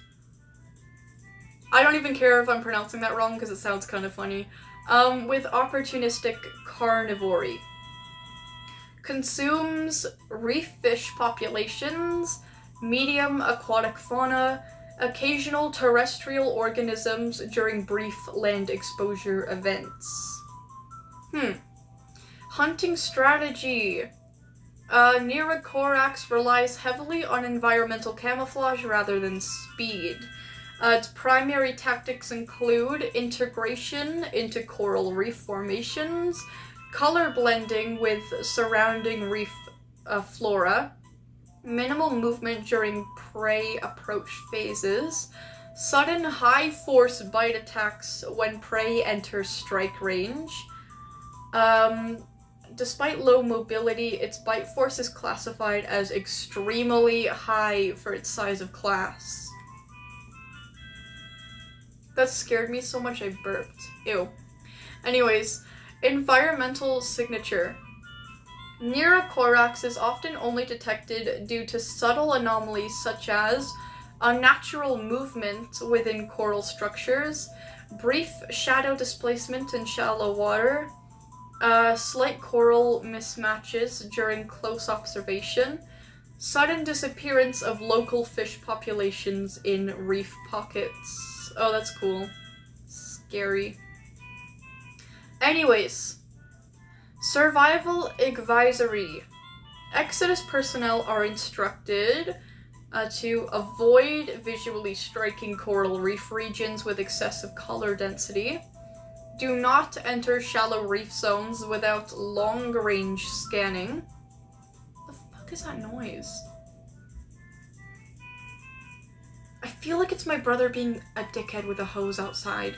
I don't even care if I'm pronouncing that wrong because it sounds kind of funny. With opportunistic carnivory. Consumes reef fish populations, medium aquatic fauna, occasional terrestrial organisms during brief land exposure events. Hunting strategy. Nerocorax relies heavily on environmental camouflage rather than speed. Its primary tactics include integration into coral reef formations, color blending with surrounding reef flora, minimal movement during prey approach phases, sudden high-force bite attacks when prey enters strike range. Despite low mobility, its bite force is classified as extremely high for its size of class. That scared me so much I burped. Ew. Anyways, environmental signature. Nerocorax is often only detected due to subtle anomalies such as unnatural movement within coral structures, brief shadow displacement in shallow water, slight coral mismatches during close observation, sudden disappearance of local fish populations in reef pockets. Oh, that's cool. Scary. Anyways, survival advisory. Exodus personnel are instructed to avoid visually striking coral reef regions with excessive color density. Do not enter shallow reef zones without long-range scanning. What the fuck is that noise? I feel like it's my brother being a dickhead with a hose outside.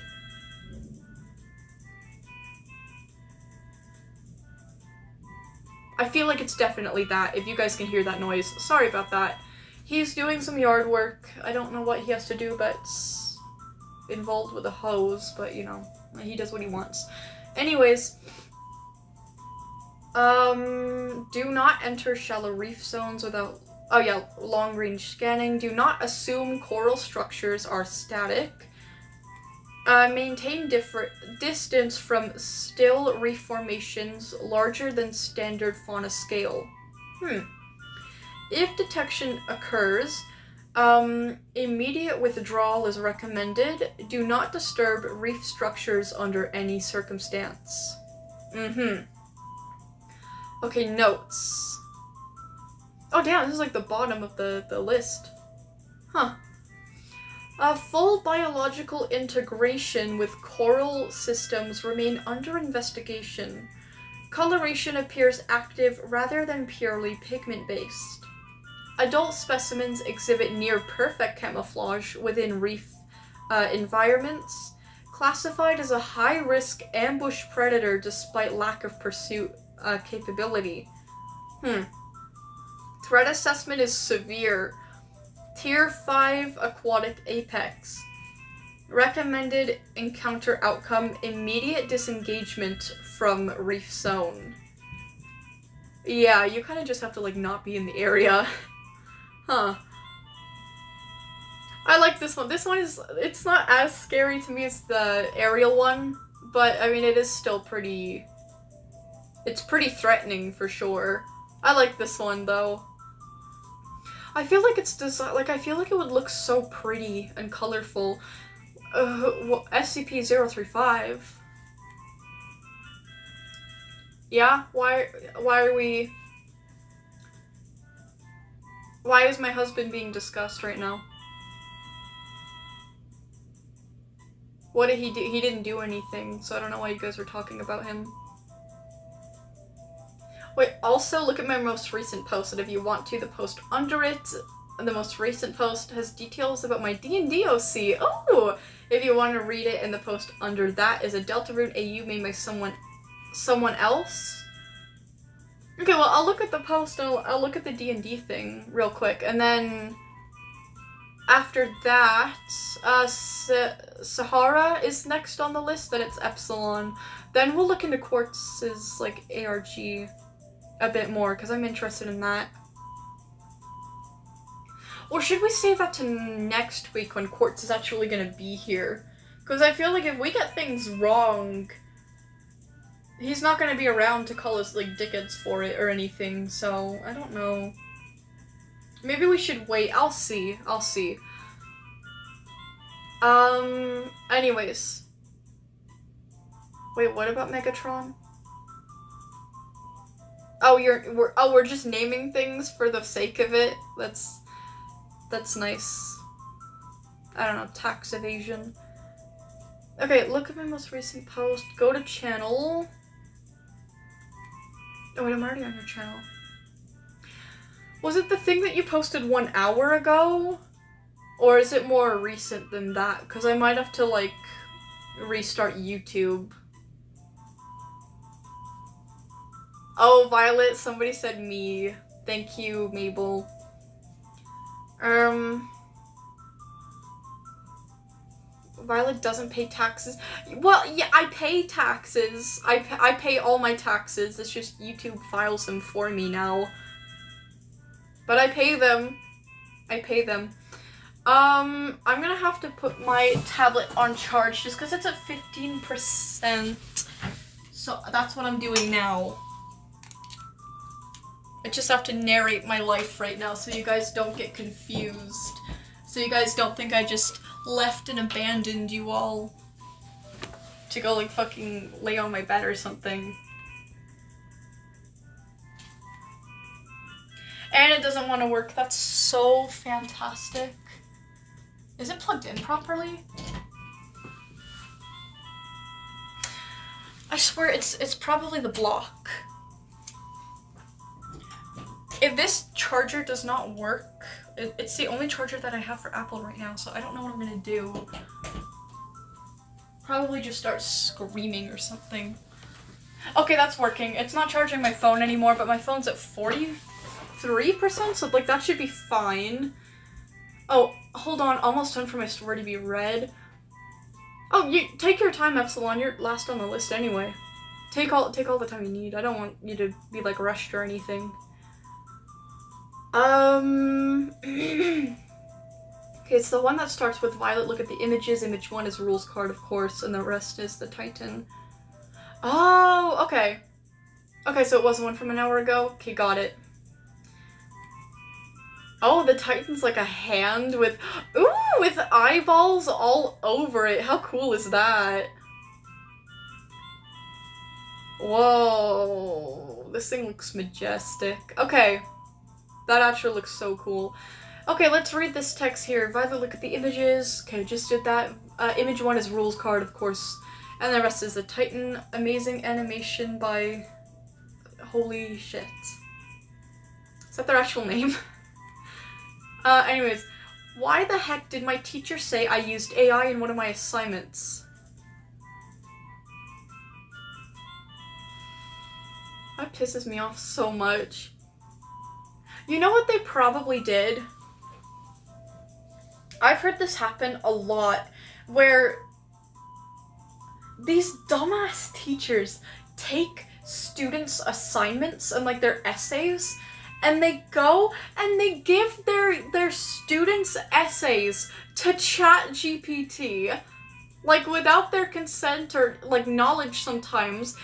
I feel like it's definitely that, if you guys can hear that noise. Sorry about that. He's doing some yard work. I don't know what he has to do, but it's involved with a hose, but you know, he does what he wants. Anyways, do not enter shallow reef zones without, oh yeah, long-range scanning. Do not assume coral structures are static. Maintain distance from still reef formations larger than standard fauna scale. If detection occurs, immediate withdrawal is recommended. Do not disturb reef structures under any circumstance. Okay, notes. Oh damn, this is like the bottom of the list. Huh. Full biological integration with coral systems remain under investigation. Coloration appears active rather than purely pigment-based. Adult specimens exhibit near-perfect camouflage within reef environments, classified as a high-risk ambush predator despite lack of pursuit capability. Threat assessment is severe. Tier 5 aquatic apex. Recommended encounter outcome: immediate disengagement from reef zone. Yeah, you kind of just have to like not be in the area. Huh. I like this one. This one is, it's not as scary to me as the aerial one, but I mean it is still pretty, it's pretty threatening for sure. I like this one though. I feel like it's designed, like I feel like it would look so pretty and colorful. Well, SCP-035. Yeah, why is my husband being discussed right now? What did he do? He didn't do anything, so I don't know why you guys are talking about him. Wait, also look at my most recent post, and if you want to, the post under it, the most recent post has details about my D&D OC. Oh! If you want to read it, and the post under that is a Deltarune AU made by someone else. Okay, well, I'll look at the post, and I'll look at the D&D thing real quick, and then after that, Sahara is next on the list, then it's Epsilon. Then we'll look into Quartz's, like, ARG a bit more, because I'm interested in that. Or should we save that to next week when Quartz is actually gonna be here? Because I feel like if we get things wrong, he's not gonna be around to call us, like, dickheads for it or anything, so I don't know. Maybe we should wait. I'll see. Anyways. Wait, what about Megatron? Oh, we're just naming things for the sake of it. That's nice. I don't know, tax evasion. Okay, look at my most recent post. Go to channel. Oh wait, I'm already on your channel. Was it the thing that you posted 1 hour ago? Or is it more recent than that? Because I might have to, like, restart YouTube. Oh, Violet, somebody said me. Thank you, Mabel. Violet doesn't pay taxes. Well, yeah, I pay taxes. I pay all my taxes. It's just YouTube files them for me now. But I pay them. I'm gonna have to put my tablet on charge just because it's at 15%. So that's what I'm doing now. I just have to narrate my life right now so you guys don't get confused. So you guys don't think I just left and abandoned you all to go like fucking lay on my bed or something. And it doesn't want to work. That's so fantastic. Is it plugged in properly? I swear it's probably the block. If this charger does not work, it's the only charger that I have for Apple right now, so I don't know what I'm gonna do. Probably just start screaming or something. Okay, that's working. It's not charging my phone anymore, but my phone's at 43%, so like that should be fine. Oh, hold on, almost done for my story to be read. Oh, you take your time, Epsilon. You're last on the list anyway. Take all the time you need. I don't want you to be like rushed or anything. Okay, it's the one that starts with Violet. Look at the images. Image 1 is rules card, of course, and the rest is the Titan. Oh, okay. Okay, so it was the one from an hour ago. Okay, got it. Oh, the Titan's like a hand with, ooh, with eyeballs all over it. How cool is that? Whoa, this thing looks majestic. Okay, that actually looks so cool. Okay, let's read this text here. Violet, look at the images. Okay, just did that. Image 1 is rules card, of course, and the rest is the Titan. Amazing animation by, holy shit. Is that their actual name? Anyways, why the heck did my teacher say I used AI in one of my assignments? That pisses me off so much. You know what they probably did? I've heard this happen a lot, where these dumbass teachers take students' assignments and like their essays, and they go and they give their students' essays to ChatGPT, like without their consent or like knowledge sometimes.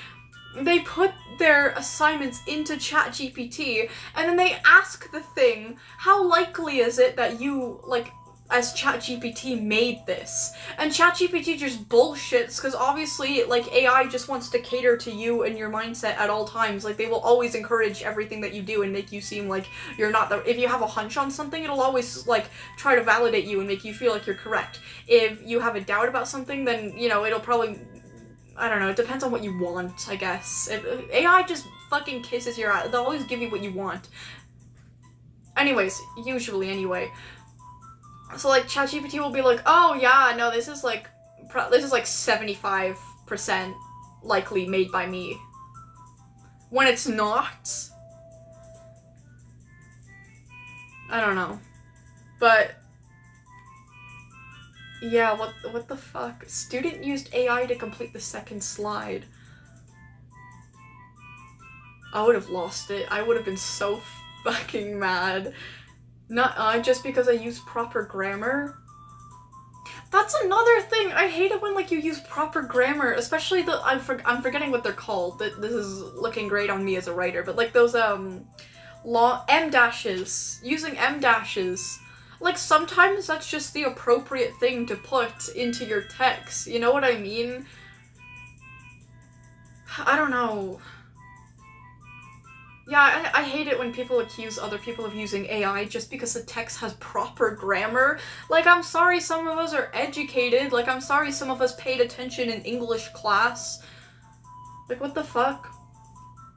They put their assignments into ChatGPT, and then they ask the thing, how likely is it that you, like, as ChatGPT made this? And ChatGPT just bullshits, because obviously, like, AI just wants to cater to you and your mindset at all times. Like, they will always encourage everything that you do and make you seem like you're not the— if you have a hunch on something, it'll always, like, try to validate you and make you feel like you're correct. If you have a doubt about something, then, you know, it'll probably— I don't know, it depends on what you want, I guess. AI just fucking kisses your ass. They'll always give you what you want. Anyways, usually anyway. So like ChatGPT will be like, oh yeah, no, this is like 75% likely made by me. When it's not. I don't know. But yeah, what the fuck? Student used AI to complete the second slide. I would have lost it. I would have been so fucking mad. Not just because I use proper grammar. That's another thing. I hate it when like you use proper grammar, especially the— I'm forgetting what they're called. This is looking great on me as a writer, but like those long M dashes. Using M dashes. Like, sometimes that's just the appropriate thing to put into your text, you know what I mean? I don't know. Yeah, I hate it when people accuse other people of using AI just because the text has proper grammar. Like, I'm sorry some of us are educated, like, I'm sorry some of us paid attention in English class. Like, what the fuck?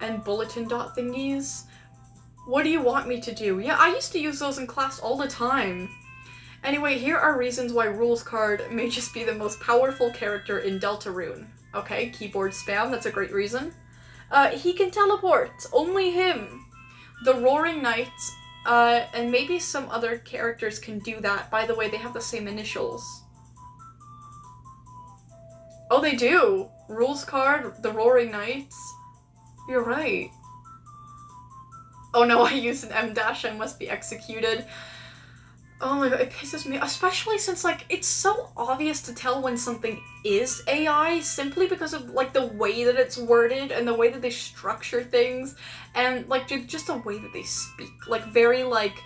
And bulletin dot thingies? What do you want me to do? Yeah, I used to use those in class all the time. Anyway, here are reasons why Rules Card may just be the most powerful character in Deltarune. Okay, keyboard spam, that's a great reason. He can teleport, only him. The Roaring Knights, and maybe some other characters can do that. By the way, they have the same initials. Oh, they do! Rules Card, the Roaring Knights. You're right. Oh no, I used an M dash, I must be executed. Oh my god, it pisses me, especially since, like, it's so obvious to tell when something is AI simply because of, like, the way that it's worded and the way that they structure things and, like, just the way that they speak. Like, very, like,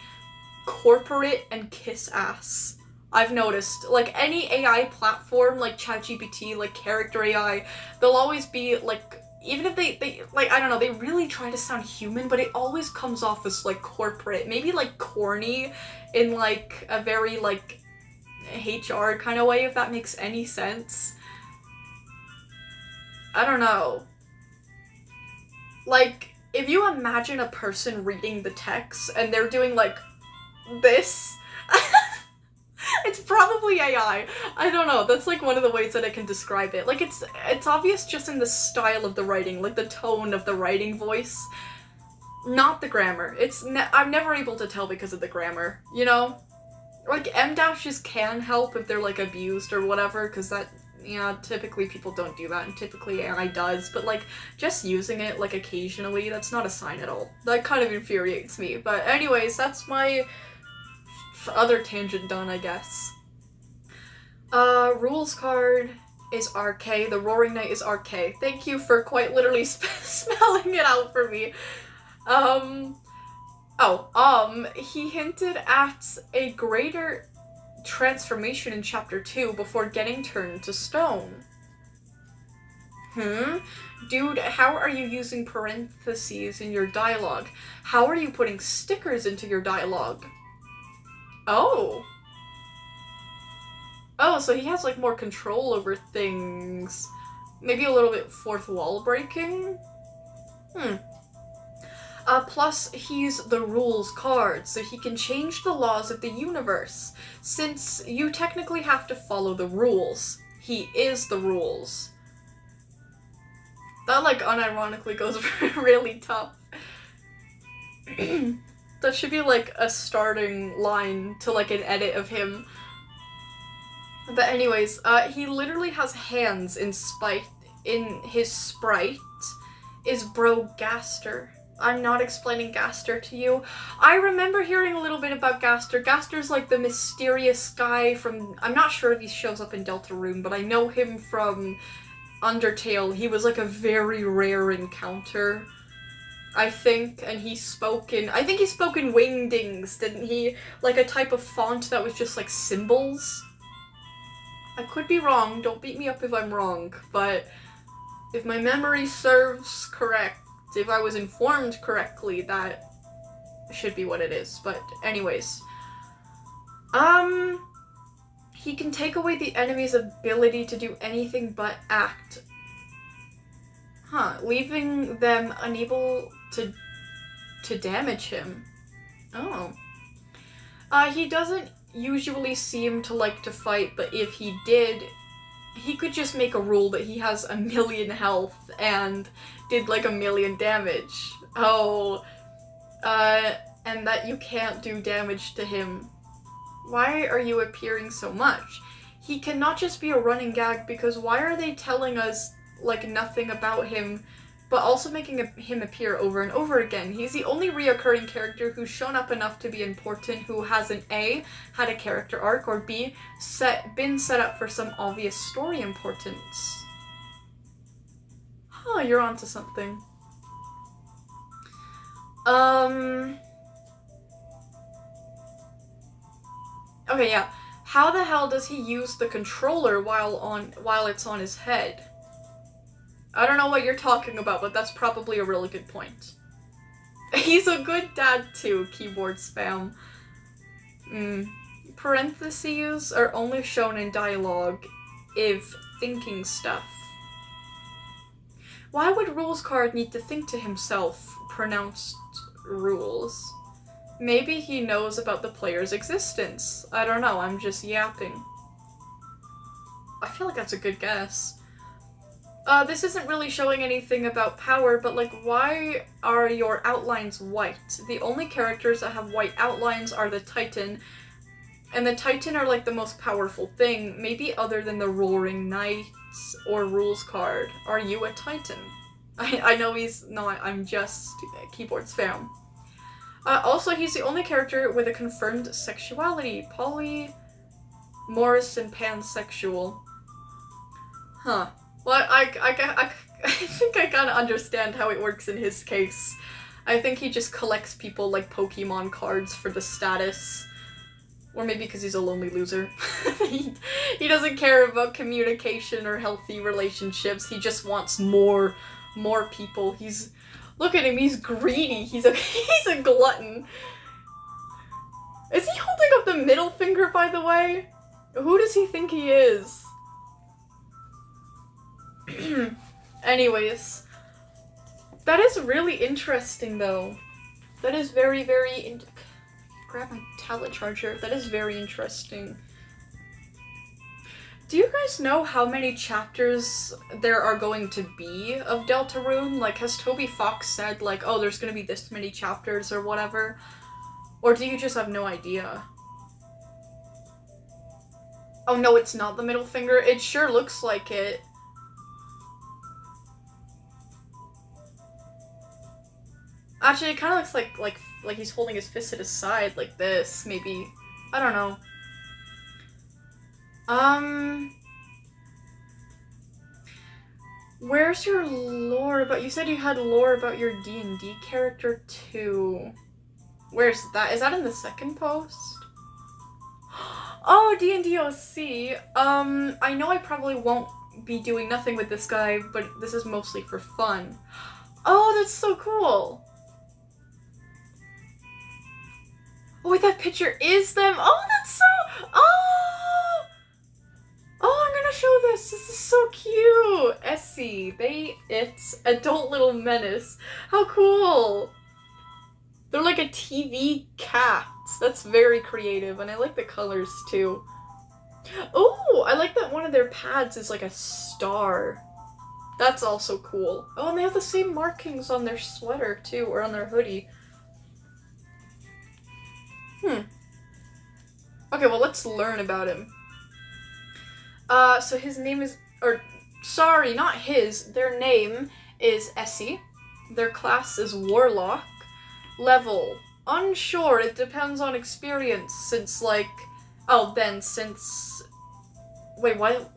corporate and kiss-ass. I've noticed. Like, any AI platform, like ChatGPT, like character AI, they'll always be, like, even if they like, I don't know, they really try to sound human, but it always comes off as, like, corporate. Maybe, like, corny in, like, a very, like, HR kind of way, if that makes any sense. I don't know. Like, if you imagine a person reading the text and they're doing, like, this, it's probably AI. I don't know. That's like one of the ways that I can describe it. Like it's obvious just in the style of the writing, like the tone of the writing voice, not the grammar. I'm never able to tell because of the grammar, you know? Like M-dashes can help if they're like abused or whatever, because that, yeah, typically people don't do that and typically AI does, but like just using it like occasionally, that's not a sign at all. That kind of infuriates me. But anyways, that's my other tangent done, I guess. Rules card is RK. The Roaring Knight is RK. Thank you for quite literally spelling it out for me. He hinted at a greater transformation in Chapter 2 before getting turned to stone. Dude, how are you using parentheses in your dialogue? How are you putting stickers into your dialogue? Oh, so he has, like, more control over things. Maybe a little bit fourth wall breaking? Plus, he's the rules card, so he can change the laws of the universe. Since you technically have to follow the rules. He is the rules. That, like, unironically goes really tough. That should be, like, a starting line to, like, an edit of him. But anyways, he literally has hands in his sprite is Bro Gaster. I'm not explaining Gaster to you. I remember hearing a little bit about Gaster. Gaster's, like, the mysterious guy from... I'm not sure if he shows up in Deltarune, but I know him from Undertale. He was, like, a very rare encounter, I think, and he spoke in Wingdings, didn't he? Like a type of font that was just like symbols? I could be wrong, don't beat me up if I'm wrong, but if my memory serves correct, if I was informed correctly, that should be what it is. But anyways. He can take away the enemy's ability to do anything but act. Leaving them unable to damage him. Oh. He doesn't usually seem to like to fight, but if he did, he could just make a rule that he has 1,000,000 health and did like 1,000,000 damage. Oh. And that you can't do damage to him. Why are you appearing so much? He cannot just be a running gag, because why are they telling us like nothing about him, but also making him appear over and over again? He's the only reoccurring character who's shown up enough to be important, who hasn't A, had a character arc, or B, been set up for some obvious story importance. You're onto something. Okay, yeah. How the hell does he use the controller while it's on his head? I don't know what you're talking about, but that's probably a really good point. He's a good dad too, keyboard spam. Parentheses are only shown in dialogue if thinking stuff. Why would Rules Card need to think to himself pronounced rules? Maybe he knows about the player's existence. I don't know, I'm just yapping. I feel like that's a good guess. This isn't really showing anything about power, but like, why are your outlines white? The only characters that have white outlines are the Titan, and the Titan are like the most powerful thing, maybe other than the Roaring Knights or Rules Card. Are you a Titan? I know he's not, I'm just keyboard spam. Also, he's the only character with a confirmed sexuality. Polymorous and pansexual. Huh. Well, I think I kind of understand how it works in his case. I think he just collects people like Pokemon cards for the status. Or maybe because he's a lonely loser. he doesn't care about communication or healthy relationships. He just wants more people. Look at him, he's greedy. He's a glutton. Is he holding up the middle finger, by the way? Who does he think he is? Anyways. That is really interesting, though. That is very, very... Grab my tablet charger. That is very interesting. Do you guys know how many chapters there are going to be of Deltarune? Like, has Toby Fox said, like, oh, there's gonna be this many chapters or whatever? Or do you just have no idea? Oh, no, it's not the middle finger. It sure looks like it. Actually, it kind of looks like he's holding his fist at his side, like this, maybe. I don't know. Where's your lore about? You said you had lore about your D&D character too. Where's that? Is that in the second post? Oh, D&D OC. I know I probably won't be doing nothing with this guy, but this is mostly for fun. Oh, that's so cool. Oh, wait, that picture is them. Oh, that's so... Oh! Oh, I'm gonna show this. This is so cute. Essie. It's Adult Little Menace. How cool. They're like a TV cat. That's very creative, and I like the colors, too. Oh, I like that one of their pads is like a star. That's also cool. Oh, and they have the same markings on their sweater, too, or on their hoodie. Okay, well, let's learn about him. So his name is, sorry, not his, their name is Essie. Their class is Warlock. Level, unsure, it depends on experience, since, like, wait, what?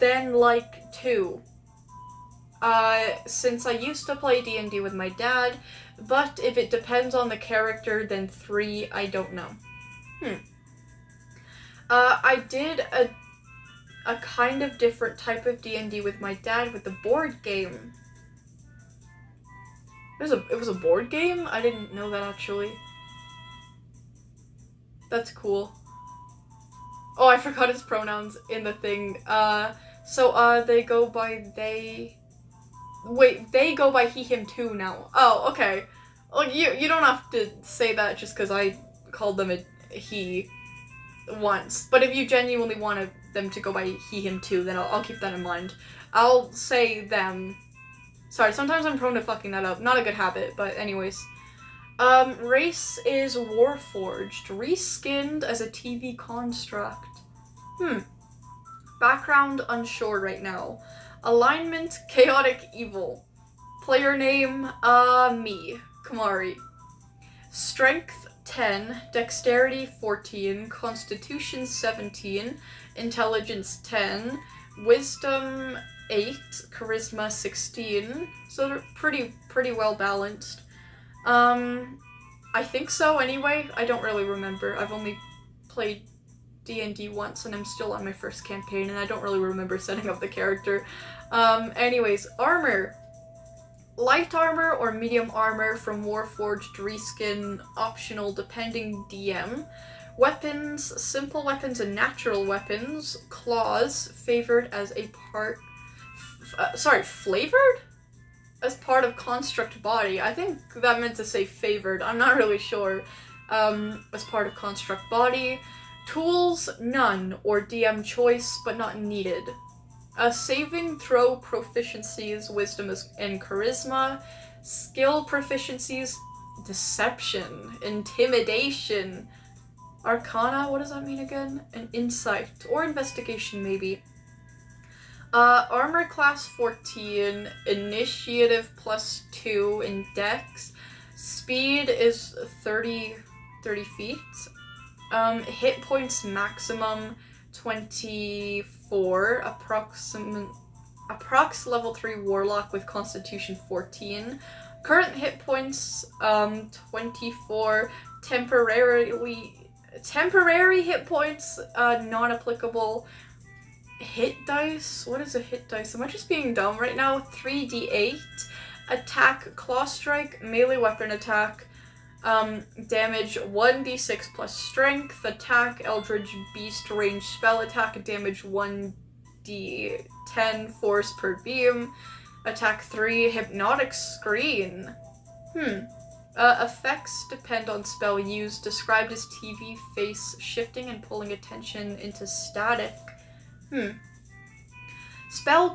Then, like, 2. Since I used to play D&D with my dad, but if it depends on the character, then 3, I don't know. I did a kind of different type of D&D with my dad with the board game. It was a board game? I didn't know that, actually. That's cool. Oh, I forgot his pronouns in the thing. They go by they... Wait, they go by he, him, too now. Oh, okay. Well, you don't have to say that just because I called them a he once. But if you genuinely want them to go by he, him, too, then I'll keep that in mind. I'll say them. Sorry, sometimes I'm prone to fucking that up. Not a good habit, but anyways. Race is Warforged. Reskinned as a TV construct. Background unsure right now. Alignment, chaotic evil. Player name, me, Kamari. Strength, 10. Dexterity, 14. Constitution, 17. Intelligence, 10. Wisdom, 8. Charisma, 16. So they're pretty well balanced. I think so anyway. I don't really remember. I've only played D&D once and I'm still on my first campaign and I don't really remember setting up the character. Anyways, armor. Light armor or medium armor from Warforged reskin, optional depending DM. Weapons, simple weapons and natural weapons. Claws, favored as a part... flavored? As part of construct body. I think that meant to say favored. I'm not really sure. As part of construct body. Tools, none, or DM choice, but not needed. Saving throw proficiencies, wisdom and charisma. Skill proficiencies, deception, intimidation. Arcana, what does that mean again? An insight, or investigation maybe. Armor class 14, initiative +2 in dex, Speed is 30 feet. Hit points maximum 24. Approx level 3 warlock with constitution 14. Current hit points 24. Temporary hit points non-applicable. Hit dice? What is a hit dice? Am I just being dumb right now? 3d8. Attack, claw strike, melee weapon attack. Damage 1d6 plus strength. Attack, eldritch beast range spell attack. Damage 1d10 force per beam. Attack 3, hypnotic screen. Effects depend on spell used, described as TV face shifting and pulling attention into static. Spell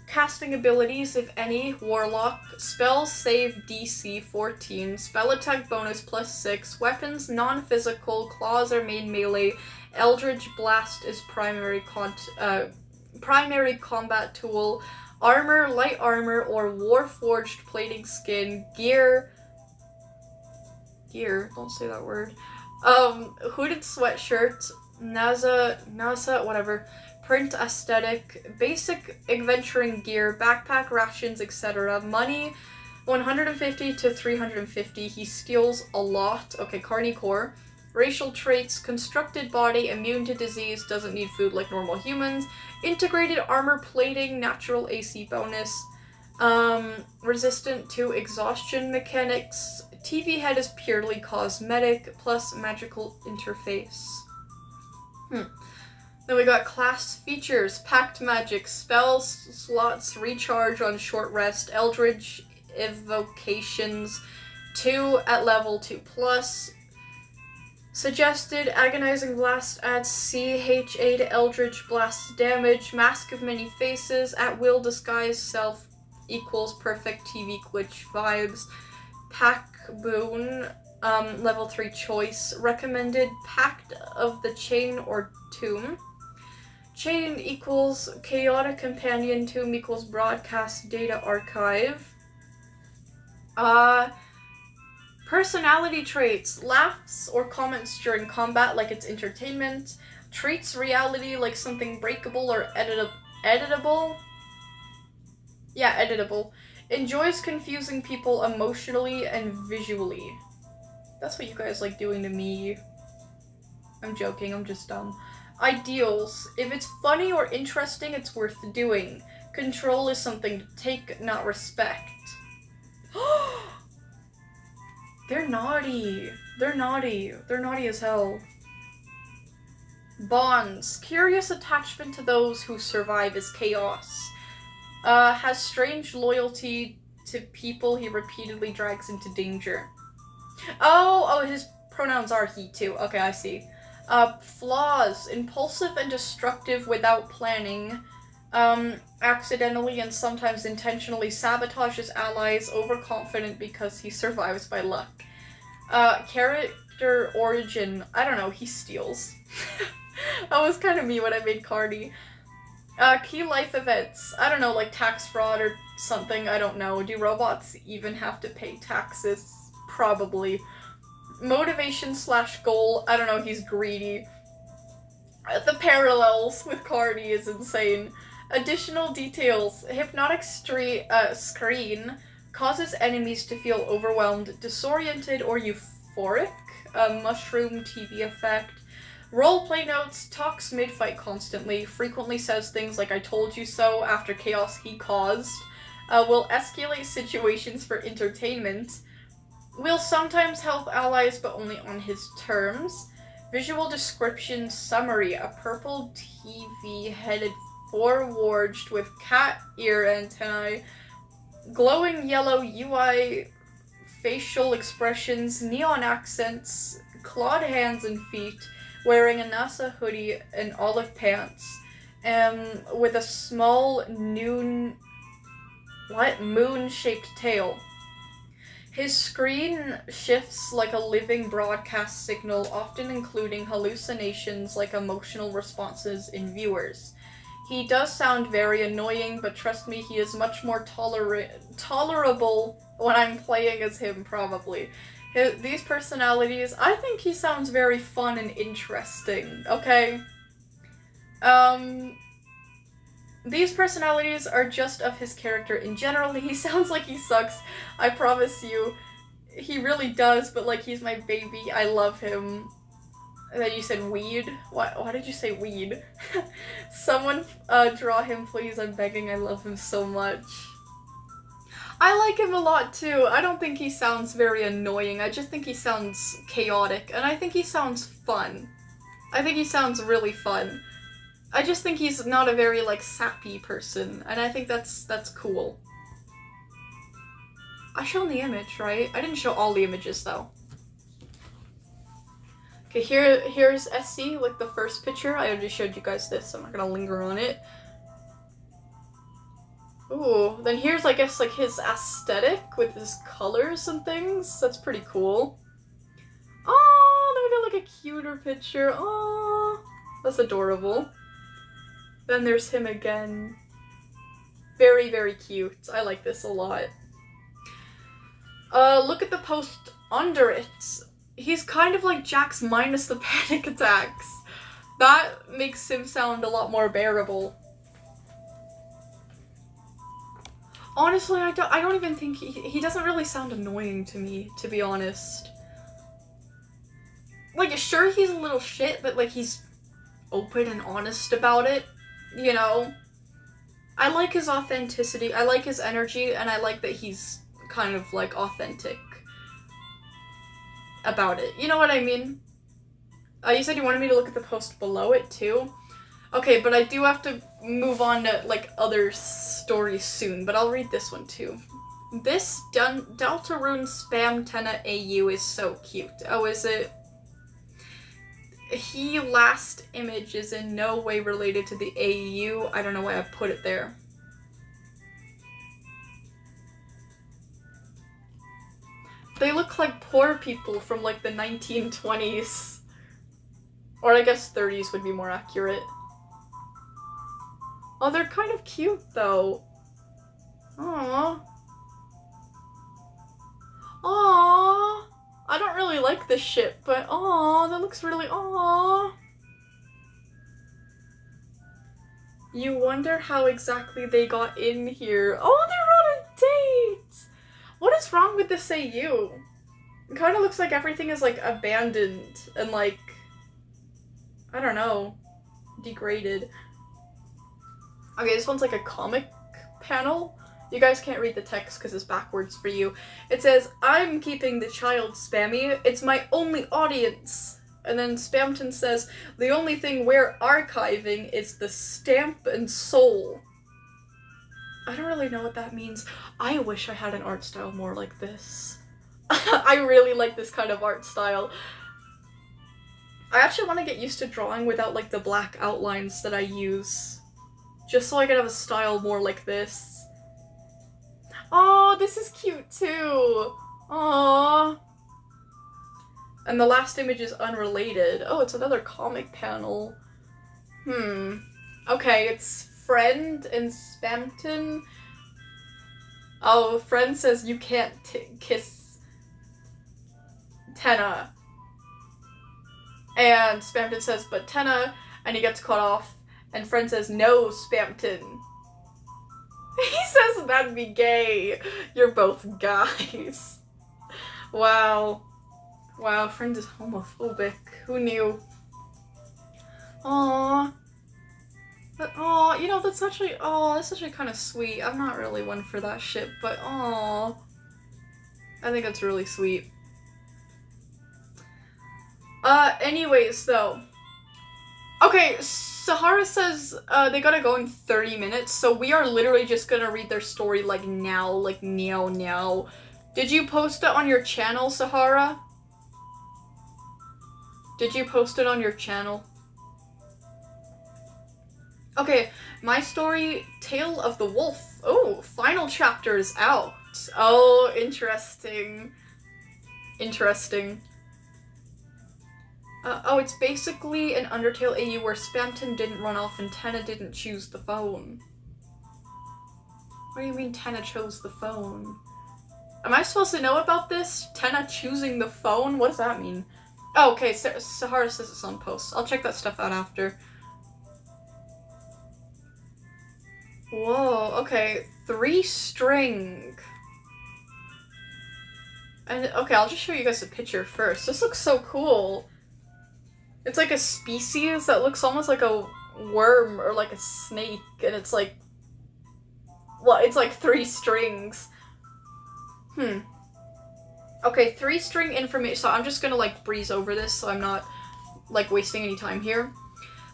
casting abilities, if any, warlock. Spell save DC 14. Spell attack bonus +6. Weapons non-physical. Claws are made melee. Eldritch blast is primary combat tool. Armor, light armor, or warforged plating skin. Gear, don't say that word. Hooded sweatshirt. NASA, whatever. Print aesthetic, basic adventuring gear, backpack, rations, etc. Money, 150 to 350. He steals a lot. Okay, Carnicore. Racial traits, constructed body, immune to disease, doesn't need food like normal humans. Integrated armor plating, natural AC bonus. Resistant to exhaustion mechanics. TV head is purely cosmetic, plus magical interface. Then we got class features, pact magic, spell slots recharge on short rest, eldritch evocations, 2 at level 2+. Suggested agonizing blast adds CHA to eldritch blast damage, mask of many faces, at will disguise self equals perfect TV glitch vibes, pack boon, level 3 choice, recommended pact of the chain or tomb. Chain equals chaotic companion, tomb equals broadcast data archive. Personality traits, laughs or comments during combat like it's entertainment, treats reality like something breakable or editable. Yeah, editable. Enjoys confusing people emotionally and visually. That's what you guys like doing to me. I'm joking, I'm just dumb. Ideals. If it's funny or interesting, it's worth doing. Control is something to take, not respect. They're naughty. They're naughty. They're naughty as hell. Bonds. Curious attachment to those who survive as chaos. Has strange loyalty to people he repeatedly drags into danger. Oh, his pronouns are he too. Okay, I see. Flaws. Impulsive and destructive without planning. Accidentally and sometimes intentionally sabotages allies, overconfident because he survives by luck. Character origin. I don't know, he steals. That was kind of me when I made Cardi. Key life events. I don't know, like tax fraud or something, I don't know. Do robots even have to pay taxes? Probably. Motivation / goal. I don't know, he's greedy. The parallels with Cardi is insane. Additional details. Hypnotic screen causes enemies to feel overwhelmed, disoriented, or euphoric. Mushroom TV effect. Roleplay notes. Talks mid-fight constantly. Frequently says things like, I told you so, after chaos he caused. Will escalate situations for entertainment. Will sometimes help allies, but only on his terms. Visual description summary. A purple TV headed forward with cat ear antennae. Glowing yellow UI facial expressions. Neon accents. Clawed hands and feet. Wearing a NASA hoodie and olive pants. With a small moon-shaped tail. His screen shifts like a living broadcast signal, often including hallucinations like emotional responses in viewers. He does sound very annoying, but trust me, he is much more tolerable when I'm playing as him, probably. These personalities, I think he sounds very fun and interesting, okay? These personalities are just of his character in general. He sounds like he sucks, I promise you. He really does, but like, he's my baby. I love him. And then you said weed? Why did you say weed? Someone draw him, please. I'm begging. I love him so much. I like him a lot too. I don't think he sounds very annoying. I just think he sounds chaotic, and I think he sounds fun. I think he sounds really fun. I just think he's not a very, like, sappy person, and I think that's cool. I showed the image, right? I didn't show all the images, though. Okay, here's SC, like the first picture. I already showed you guys this, so I'm not gonna linger on it. Ooh, then here's, I guess, like, his aesthetic with his colors and things. That's pretty cool. Oh, then we got, like, a cuter picture. Oh, that's adorable. Then there's him again. Very, very cute. I like this a lot. Look at the post under it. He's kind of like Jax minus the panic attacks. That makes him sound a lot more bearable. Honestly, I don't even think he doesn't really sound annoying to me, to be honest. Like, sure, he's a little shit, but like, he's open and honest about it, you know? I like his authenticity, I like his energy, and I like that he's kind of like authentic about it. You know what I mean? You said you wanted me to look at the post below it too? Okay, but I do have to move on to, like, other stories soon, but I'll read this one too. This Deltarune Spam Tenna AU is so cute. Oh, is it? He last image is in no way related to the AU. I don't know why I put it there. They look like poor people from, like, the 1920s. Or I guess 30s would be more accurate. Oh, they're kind of cute, though. Aww. Aww. I don't really like this ship, but aww, that looks really aww. You wonder how exactly they got in here. Oh, they're on a date! What is wrong with this AU? It kind of looks like everything is, like, abandoned and, like, I don't know, degraded. Okay, this one's like a comic panel. You guys can't read the text because it's backwards for you. It says, I'm keeping the child spammy. It's my only audience. And then Spamton says, the only thing we're archiving is the stamp and soul. I don't really know what that means. I wish I had an art style more like this. I really like this kind of art style. I actually want to get used to drawing without, like, the black outlines that I use. Just so I can have a style more like this. Oh, this is cute too! Aww. And the last image is unrelated. Oh, it's another comic panel. Okay, it's Friend and Spamton. Oh, Friend says you can't kiss Tenna. And Spamton says, but Tenna, and he gets cut off. And Friend says, no, Spamton. He says that'd be gay. You're both guys. Wow. Wow, Friend is homophobic. Who knew? Aww. But, aw, you know, that's actually kind of sweet. I'm not really one for that shit, but aw. I think that's really sweet. Anyways, though. Okay, Sahara says they gotta go in 30 minutes, so we are literally just gonna read their story, like, now, like, now. Did you post it on your channel, Sahara? Did you post it on your channel? Okay, my story, Tale of the Wolf. Oh, final chapter is out. Oh, interesting. Interesting. Oh, it's basically an Undertale AU where Spamton didn't run off and Tenna didn't choose the phone. What do you mean Tenna chose the phone? Am I supposed to know about this? Tenna choosing the phone? What does that mean? Oh, okay, Sahara says it's on post. I'll check that stuff out after. Whoa, okay. 3-string. And, okay, I'll just show you guys a picture first. This looks so cool. It's like a species that looks almost like a worm or like a snake, and it's like... Well, it's like 3 strings. Okay, 3-string information. So I'm just gonna like breeze over this so I'm not like wasting any time here.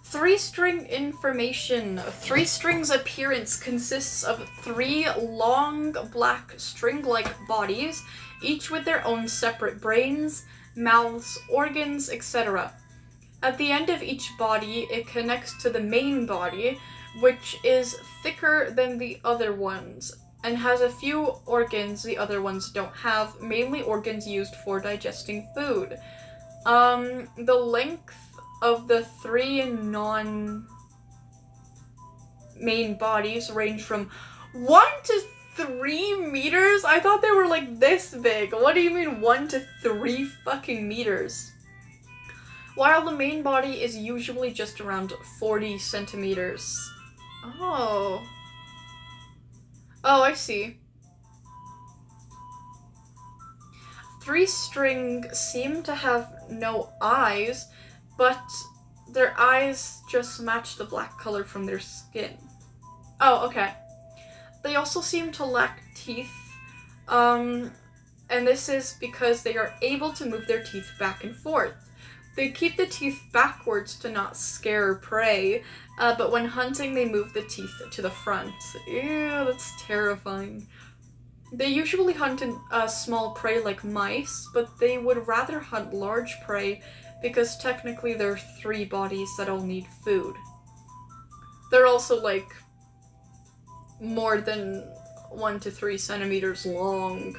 3-string information. 3 strings appearance consists of 3 long black string-like bodies, each with their own separate brains, mouths, organs, etc. At the end of each body, it connects to the main body, which is thicker than the other ones, and has a few organs the other ones don't have, mainly organs used for digesting food. The length of the 3 non-main bodies range from 1 to 3 meters? I thought they were like this big. What do you mean 1 to 3 fucking meters? While the main body is usually just around 40 centimeters. Oh. Oh, I see. 3-string seem to have no eyes, but their eyes just match the black color from their skin. Oh, okay. They also seem to lack teeth, and this is because they are able to move their teeth back and forth. They keep the teeth backwards to not scare prey, but when hunting they move the teeth to the front. Ew, that's terrifying. They usually hunt small prey like mice, but they would rather hunt large prey because technically there are 3 bodies that all need food. They're also like more than 1 to 3 centimeters long.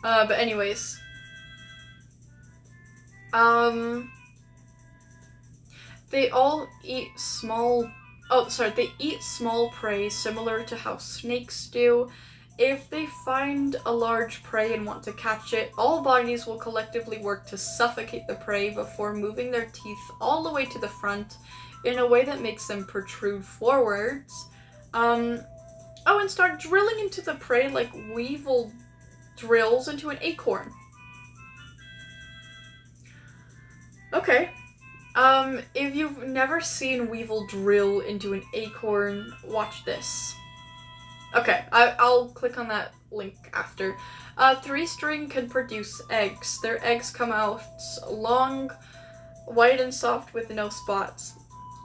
But anyways. They all eat they eat small prey similar to how snakes do. If they find a large prey and want to catch it, all bodies will collectively work to suffocate the prey before moving their teeth all the way to the front in a way that makes them protrude forwards. Oh, and start drilling into the prey like weevil drills into an acorn. Okay. If you've never seen weevil drill into an acorn, watch this. Okay, I'll click on that link after. 3-string can produce eggs. Their eggs come out long, white and soft with no spots.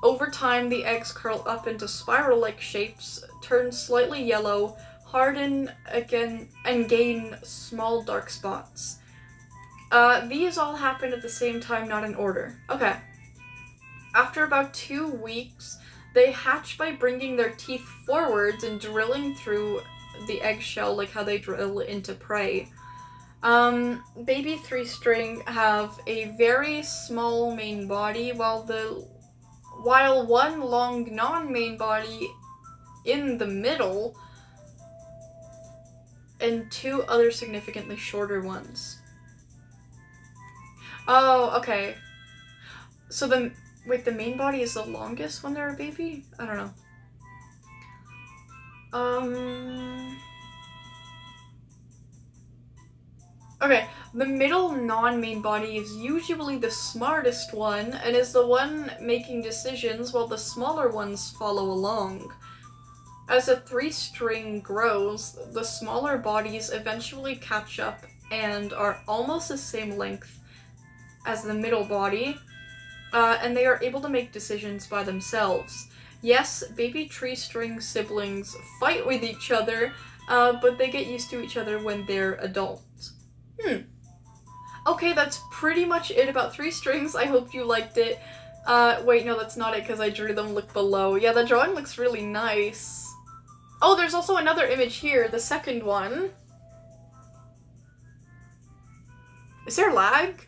Over time, the eggs curl up into spiral-like shapes, turn slightly yellow, harden again, and gain small dark spots. These all happen at the same time, not in order. Okay. After about 2 weeks, they hatch by bringing their teeth forwards and drilling through the eggshell like how they drill into prey. Baby 3-string have a very small main body, while one long non-main body in the middle, and 2 other significantly shorter ones. Oh, okay. So the main body is the longest when they're a baby? I don't know. Okay, the middle non-main body is usually the smartest one, and is the one making decisions while the smaller ones follow along. As a 3-string grows, the smaller bodies eventually catch up and are almost the same length as the middle body, and they are able to make decisions by themselves. Yes, baby 3-string siblings fight with each other, but they get used to each other when they're adults. Okay, that's pretty much it about 3-strings. I hope you liked it. Wait, no, that's not it because I drew them. Look below. Yeah, the drawing looks really nice. Oh, there's also another image here, the second one. Is there lag?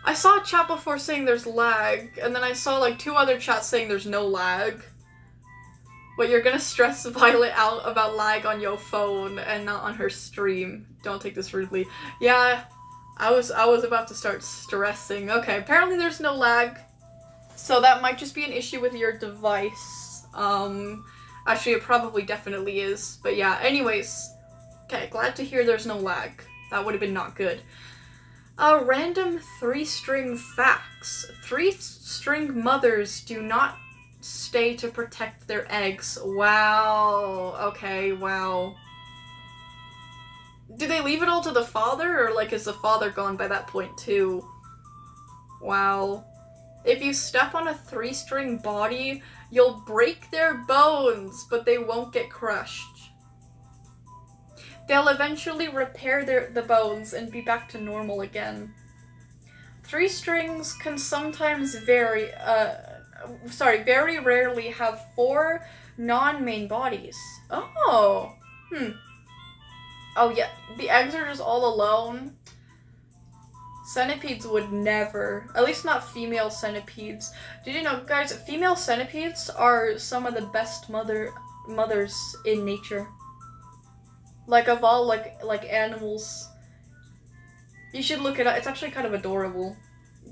I saw a chat before saying there's lag, and then I saw like 2 other chats saying there's no lag. But you're gonna stress Violet out about lag on your phone and not on her stream. Don't take this rudely. Yeah, I was about to start stressing. Okay, apparently there's no lag. So that might just be an issue with your device. Actually, it probably definitely is. But yeah, anyways. Okay, glad to hear there's no lag. That would have been not good. Random 3-string facts. 3-string mothers do not stay to protect their eggs. Wow. Okay, wow. Do they leave it all to the father, or, like, is the father gone by that point, too? Wow. If you step on a 3-string body, you'll break their bones, but they won't get crushed. They'll eventually repair the bones and be back to normal again. 3 strings can sometimes very rarely have 4 non-main bodies. Oh. Oh yeah, the eggs are just all alone. Centipedes would never, at least not female centipedes. Did you know, guys, female centipedes are some of the best mothers in nature. Like, of all, like animals. You should look it up. It's actually kind of adorable.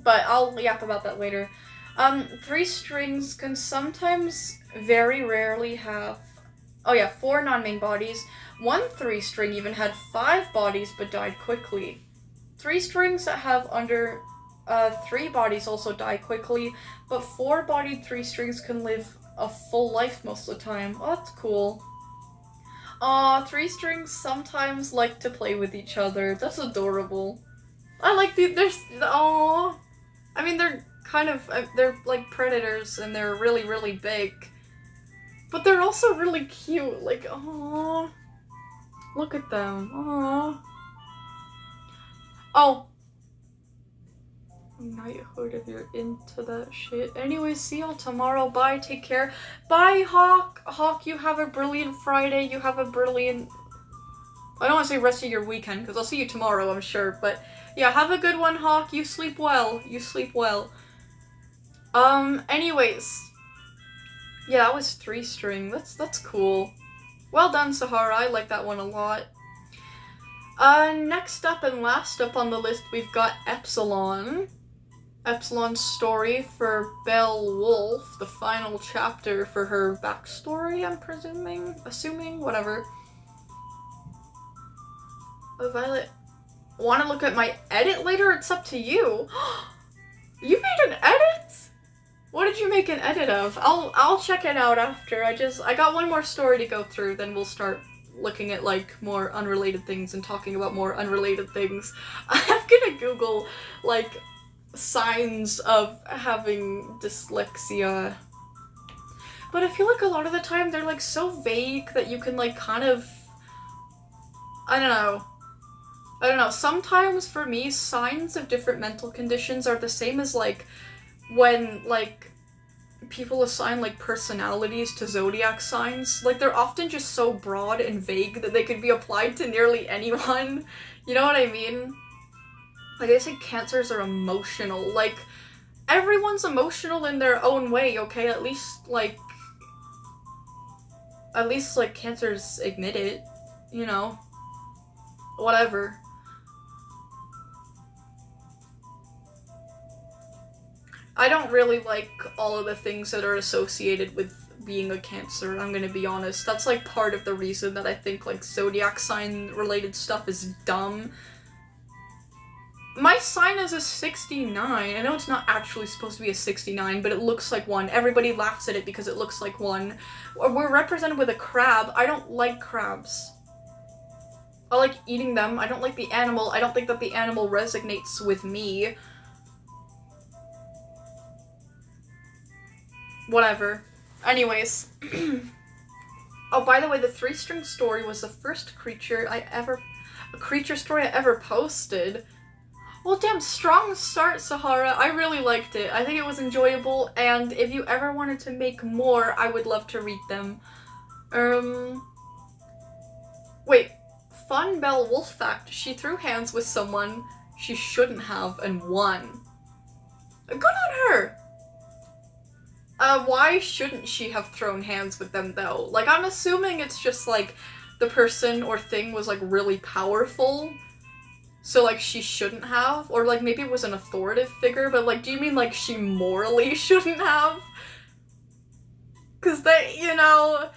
But I'll yap about that later. 3 strings can sometimes very rarely have... Oh yeah, 4 non-main bodies. 1 3-string even had 5 bodies but died quickly. 3 strings that have under 3 bodies also die quickly, but 4-bodied 3 strings can live a full life most of the time. Oh, that's cool. Aw, 3 strings sometimes like to play with each other. That's adorable. I like aw. I mean, they're kind of, they're like predators and they're really, really big. But they're also really cute. Like, aw. Look at them. Aw. Oh. Knighthood if you're into that shit. Anyway, see y'all tomorrow. Bye, take care. Bye, Hawk. Hawk, you have a brilliant Friday. You have a brilliant... I don't want to say rest of your weekend, because I'll see you tomorrow, I'm sure. But yeah, have a good one, Hawk. You sleep well. You sleep well. Anyways. Yeah, that was 3-string. That's cool. Well done, Sahara. I like that one a lot. Next up and last up on the list, we've got Epsilon. Epsilon's story for Belle Wolf, the final chapter for her backstory, I'm assuming, whatever. Oh, Violet, want to look at my edit later? It's up to you. You made an edit? What did you make an edit of? I'll check it out after. I got one more story to go through, then we'll start looking at, like, more unrelated things and talking about more unrelated things. I'm gonna Google, like, signs of having dyslexia. But I feel like a lot of the time they're, like, so vague that you can, like, kind of... I don't know. Sometimes, for me, signs of different mental conditions are the same as, like, when, like, people assign, like, personalities to zodiac signs. Like, they're often just so broad and vague that they could be applied to nearly anyone. You know what I mean? Like, I say cancers are emotional. Like, everyone's emotional in their own way, okay? At least, like, cancers admit it, you know? Whatever. I don't really like all of the things that are associated with being a Cancer, I'm gonna be honest. That's, like, part of the reason that I think, like, zodiac sign-related stuff is dumb. My sign is a 69. I know it's not actually supposed to be a 69, but it looks like one. Everybody laughs at it because it looks like one. We're represented with a crab. I don't like crabs. I like eating them. I don't like the animal. I don't think that the animal resonates with me. Whatever. Anyways. Oh, by the way, the 3-string story was the first creature story I ever posted. Well, damn, strong start, Sahara. I really liked it. I think it was enjoyable, and if you ever wanted to make more, I would love to read them. Wait. Fun Belle Wolf fact. She threw hands with someone she shouldn't have and won. Good on her! Why shouldn't she have thrown hands with them, though? Like, I'm assuming it's just, like, the person or thing was, like, really powerful, so, like, she shouldn't have? Or, like, maybe it was an authoritative figure, but, like, do you mean, like, she morally shouldn't have? Because they, you know...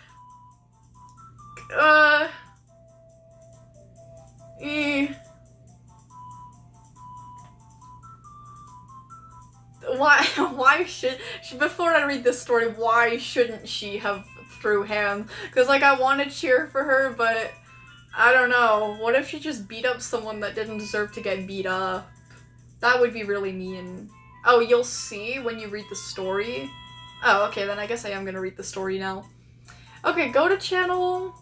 Why should... Before I read this story, why shouldn't she have threw hands? Because, like, I want to cheer for her, but... I don't know. What if she just beat up someone that didn't deserve to get beat up? That would be really mean. Oh, you'll see when you read the story? Oh, okay, then I guess I am gonna read the story now. Okay, go to channel,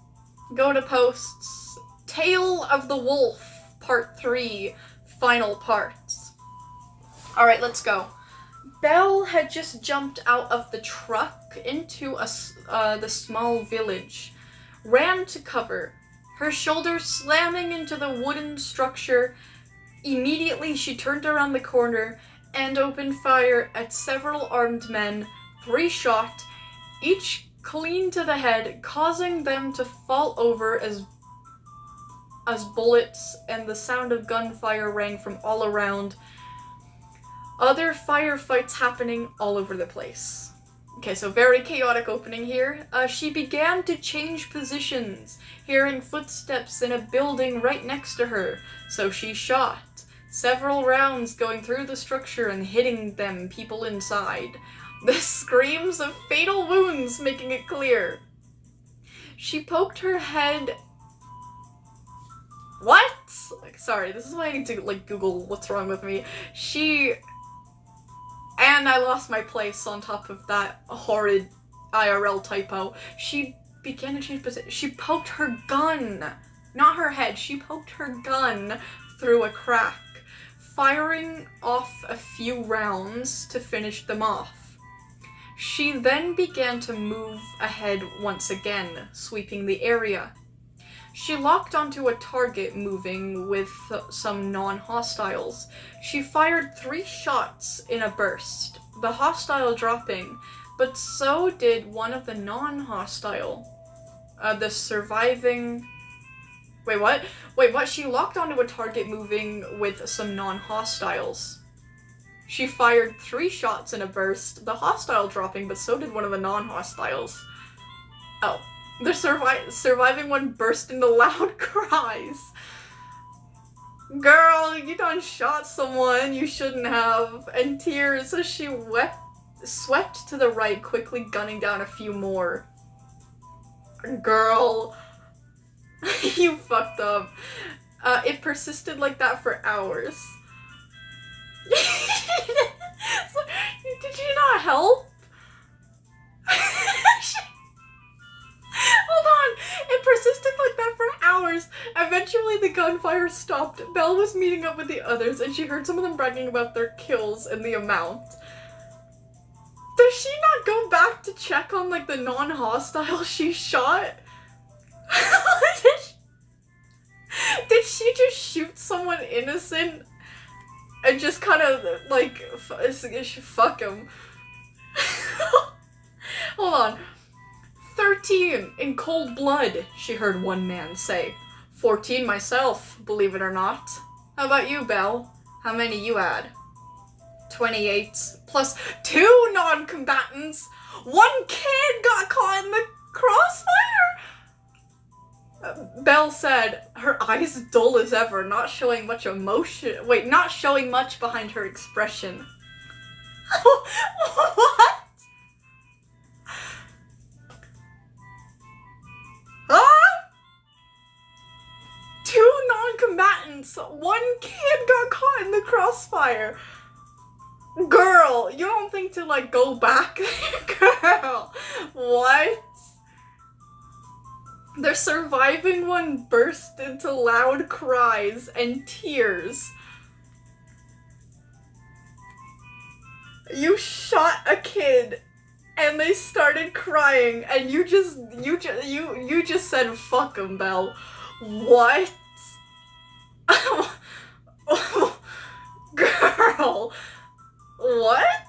go to posts, Tale of the Wolf, Part 3, final parts. Alright, let's go. Belle had just jumped out of the truck into the small village, ran to cover, her shoulders slamming into the wooden structure. Immediately, she turned around the corner and opened fire at several armed men, 3 shot, each clean to the head, causing them to fall over as bullets and the sound of gunfire rang from all around. Other firefights happening all over the place. Okay, so very chaotic opening here. She began to change positions, hearing footsteps in a building right next to her, so she shot. Several rounds going through the structure and hitting them, people inside. The screams of fatal wounds making it clear. She poked her head... What? Sorry, this is why I need to, like, Google what's wrong with me. And I lost my place on top of that horrid IRL typo. She began to change position. She poked her gun, not her head, she poked her gun through a crack, firing off a few rounds to finish them off. She then began to move ahead once again, sweeping the area. She locked onto a target moving with some non-hostiles. She fired 3 shots in a burst, the hostile dropping, but so did one of the non-hostile. The surviving... Wait, what? Wait, what? She locked onto a target moving with some non-hostiles. She fired 3 shots in a burst, the hostile dropping, but so did one of the non-hostiles. Oh. The surviving one burst into loud cries. Girl, you done shot someone you shouldn't have. And tears as she swept to the right, quickly gunning down a few more. Girl, you fucked up. It persisted like that for hours. Did you not help? Hold on! It persisted like that for hours. Eventually the gunfire stopped. Belle was meeting up with the others and she heard some of them bragging about their kills and the amount. Does she not go back to check on, like, the non-hostile she shot? Did she just shoot someone innocent and just kind of, like, fuck him? Hold on. 13 in cold blood, she heard one man say. 14 myself, believe it or not. How about you, Belle? How many you had? 28, plus 2 non-combatants. 1 kid got caught in the crossfire! Belle said, her eyes dull as ever, not showing much emotion. Wait, not showing much behind her expression. What? Ah! 2 non-combatants. 1 kid got caught in the crossfire. Girl, you don't think to, like, go back? Girl, what? The surviving one burst into loud cries and tears. You shot a kid and they started crying and you just said fuck 'em, Belle. What? Girl, what?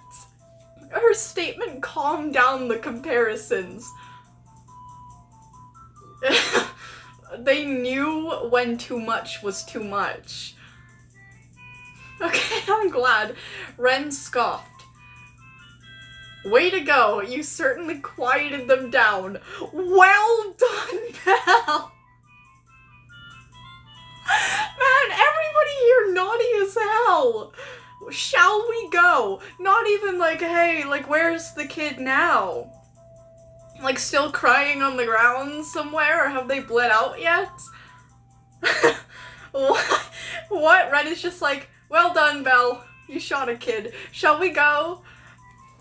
Her statement calm down the comparisons. They knew when too much was too much. Okay, I'm glad. Ren scoffed. Way to go, you certainly quieted them down. Well done, Belle! Man, everybody here naughty as hell! Shall we go? Not even like, hey, like, where's the kid now? Like, still crying on the ground somewhere, or have they bled out yet? What? Ren is just like, well done, Belle. You shot a kid. Shall we go?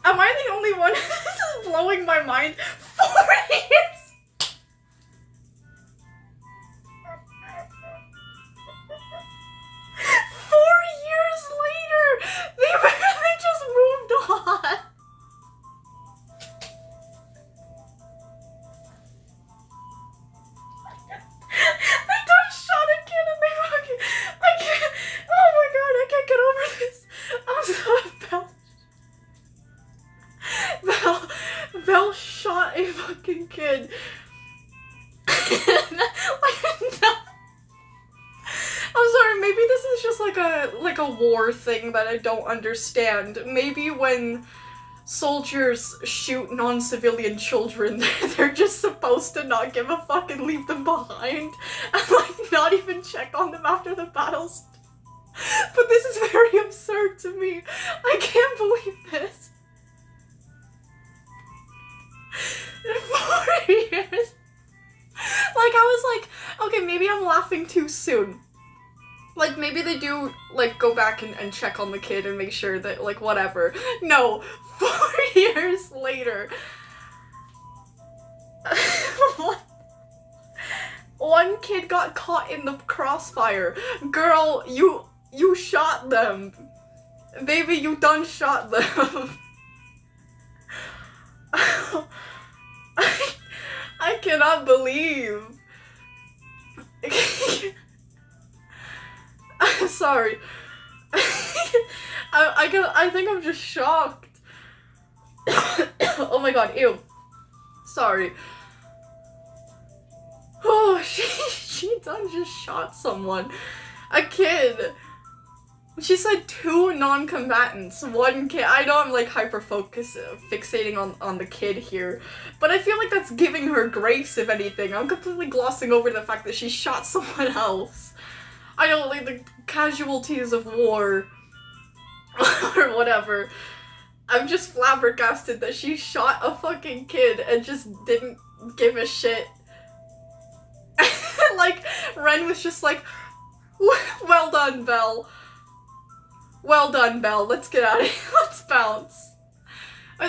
Am I the only one? This is blowing my mind. 4 years! They just moved on. They done shot a kid and they fucking... I can't... Oh my god, I can't get over this. I'm so... Belle shot a fucking kid. I'm sorry, maybe this is just like a war thing that I don't understand. Maybe when soldiers shoot non-civilian children, they're just supposed to not give a fuck and leave them behind and like not even check on them after the battles. But this is very absurd to me. I can't believe this. 4 years. Like, I was like, okay, maybe I'm laughing too soon. Like, maybe they do, like, go back and check on the kid and make sure that, like, whatever. No, 4 years later. One kid got caught in the crossfire. Girl, you shot them. Baby, you done shot them. I cannot believe. I'm sorry. I think I'm just shocked. Oh my god, ew. Sorry. Oh, she done just shot someone. A kid. She said 2 non-combatants, 1 kid. I know I'm like fixating on the kid here, but I feel like that's giving her grace, if anything. I'm completely glossing over the fact that she shot someone else. I don't like the casualties of war or whatever. I'm just flabbergasted that she shot a fucking kid and just didn't give a shit. Like, Ren was just like, well done, Belle. Well done, Belle. Let's get out of here. Let's bounce.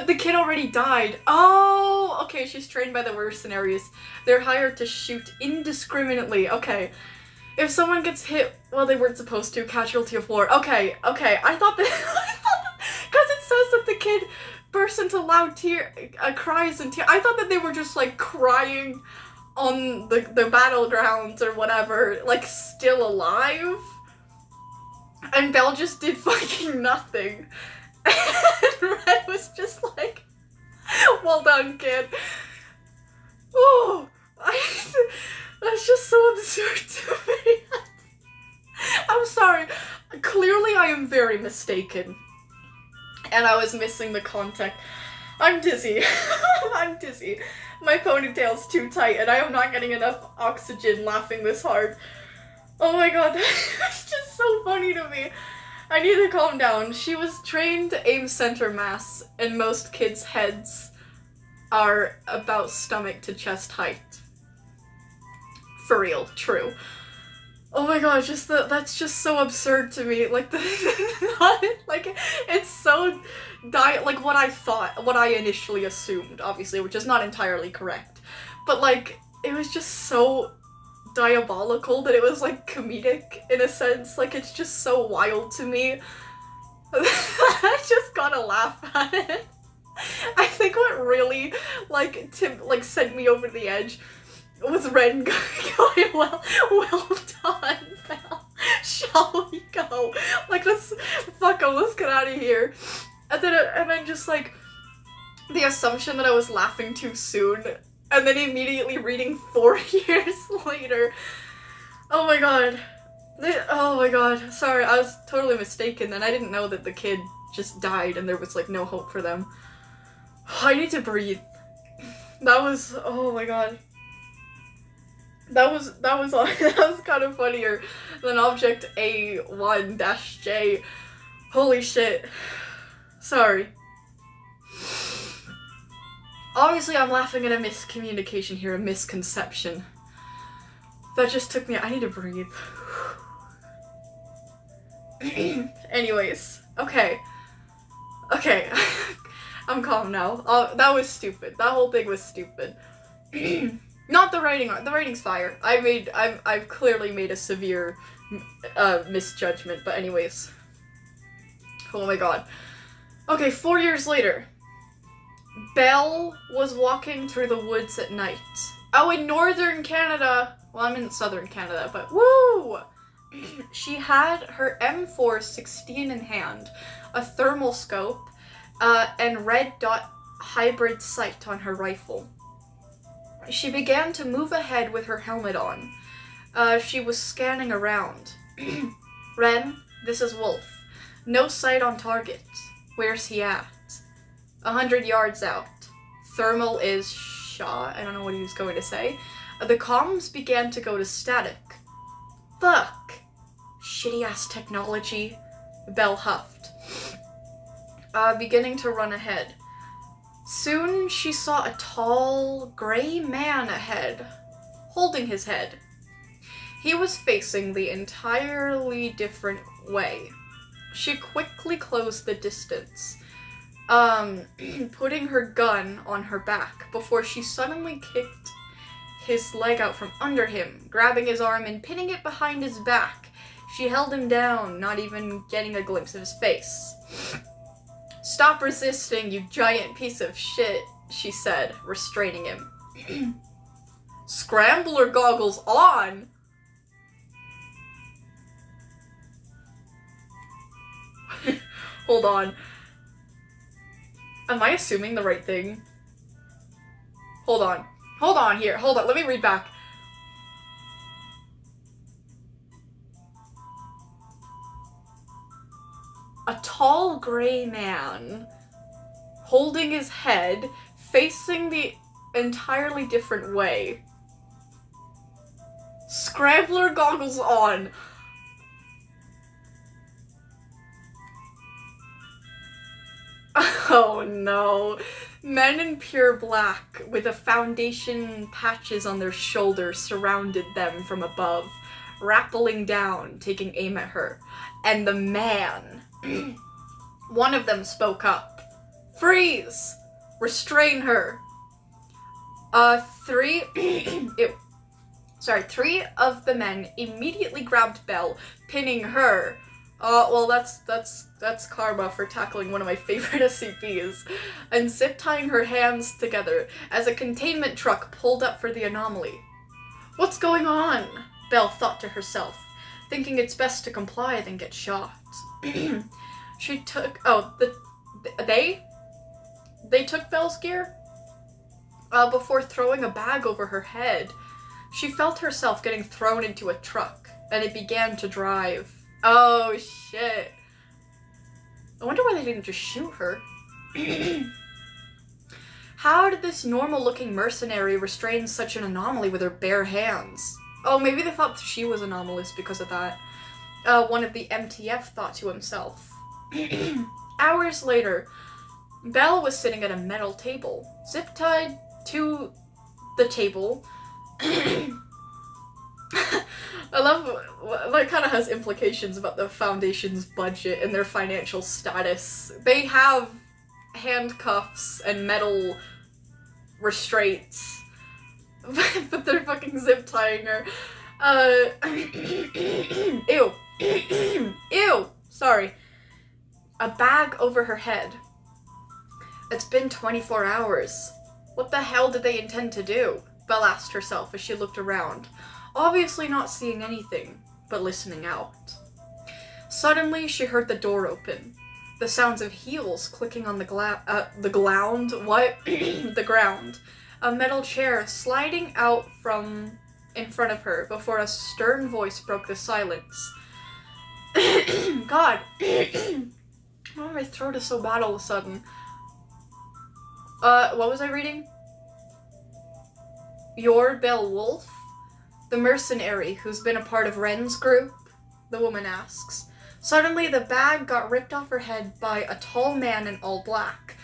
The kid already died. Oh, okay, she's trained by the mercenaries. They're hired to shoot indiscriminately. Okay. If someone gets hit while they weren't supposed to, casualty of war. Okay. I thought that... Because it says that the kid burst into loud cries and tears. I thought that they were just, like, crying on the battlegrounds or whatever, like, still alive. And Belle just did fucking nothing. And Red was just like, well done, kid. Oh, that's just so absurd to me. I'm sorry. Clearly I am very mistaken. And I was missing the context. I'm dizzy. I'm dizzy. My ponytail's too tight and I am not getting enough oxygen laughing this hard. Oh my god, that's just so funny to me. I need to calm down. She was trained to aim center mass, and most kids' heads are about stomach to chest height. For real, true. Oh my god, that's just so absurd to me. Like, like, it's so like what I thought, what I initially assumed, obviously, which is not entirely correct. But, like, it was just so diabolical that it was, like, comedic, in a sense. Like, it's just so wild to me. I just gotta laugh at it. I think what really, like, sent me over the edge was Ren going, well done, Belle. Shall we go? Like, let's get out of here. And then just like, the assumption that I was laughing too soon, and then immediately reading 4 years later. Oh my god. Oh my god. Sorry, I was totally mistaken then. I didn't know that the kid just died and there was like no hope for them. I need to breathe. That was, oh my god. That was kind of funnier than Object A1-J. Holy shit. Sorry. Obviously I'm laughing at a miscommunication here, a misconception. That just took me, I need to breathe. Anyways, okay. Okay. I'm calm now. That was stupid. That whole thing was stupid. Not the writing. The writing's fire. I've clearly made a severe misjudgment. But anyways. Oh my god. Okay, 4 years later. Belle was walking through the woods at night. Oh, in northern Canada. Well, I'm in southern Canada, but woo! She had her M416 in hand, a thermal scope, and red dot hybrid sight on her rifle. She began to move ahead with her helmet on. She was scanning around. Ren, this is Wolf. No sight on target. Where's he at? 100 yards out. Thermal is shot. I don't know what he was going to say. The comms began to go to static. Fuck. Shitty-ass technology. Belle huffed. Beginning to run ahead. Soon she saw a tall, gray man ahead, holding his head. He was facing the entirely different way. She quickly closed the distance, putting her gun on her back before she suddenly kicked his leg out from under him, grabbing his arm and pinning it behind his back. She held him down, not even getting a glimpse of his face. Stop resisting, you giant piece of shit, she said, restraining him. Scrambler goggles on? Hold on. Am I assuming the right thing? Hold on. Hold on here. Hold on. Let me read back. A tall gray man holding his head, facing the entirely different way. Scrambler goggles on. Oh no. Men in pure black with a foundation patches on their shoulders surrounded them from above, rappelling down, taking aim at her. And the man, one of them spoke up. Freeze! Restrain her. Three of the men immediately grabbed Belle, pinning her. Well, that's karma for tackling one of my favorite SCPs, and zip-tying her hands together as a containment truck pulled up for the anomaly. What's going on? Belle thought to herself, thinking it's best to comply than get shot. She took, they took Belle's gear? Before throwing a bag over her head. She felt herself getting thrown into a truck, and it began to drive. Oh, shit. I wonder why they didn't just shoot her. How did this normal-looking mercenary restrain such an anomaly with her bare hands? Oh, maybe they thought she was anomalous because of that. One of the MTF thought to himself. Hours later, Belle was sitting at a metal table, zip-tied to the table. I love, that kind of has implications about the Foundation's budget and their financial status. They have handcuffs and metal restraints, but they're fucking zip-tying her. Ew. Ew! Sorry. A bag over her head. It's been 24 hours. What the hell did they intend to do? Belle asked herself as she looked around, obviously not seeing anything, but listening out. Suddenly, she heard the door open. The sounds of heels clicking on the ground. What? The ground. A metal chair sliding out from in front of her before a stern voice broke the silence. God. Oh, my throat is so bad all of a sudden. What was I reading? You're Belle Wolf? The mercenary who's been a part of Ren's group? The woman asks. Suddenly, the bag got ripped off her head by a tall man in all black.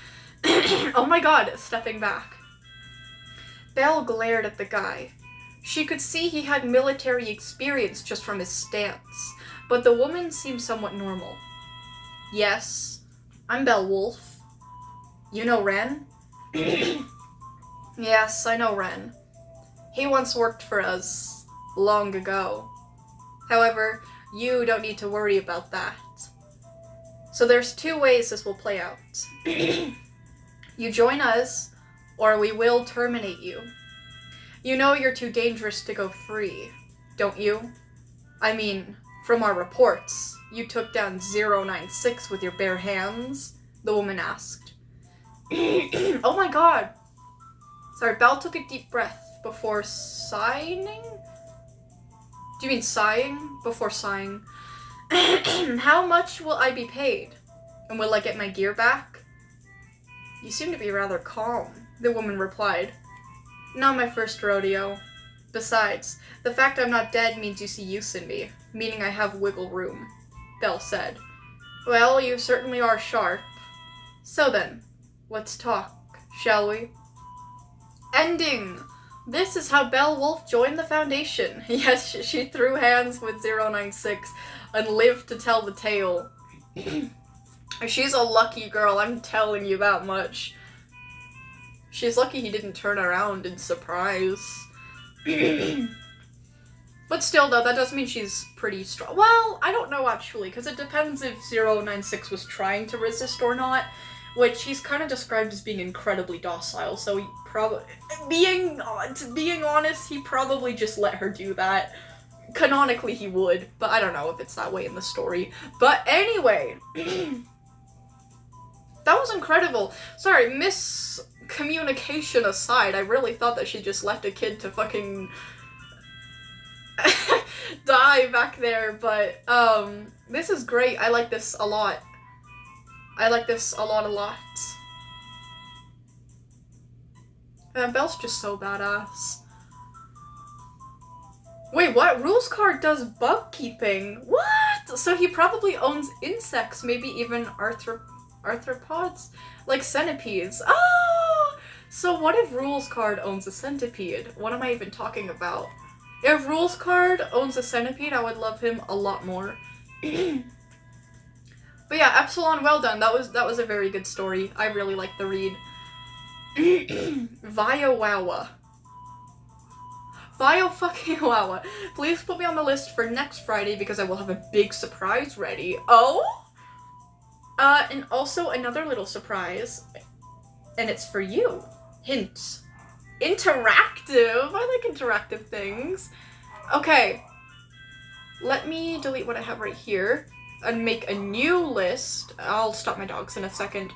Oh my god, stepping back. Belle glared at the guy. She could see he had military experience just from his stance, but the woman seemed somewhat normal. Yes, I'm Belle Wolf. You know Ren? Yes, I know Ren. He once worked for us, long ago. However, you don't need to worry about that. So there's two ways this will play out. You join us, or we will terminate you. You know you're too dangerous to go free, don't you? I mean, from our reports, you took down 096 with your bare hands, the woman asked. Oh my god. Sorry, Belle took a deep breath before signing? Do you mean sighing? Before sighing. How much will I be paid? And will I get my gear back? You seem to be rather calm, the woman replied. Not my first rodeo. Besides, the fact I'm not dead means you see use in me, meaning I have wiggle room, Belle said. Well, you certainly are sharp. So then, let's talk, shall we? Ending! This is how Belle Wolf joined the Foundation. Yes, she threw hands with 096 and lived to tell the tale. She's a lucky girl, I'm telling you that much. She's lucky he didn't turn around in surprise. But still, though, that does mean she's pretty strong. Well, I don't know, actually, because it depends if 096 was trying to resist or not, which he's kind of described as being incredibly docile, so he probably... Being honest, he probably just let her do that. Canonically, he would, but I don't know if it's that way in the story. But anyway... That was incredible. Sorry, miscommunication aside, I really thought that she just left a kid to fucking die back there, but this is great. I like this a lot. I like this a lot. Belle's just so badass. Wait, what? Rules card does bug keeping? What? So he probably owns insects, maybe even arthropods? Like centipedes. Oh! So what if Rules card owns a centipede? What am I even talking about? If Rules card owns a centipede, I would love him a lot more. But yeah, Epsilon, well done. That was a very good story. I really liked the read. Vio-wawa. Vio-fucking-wawa. Please put me on the list for next Friday because I will have a big surprise ready. Oh? And also another little surprise. And it's for you. Hint. Interactive. I like interactive things. Okay. Let me delete what I have right here and make a new list. I'll stop my dogs in a second.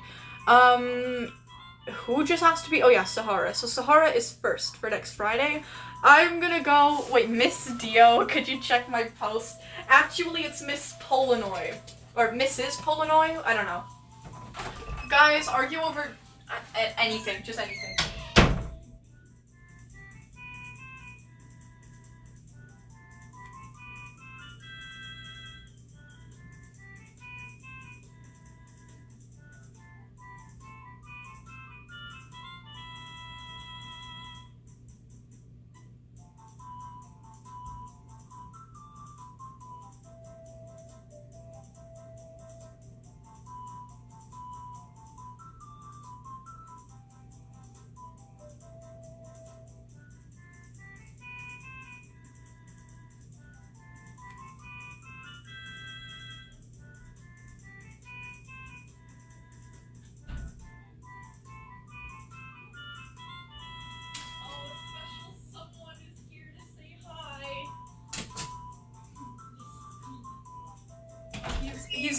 Who just has to be? Oh yeah, Sahara. So Sahara is first for next Friday. I'm gonna go... Wait, Miss Dio, could you check my post? Actually, it's Miss Polinoy. Or Mrs. Polinoy? I don't know. Guys, argue over anything. Just anything.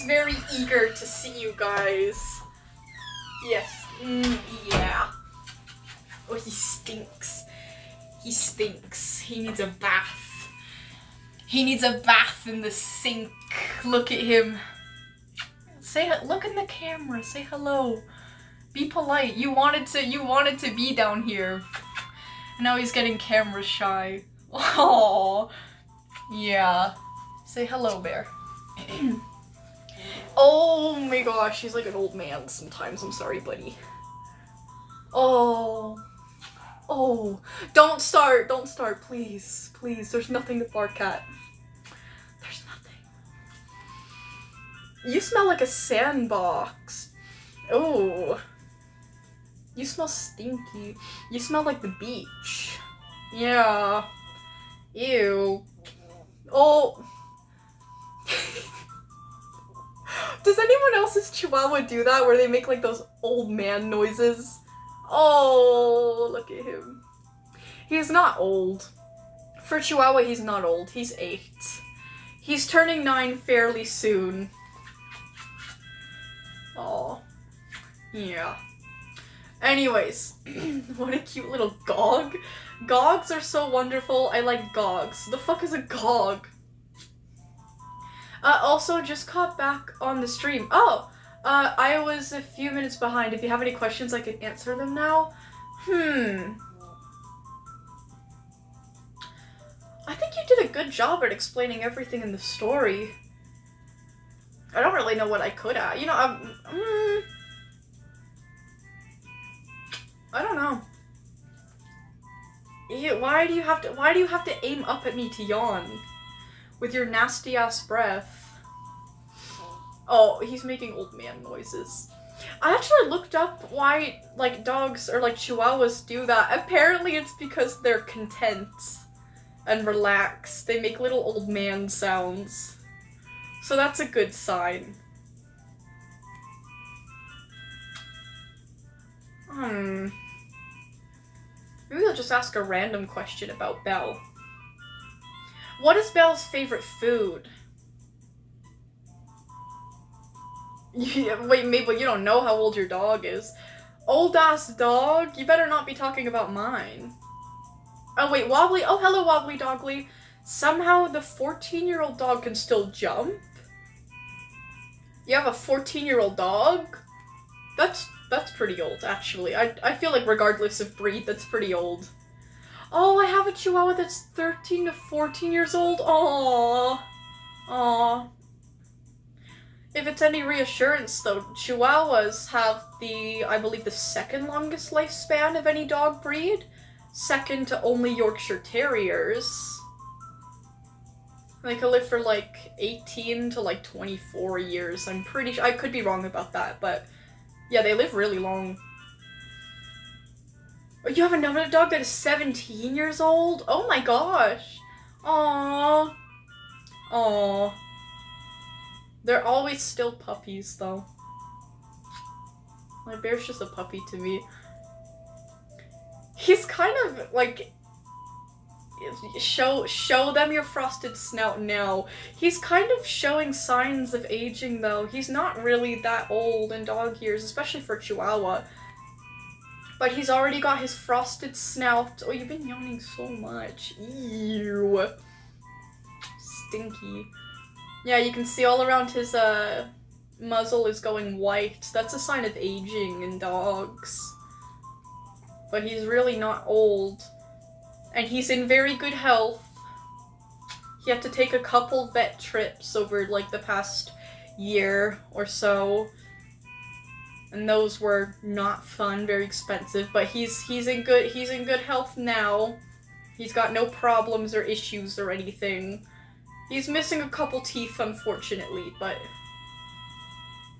very eager to see you guys. Yes. Yeah. Oh, he stinks. He stinks. He needs a bath. He needs a bath in the sink. Look at him. Look in the camera. Say hello. Be polite. You wanted to be down here. And now he's getting camera shy. Oh. Yeah. Say hello, bear. Oh my gosh, he's like an old man sometimes. I'm sorry, buddy. Oh. Oh. Don't start, please. Please, there's nothing to bark at. There's nothing. You smell like a sandbox. Oh. You smell stinky. You smell like the beach. Yeah. Ew. Oh. Does anyone else's chihuahua do that where they make like those old man noises? Oh, look at him. He's not old. For chihuahua, he's not old. He's 8. He's turning 9 fairly soon. Oh. Yeah. Anyways, what a cute little gog. Gogs are so wonderful. I like gogs. The fuck is a gog? Also, just caught back on the stream. Oh, I was a few minutes behind. If you have any questions, I can answer them now. I think you did a good job at explaining everything in the story. I don't really know what I could add. You know, I don't know. Why do you have to aim up at me to yawn? With your nasty ass breath. Oh, he's making old man noises. I actually looked up why, like, dogs or, like, chihuahuas do that. Apparently it's because they're content and relaxed. They make little old man sounds. So that's a good sign. Maybe I'll just ask a random question about Belle. What is Belle's favorite food? Wait, Mabel, you don't know how old your dog is. Old-ass dog? You better not be talking about mine. Oh, wait, Wobbly? Oh, hello, Wobbly Doggly. Somehow the 14-year-old dog can still jump? You have a 14-year-old dog? That's pretty old, actually. I feel like regardless of breed, that's pretty old. Oh, I have a chihuahua that's 13 to 14 years old? Aww. Aww. If it's any reassurance, though, chihuahuas have I believe the second longest lifespan of any dog breed. Second to only Yorkshire Terriers. They can live for like 18 to like 24 years. I'm pretty sure. I could be wrong about that, but yeah, they live really long. You have another dog that is 17 years old? Oh my gosh. Aww. Aww. They're always still puppies, though. My bear's just a puppy to me. He's kind of, like... Show them your frosted snout now. He's kind of showing signs of aging, though. He's not really that old in dog years, especially for Chihuahua. But he's already got his frosted snout. Oh, you've been yawning so much. Ew. Stinky. Yeah, you can see all around his, muzzle is going white. That's a sign of aging in dogs. But he's really not old. And he's in very good health. He had to take a couple vet trips over, like, the past year or so. And those were not fun, very expensive, but he's in good health now. He's got no problems or issues or anything. He's missing a couple teeth, unfortunately, but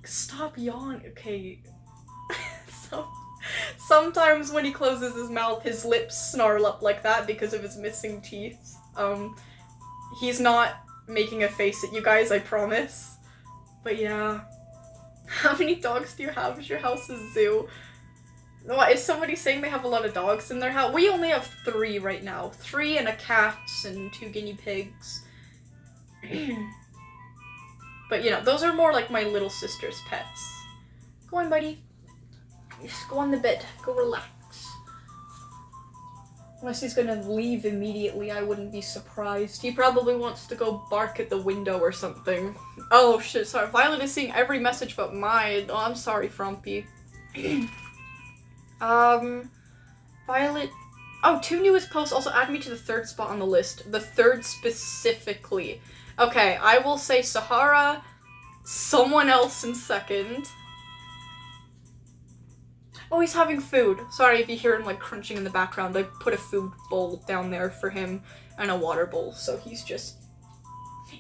stop yawning. Okay. So sometimes when he closes his mouth, his lips snarl up like that because of his missing teeth. He's not making a face at you guys, I promise. But yeah. How many dogs do you have? Is your house a zoo? What, is somebody saying they have a lot of dogs in their house? We only have 3 right now. 3 and a cat and 2 guinea pigs. But, you know, those are more like my little sister's pets. Go on, buddy. Just go on the bed. Go relax. Unless he's gonna leave immediately, I wouldn't be surprised. He probably wants to go bark at the window or something. Oh shit, sorry. Violet is seeing every message but mine. Oh, I'm sorry, Frumpy. Violet... Oh, 2 newest posts. Also add me to the 3rd spot on the list. The 3rd specifically. Okay, I will say Sahara, someone else in 2nd. Oh, he's having food. Sorry if you hear him, like, crunching in the background. I put a food bowl down there for him and a water bowl, so he's just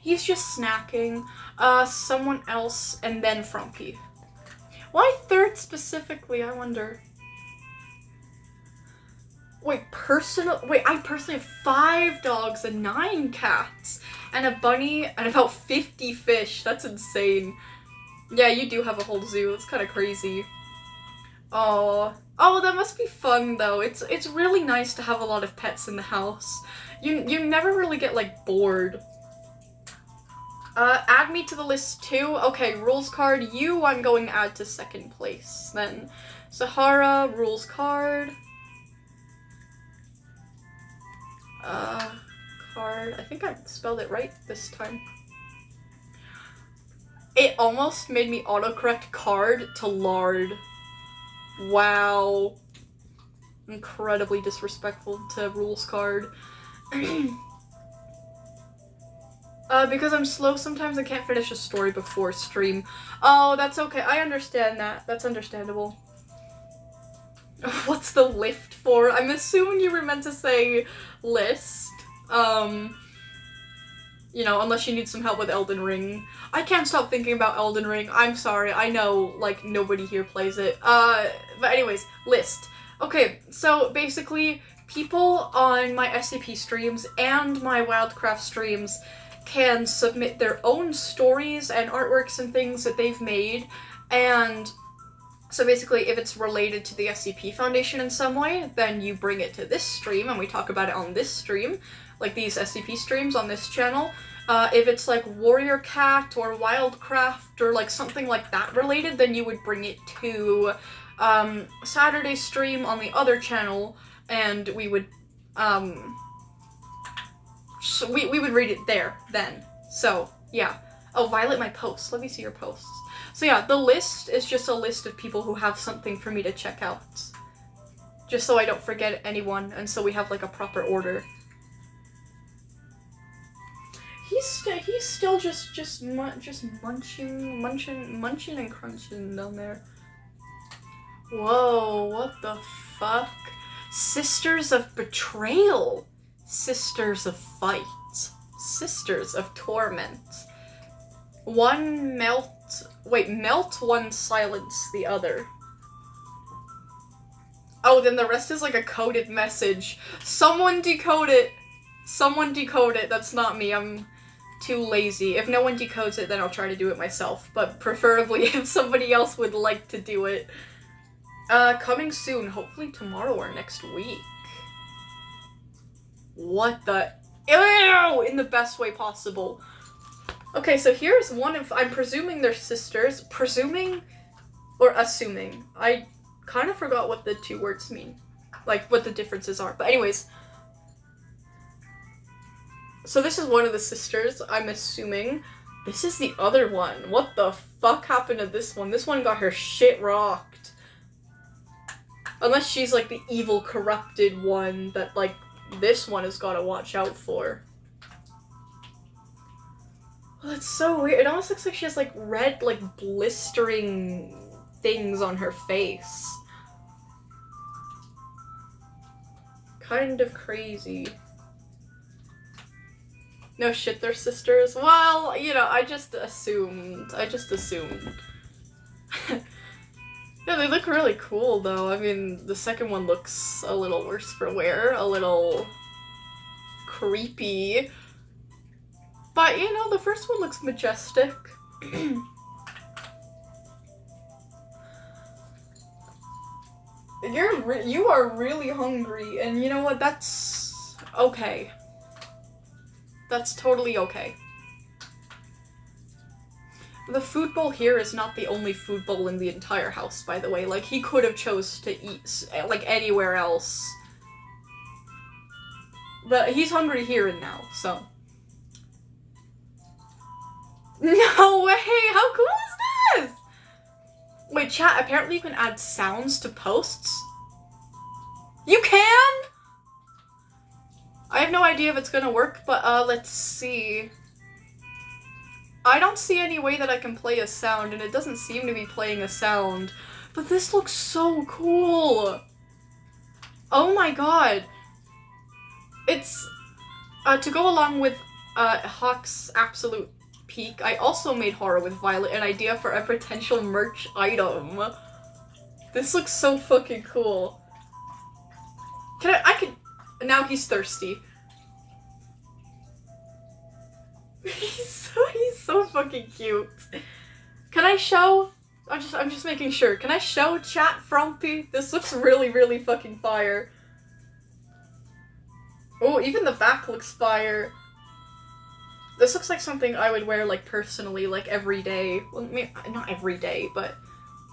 snacking. Someone else, and then Frumpy. Why 3rd specifically, I wonder? Wait, I personally have 5 dogs and 9 cats, and a bunny, and about 50 fish. That's insane. Yeah, you do have a whole zoo. It's kind of crazy. Oh, that must be fun though. It's really nice to have a lot of pets in the house. You never really get like bored. Add me to the list too. Okay, rules card. You, I'm going to add to 2nd place. Then Sahara, rules card. Card. I think I spelled it right this time. It almost made me autocorrect card to lard. Wow. Incredibly disrespectful to rules card. Because I'm slow, sometimes I can't finish a story before stream. Oh, that's okay. I understand that. That's understandable. What's the lift for? I'm assuming you were meant to say list. You know, unless you need some help with Elden Ring. I can't stop thinking about Elden Ring. I'm sorry. I know, like, nobody here plays it. But anyways, list. Okay, so basically, people on my SCP streams and my Wildcraft streams can submit their own stories and artworks and things that they've made, and so basically, if it's related to the SCP Foundation in some way, then you bring it to this stream, and we talk about it on this stream, like these SCP streams on this channel. If it's like Warrior Cat or Wildcraft or like something like that related, then you would bring it to Saturday stream on the other channel, and we would we would read it there then. So yeah. Oh, Violet, my posts. Let me see your posts. So yeah, the list is just a list of people who have something for me to check out. Just so I don't forget anyone, and so we have like a proper order. He's still just munching and crunching down there. Whoa, what the fuck? Sisters of betrayal. Sisters of fight. Sisters of torment. One melt, one silence the other. Oh, then the rest is like a coded message. Someone decode it. Someone decode it. That's not me. I'm too lazy. If no one decodes it, then I'll try to do it myself. But preferably if somebody else would like to do it. Coming soon. Hopefully tomorrow or next week. What the... Ew! In the best way possible. Okay, so here's one of... I'm presuming they're sisters. Presuming... Or assuming. I kind of forgot what the 2 words mean. Like, what the differences are. But anyways... So this is one of the sisters, I'm assuming. This is the other one. What the fuck happened to this one? This one got her shit rocked. Unless she's, like, the evil, corrupted one that, like, this one has gotta watch out for. Well, that's so weird. It almost looks like she has, like, red, like, blistering things on her face. Kind of crazy. No shit, they're sisters? Well, you know, I just assumed. Yeah, they look really cool, though. I mean, the second one looks a little worse for wear, a little creepy. But, you know, the first one looks majestic. You are really hungry, and you know what? That's okay. That's totally okay. The food bowl here is not the only food bowl in the entire house, by the way. Like, he could have chose to eat, like, anywhere else. But he's hungry here and now, so. No way! How cool is this? Wait, chat, apparently you can add sounds to posts? You can?! I have no idea if it's gonna work, but, let's see. I don't see any way that I can play a sound, and it doesn't seem to be playing a sound. But this looks so cool! Oh my god. It's, to go along with, Hawk's absolute peak, I also made Horror with Violet an idea for a potential merch item. This looks so fucking cool. Now he's thirsty. He's so fucking cute. Can I show? I'm just making sure. Can I show chat Frumpy? This looks really, really fucking fire. Oh, even the back looks fire. This looks like something I would wear, like, personally, like, every day. Well, maybe, not every day, but...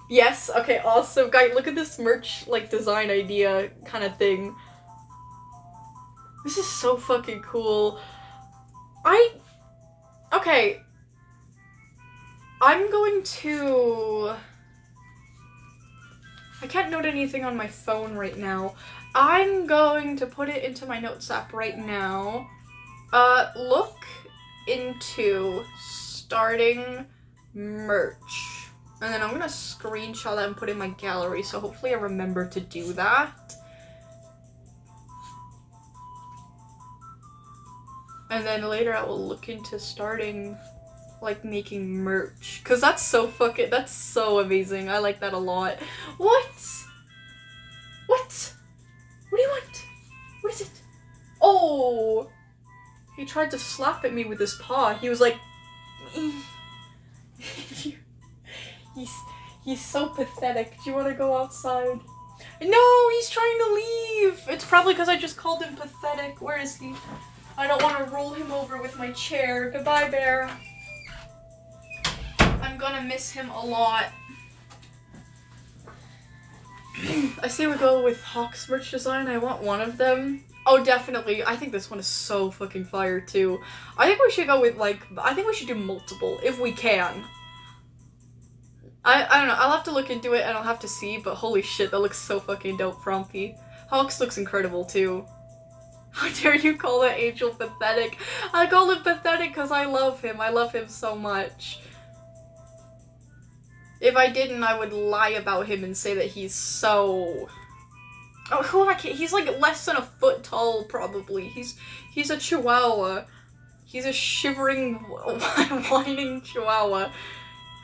Yes, okay, awesome. Guys, look at this merch, like, design idea kind of thing. This is so fucking cool. Okay. I'm going to... I can't note anything on my phone right now. I'm going to put it into my notes app right now. Look into starting merch. And then I'm gonna screenshot that and put it in my gallery, so hopefully I remember to do that. And then later I will look into starting, like, making merch. Cause that's so amazing. I like that a lot. What? What? What do you want? What is it? Oh! He tried to slap at me with his paw. He was like... He's so pathetic. Do you want to go outside? No, he's trying to leave! It's probably because I just called him pathetic. Where is he? I don't want to roll him over with my chair. Goodbye, bear. I'm gonna miss him a lot. I say we go with Hawk's merch design. I want one of them. Oh, definitely. I think this one is so fucking fire, too. I think we should go with, like, I think we should do multiple, if we can. I don't know. I'll have to look into it and I'll have to see, but holy shit, that looks so fucking dope, Frumpy. Hawk's looks incredible, too. How dare you call that angel pathetic? I call him pathetic because I love him. I love him so much. If I didn't, I would lie about him and say that he's so... Oh, who am I kidding? He's like less than a foot tall, probably. He's a chihuahua. He's a shivering, whining chihuahua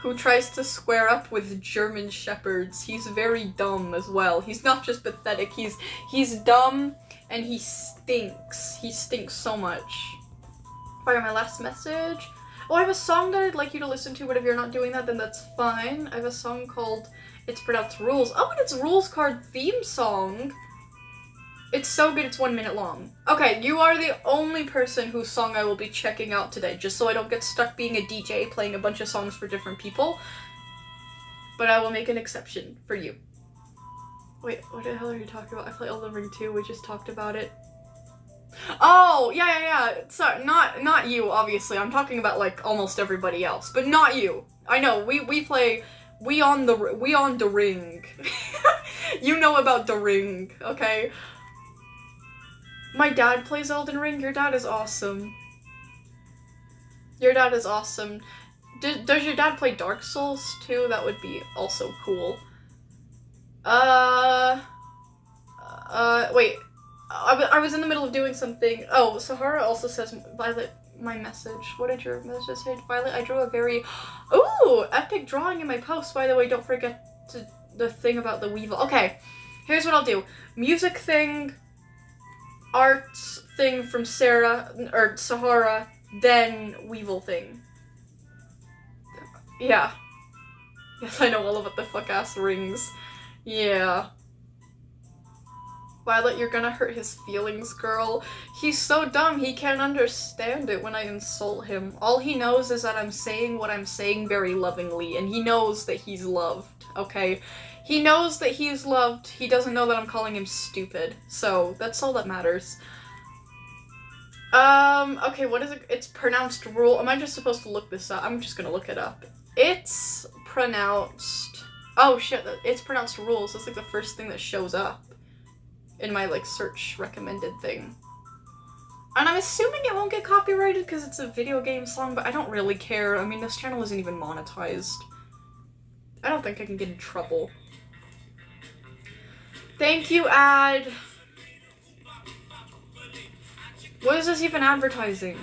who tries to square up with German shepherds. He's very dumb as well. He's not just pathetic. He's dumb and he stinks. He stinks so much. Fire my last message. Oh, I have a song that I'd like you to listen to, but if you're not doing that, then that's fine. I have a song called It's Pronounced Rules. Oh, and it's Rules Card theme song. It's so good, it's 1 minute long. Okay, you are the only person whose song I will be checking out today, just so I don't get stuck being a DJ playing a bunch of songs for different people. But I will make an exception for you. Wait, what the hell are you talking about? I play Elden Ring 2, we just talked about it. Oh, yeah. Sorry, not you, obviously. I'm talking about, like, almost everybody else, but not you. I know, we play... We on the ring. You know about the ring, okay? My dad plays Elden Ring. Your dad is awesome. Your dad is awesome. Does your dad play Dark Souls too? That would be also cool. Wait. I was in the middle of doing something. Oh, Sahara also says, Violet, my message. What did your message say? Violet, I drew a very... Ooh! Epic drawing in my post, by the way. Don't forget the thing about the Weevil. Okay, here's what I'll do. Music thing, arts thing from Sahara, then Weevil thing. Yeah. Yes, I know all about the fuck-ass rings. Yeah. Violet, you're gonna hurt his feelings, girl. He's so dumb, he can't understand it when I insult him. All he knows is that I'm saying what I'm saying very lovingly, and he knows that he's loved, okay? He knows that he's loved, he doesn't know that I'm calling him stupid, so that's all that matters. Okay, what is it? It's pronounced rule. Am I just supposed to look this up? I'm just gonna look it up. It's pronounced... Oh shit, it's pronounced rules. That's like the first thing that shows up in my like search recommended thing. And I'm assuming it won't get copyrighted because it's a video game song, but I don't really care. I mean, this channel isn't even monetized. I don't think I can get in trouble. Thank you, ad. What is this even advertising?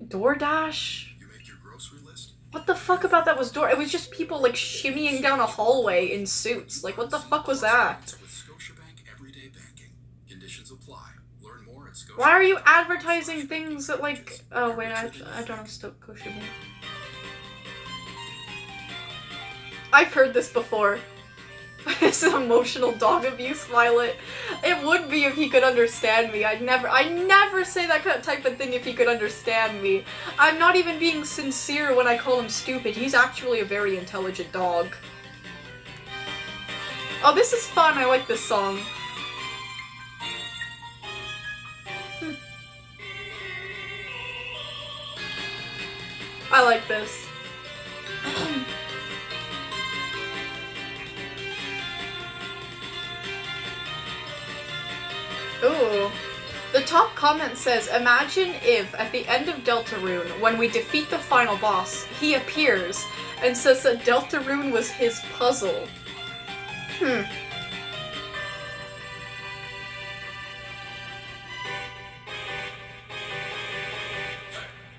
DoorDash? You make your grocery list? What the fuck about that was Door? It was just people like shimmying down a hallway in suits. Like, what the fuck was that? With Scotiabank Everyday Banking. Conditions apply. Learn more at Scotiabank. Why are you advertising things that like... Oh wait, I don't have Scotiabank. I've heard this before. This is emotional dog abuse, Violet. It would be if he could understand me. I never say that type of thing if he could understand me. I'm not even being sincere when I call him stupid. He's actually a very intelligent dog. Oh, this is fun. I like this song. I like this. Ooh. The top comment says, imagine if, at the end of Deltarune, when we defeat the final boss, he appears and says that Deltarune was his puzzle.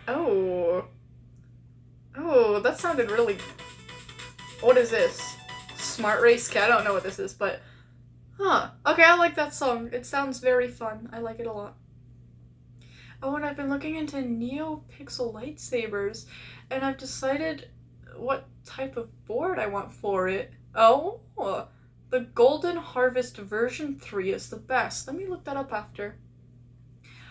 Oh. Oh, that sounded really... What is this? Smart Race Kit? I don't know what this is, but... Huh. Okay, I like that song. It sounds very fun. I like it a lot. Oh, and I've been looking into NeoPixel lightsabers, and I've decided what type of board I want for it. Oh, the Golden Harvest version 3 is the best. Let me look that up after.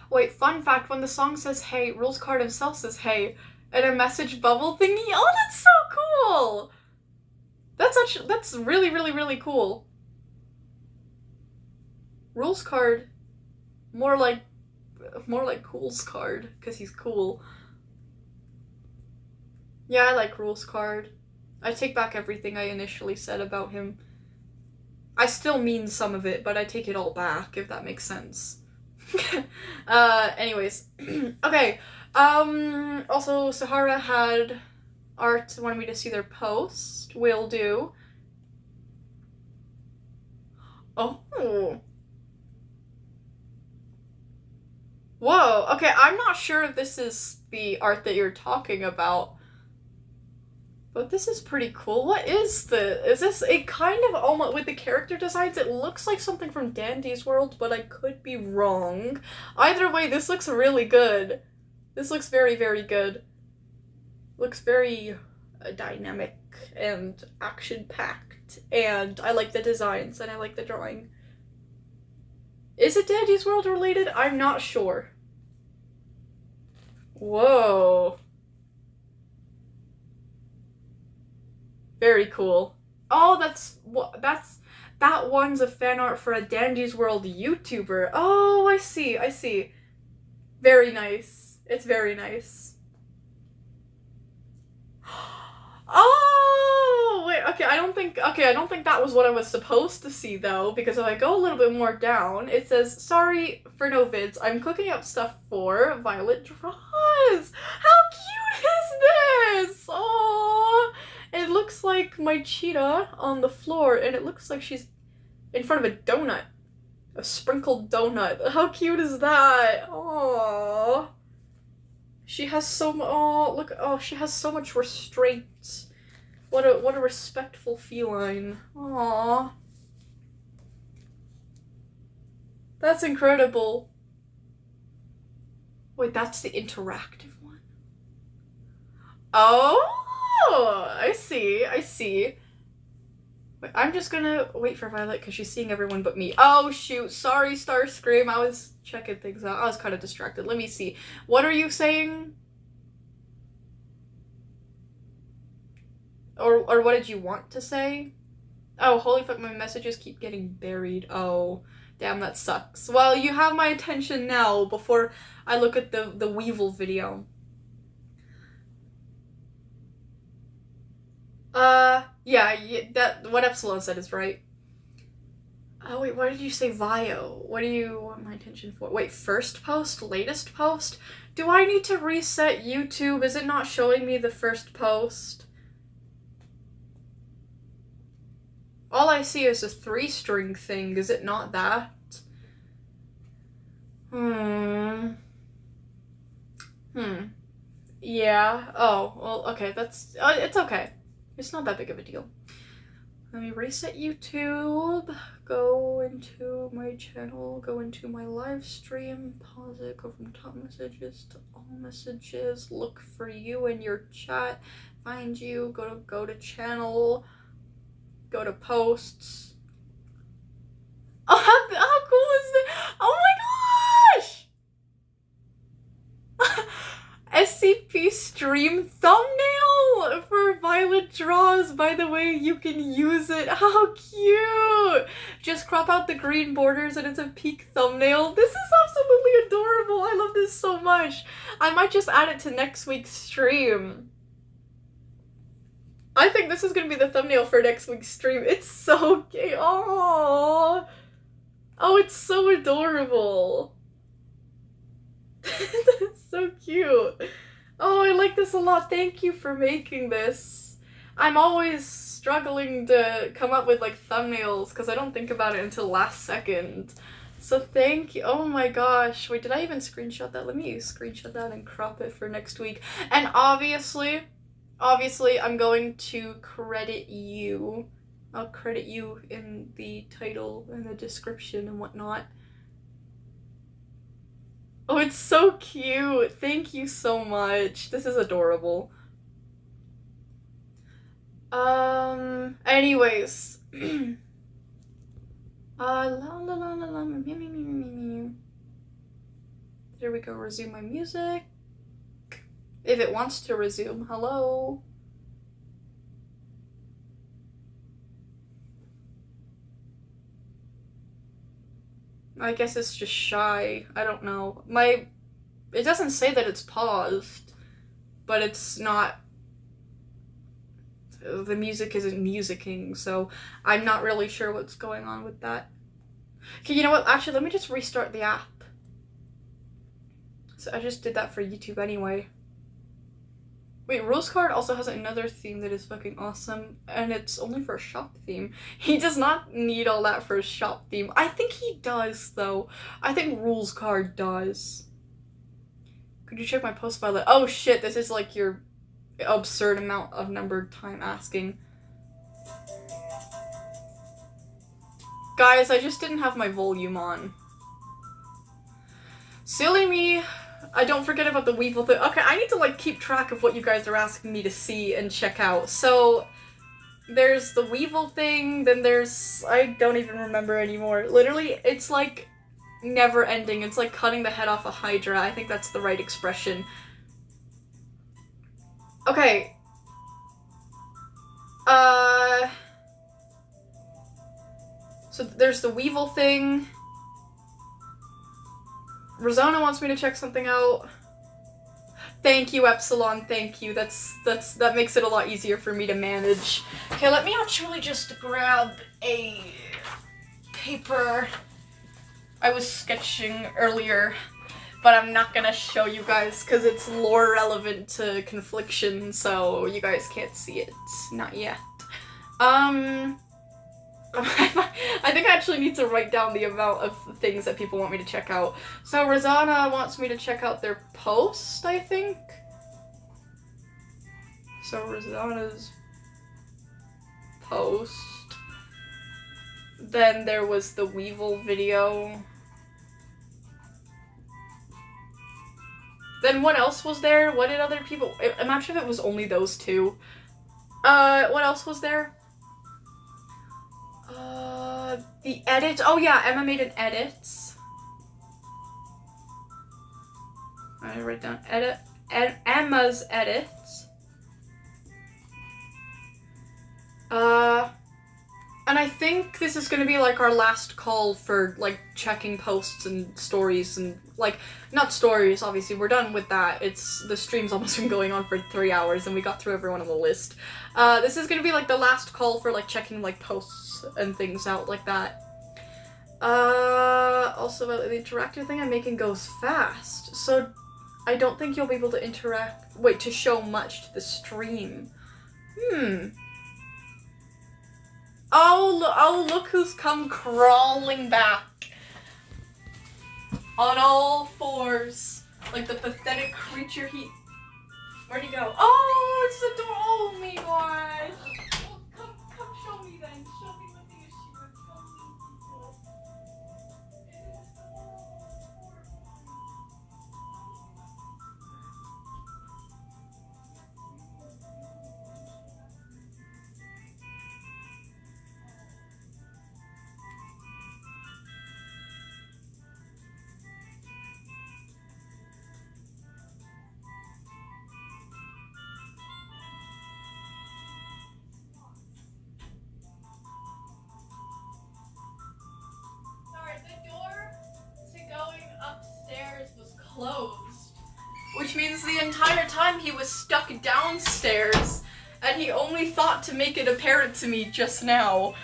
Wait, fun fact, when the song says hey, Rules Card himself says hey, and a message bubble thingy. Oh, that's so cool! That's really, really, really cool. Rules Card, more like Cool's Card, because he's cool. Yeah, I like Rules Card. I take back everything I initially said about him. I still mean some of it, but I take it all back, if that makes sense. Anyways. Okay, also, Sahara had art, wanted me to see their post. Will do. Oh. Whoa, okay, I'm not sure if this is the art that you're talking about, but this is pretty cool. What is this? It kind of almost, with the character designs, it looks like something from Dandy's World, but I could be wrong. Either way, this looks really good. This looks very, very good. Looks very dynamic and action-packed, and I like the designs, and I like the drawing. Is it Dandy's World related? I'm not sure. Whoa. Very cool. Oh, that one's a fan art for a Dandy's World YouTuber. Oh, I see. Very nice. It's very nice. Oh, wait, okay, I don't think that was what I was supposed to see, though, because if I go a little bit more down, it says, sorry for no vids, I'm cooking up stuff for Violet Draws. How cute is this? Oh, it looks like my cheetah on the floor, and it looks like she's in front of a donut. A sprinkled donut. How cute is that? Oh. She has she has so much restraint. What a respectful feline. Aww. That's incredible. Wait, that's the interactive one? Oh, I see. Wait, I'm just gonna wait for Violet because she's seeing everyone but me. Oh shoot, sorry Starscream, I was checking things out. I was kind of distracted. Let me see. What are you saying? Or what did you want to say? Oh, holy fuck, my messages keep getting buried. Oh, damn, that sucks. Well, you have my attention now before I look at the Weevil video. Yeah, that, what Epsilon said is right. Oh, wait, why did you say Vio? What do you want my attention for? Wait, first post? Latest post? Do I need to reset YouTube? Is it not showing me the first post? All I see is a 3-string thing. Is it not that? Yeah. Oh, well, okay, that's... it's okay. It's not that big of a deal. Let me reset YouTube. Go into my channel. Go into my live stream. Pause it. Go from top messages to all messages. Look for you in your chat. Find you. Go to channel. Go to posts. Oh, how cool is that? Oh my gosh! SCP stream thumbnail for Violet Draws. By the way, you can use it. How cute! Just crop out the green borders and it's a peak thumbnail. This is absolutely adorable. I love this so much. I might just add it to next week's stream. I think this is gonna be the thumbnail for next week's stream. It's so cute. Oh, it's so adorable. That's so cute. Oh, I like this a lot. Thank you for making this. I'm always struggling to come up with like thumbnails because I don't think about it until last second. So thank you. Oh my gosh. Wait, did I even screenshot that? Let me screenshot that and crop it for next week. And obviously, I'm going to credit you. I'll credit you in the title and the description and whatnot. Oh, it's so cute. Thank you so much. This is adorable. Anyways. There we go. Resume my music. If it wants to resume. Hello? I guess it's just shy. I don't know. It doesn't say that it's paused, but it's not... The music isn't musicking, so I'm not really sure what's going on with that. Okay, you know what? Actually, let me just restart the app. So I just did that for YouTube anyway. Wait, Rules Card also has another theme that is fucking awesome, and it's only for a shop theme. He does not need all that for a shop theme. I think he does, though. I think Rules Card does. Could you check my post file? Oh shit, this is like your absurd amount of numbered time asking. Guys, I just didn't have my volume on. Silly me. I don't forget about the Weevil thing. Okay, I need to like keep track of what you guys are asking me to see and check out. So there's the Weevil thing, then there's... I don't even remember anymore. Literally, it's like never ending. It's like cutting the head off a Hydra. I think that's the right expression. Okay. So there's the Weevil thing. Rosona wants me to check something out. Thank you, Epsilon, thank you. That makes it a lot easier for me to manage. Okay, let me actually just grab a paper. I was sketching earlier, but I'm not gonna show you guys because it's lore relevant to Confliction, so you guys can't see it. Not yet. I think I actually need to write down the amount of things that people want me to check out. So Rosanna wants me to check out their post, I think. So Rosanna's post. Then there was the Weevil video. Then what else was there? What did other people... Imagine if it was only those two. What else was there? The edit. Oh yeah, Emma made an edit. I write down edit. Emma's edit. And I think this is gonna be like our last call for like checking posts and stories and like, not stories, obviously, we're done with that. The stream's almost been going on for 3 hours and we got through everyone on the list. This is gonna be like the last call for like checking like posts and things out like that. Also the interactive thing I'm making goes fast, so I don't think you'll be able to to show much to the stream. Oh, look who's come crawling back. On all fours. Like the pathetic creature he... Where'd he go? Oh, it's the door. Oh my gosh. Well, come show me then. Show me what the issue is. Come see people. It is so horrifying. Closed, which means the entire time he was stuck downstairs and he only thought to make it apparent to me just now.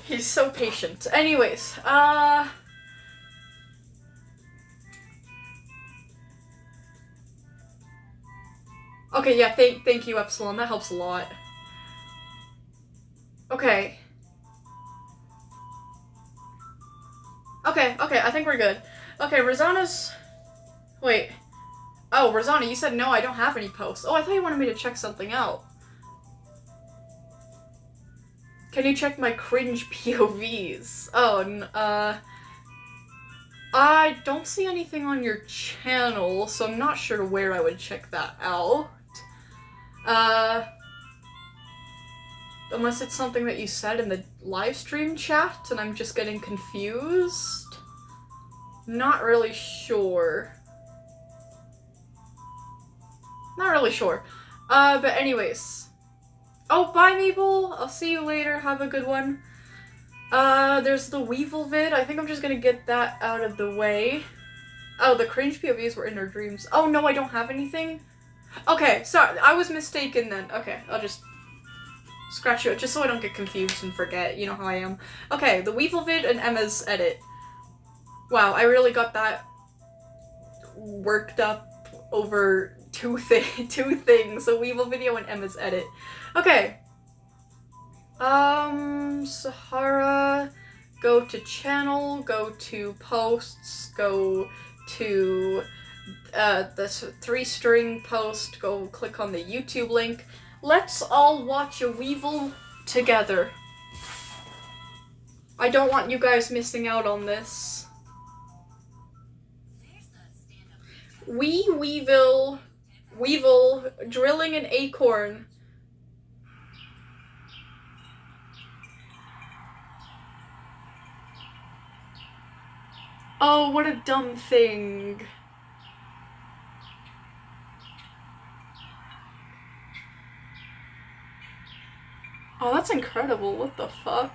He's so patient. Anyways, okay, yeah, thank you, Epsilon, that helps a lot. Okay, I think we're good. Okay, Rosanna's... Wait. Oh, Rosanna, you said no, I don't have any posts. Oh, I thought you wanted me to check something out. Can you check my cringe POVs? Oh, I don't see anything on your channel, so I'm not sure where I would check that out. Unless it's something that you said in the live stream chat and I'm just getting confused. Not really sure. Not really sure. But anyways. Oh, bye, Mabel. I'll see you later. Have a good one. There's the Weevil vid. I think I'm just gonna get that out of the way. Oh, the cringe POVs were in her dreams. Oh, no, I don't have anything? Okay, sorry. I was mistaken then. Okay, I'll just scratch you out just so I don't get confused and forget. You know how I am. Okay, the Weevil vid and Emma's edit. Wow, I really got that worked up over two things, a Weevil video and Emma's edit. Okay. Sahara, go to channel, go to posts, go to this 3-string post, go click on the YouTube link. Let's all watch a Weevil together. I don't want you guys missing out on this. Weevil drilling an acorn. Oh, what a dumb thing. Oh, that's incredible. What the fuck?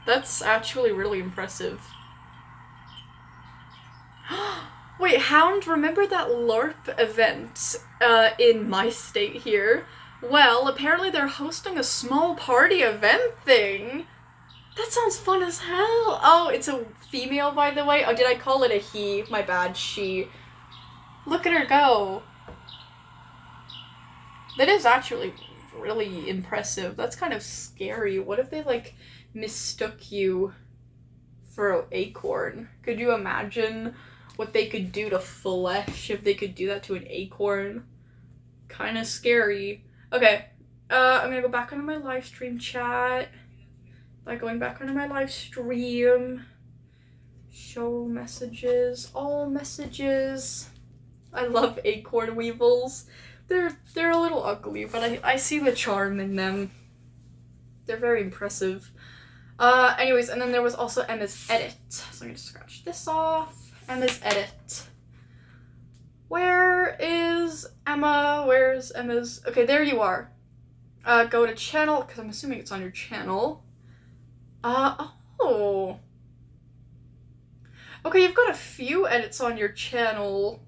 That's actually really impressive. Wait, Hound, remember that LARP event in my state here? Well, apparently they're hosting a small party event thing. That sounds fun as hell. Oh, it's a female, by the way. Oh, did I call it a he? My bad, she. Look at her go. That is actually really impressive. That's kind of scary. What if they, like, mistook you for an acorn? Could you imagine what they could do to flesh if they could do that to an acorn? Kind of scary. Okay, I'm gonna go back onto my live stream chat by going back onto my live stream. Show messages, all messages. I love acorn weevils. They're a little ugly, but I see the charm in them. They're very impressive. Anyways, and then there was also Emma's edit. So I'm gonna scratch this off. Emma's edit. Where is Emma? Where's Emma's? Okay, there you are. Go to channel, because I'm assuming it's on your channel. Oh. Okay, you've got a few edits on your channel.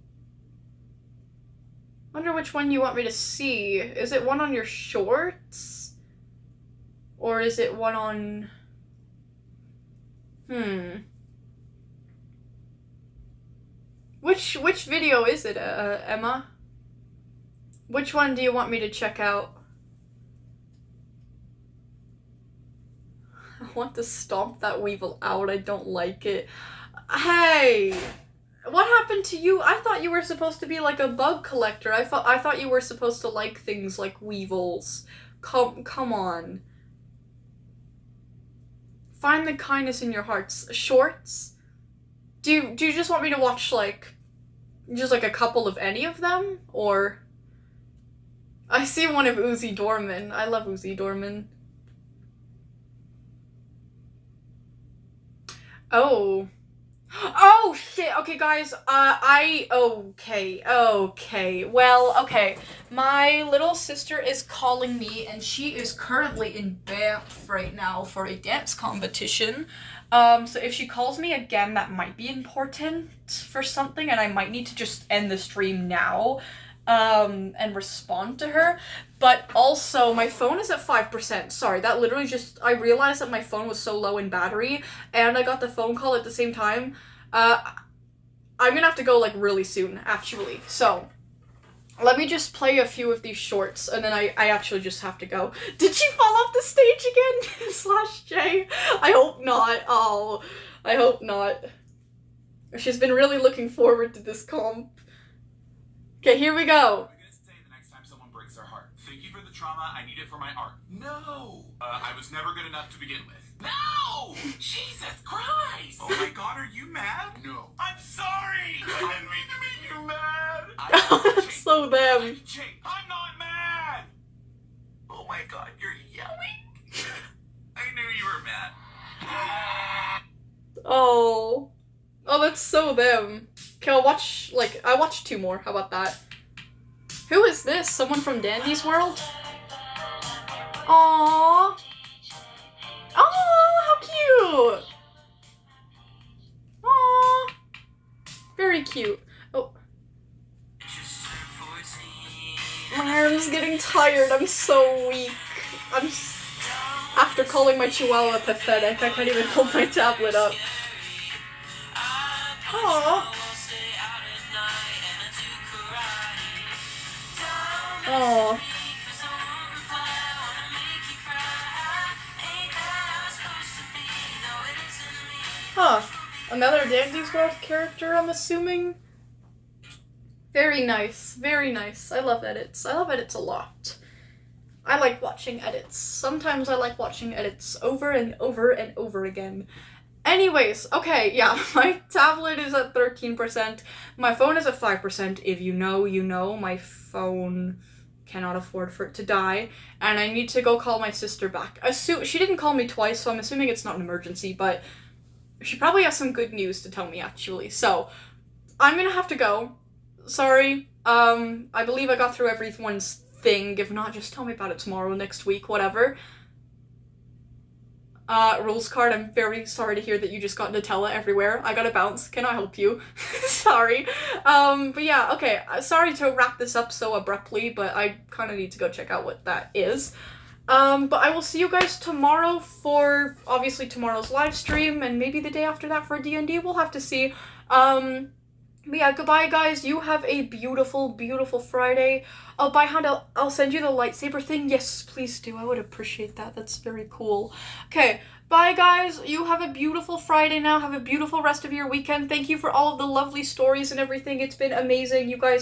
Wonder which one you want me to see. Is it one on your shorts? Or is it one on... Which video is it, Emma? Which one do you want me to check out? I want to stomp that weevil out. I don't like it. Hey! What happened to you? I thought you were supposed to be like a bug collector. I thought you were supposed to like things like weevils. Come on. Find the kindness in your hearts. Shorts? Do you just want me to watch like just like a couple of any of them? Or I see one of Uzi Dorman. I love Uzi Dorman. Oh. Oh shit, okay guys, okay, well, okay, my little sister is calling me and she is currently in Banff right now for a dance competition, so if she calls me again, that might be important for something and I might need to just end the stream now, and respond to her, but also my phone is at 5%, sorry, that literally just, I realized that my phone was so low in battery, and I got the phone call at the same time. I'm gonna have to go, like, really soon, actually, so, let me just play a few of these shorts, and then I actually just have to go. Did she fall off the stage again? /J? I hope not. Oh, I hope not. She's been really looking forward to this comp. Okay, here we go. I'm gonna say the next time someone breaks their heart. Thank you for the trauma. I need it for my art. No! I was never good enough to begin with. No! Jesus Christ! Oh my god, are you mad? No. I'm sorry! I didn't mean to make you mad! That's so them. I'm not mad! Oh my god, you're yelling? I knew you were mad. Oh. Oh, that's so them. Okay, I watched 2 more. How about that? Who is this? Someone from Dandy's World? Aww. Oh, how cute! Aww. Very cute. Oh. My arm's getting tired. I'm so weak. After calling my chihuahua pathetic, I can't even hold my tablet up. Aww. Aww. Huh. Another Dandy's World character, I'm assuming? Very nice. Very nice. I love edits. I love edits a lot. I like watching edits. Sometimes I like watching edits over and over and over again. Anyways, okay, yeah, my tablet is at 13%. My phone is at 5%. If you know, you know. My phone cannot afford for it to die. And I need to go call my sister back. She didn't call me twice, so I'm assuming it's not an emergency, but she probably has some good news to tell me, actually. So, I'm gonna have to go. Sorry. I believe I got through everyone's thing. If not, just tell me about it tomorrow, next week, whatever. Rules card, I'm very sorry to hear that you just got Nutella everywhere. I gotta bounce. Can I help you? Sorry. But yeah, okay. Sorry to wrap this up so abruptly, but I kind of need to go check out what that is. But I will see you guys tomorrow for, obviously, tomorrow's live stream, and maybe the day after that for D&D. We'll have to see. But yeah, goodbye, guys. You have a beautiful, beautiful Friday. Oh, by hand, I'll send you the lightsaber thing. Yes, please do. I would appreciate that. That's very cool. Okay, bye, guys. You have a beautiful Friday now. Have a beautiful rest of your weekend. Thank you for all of the lovely stories and everything. It's been amazing. You guys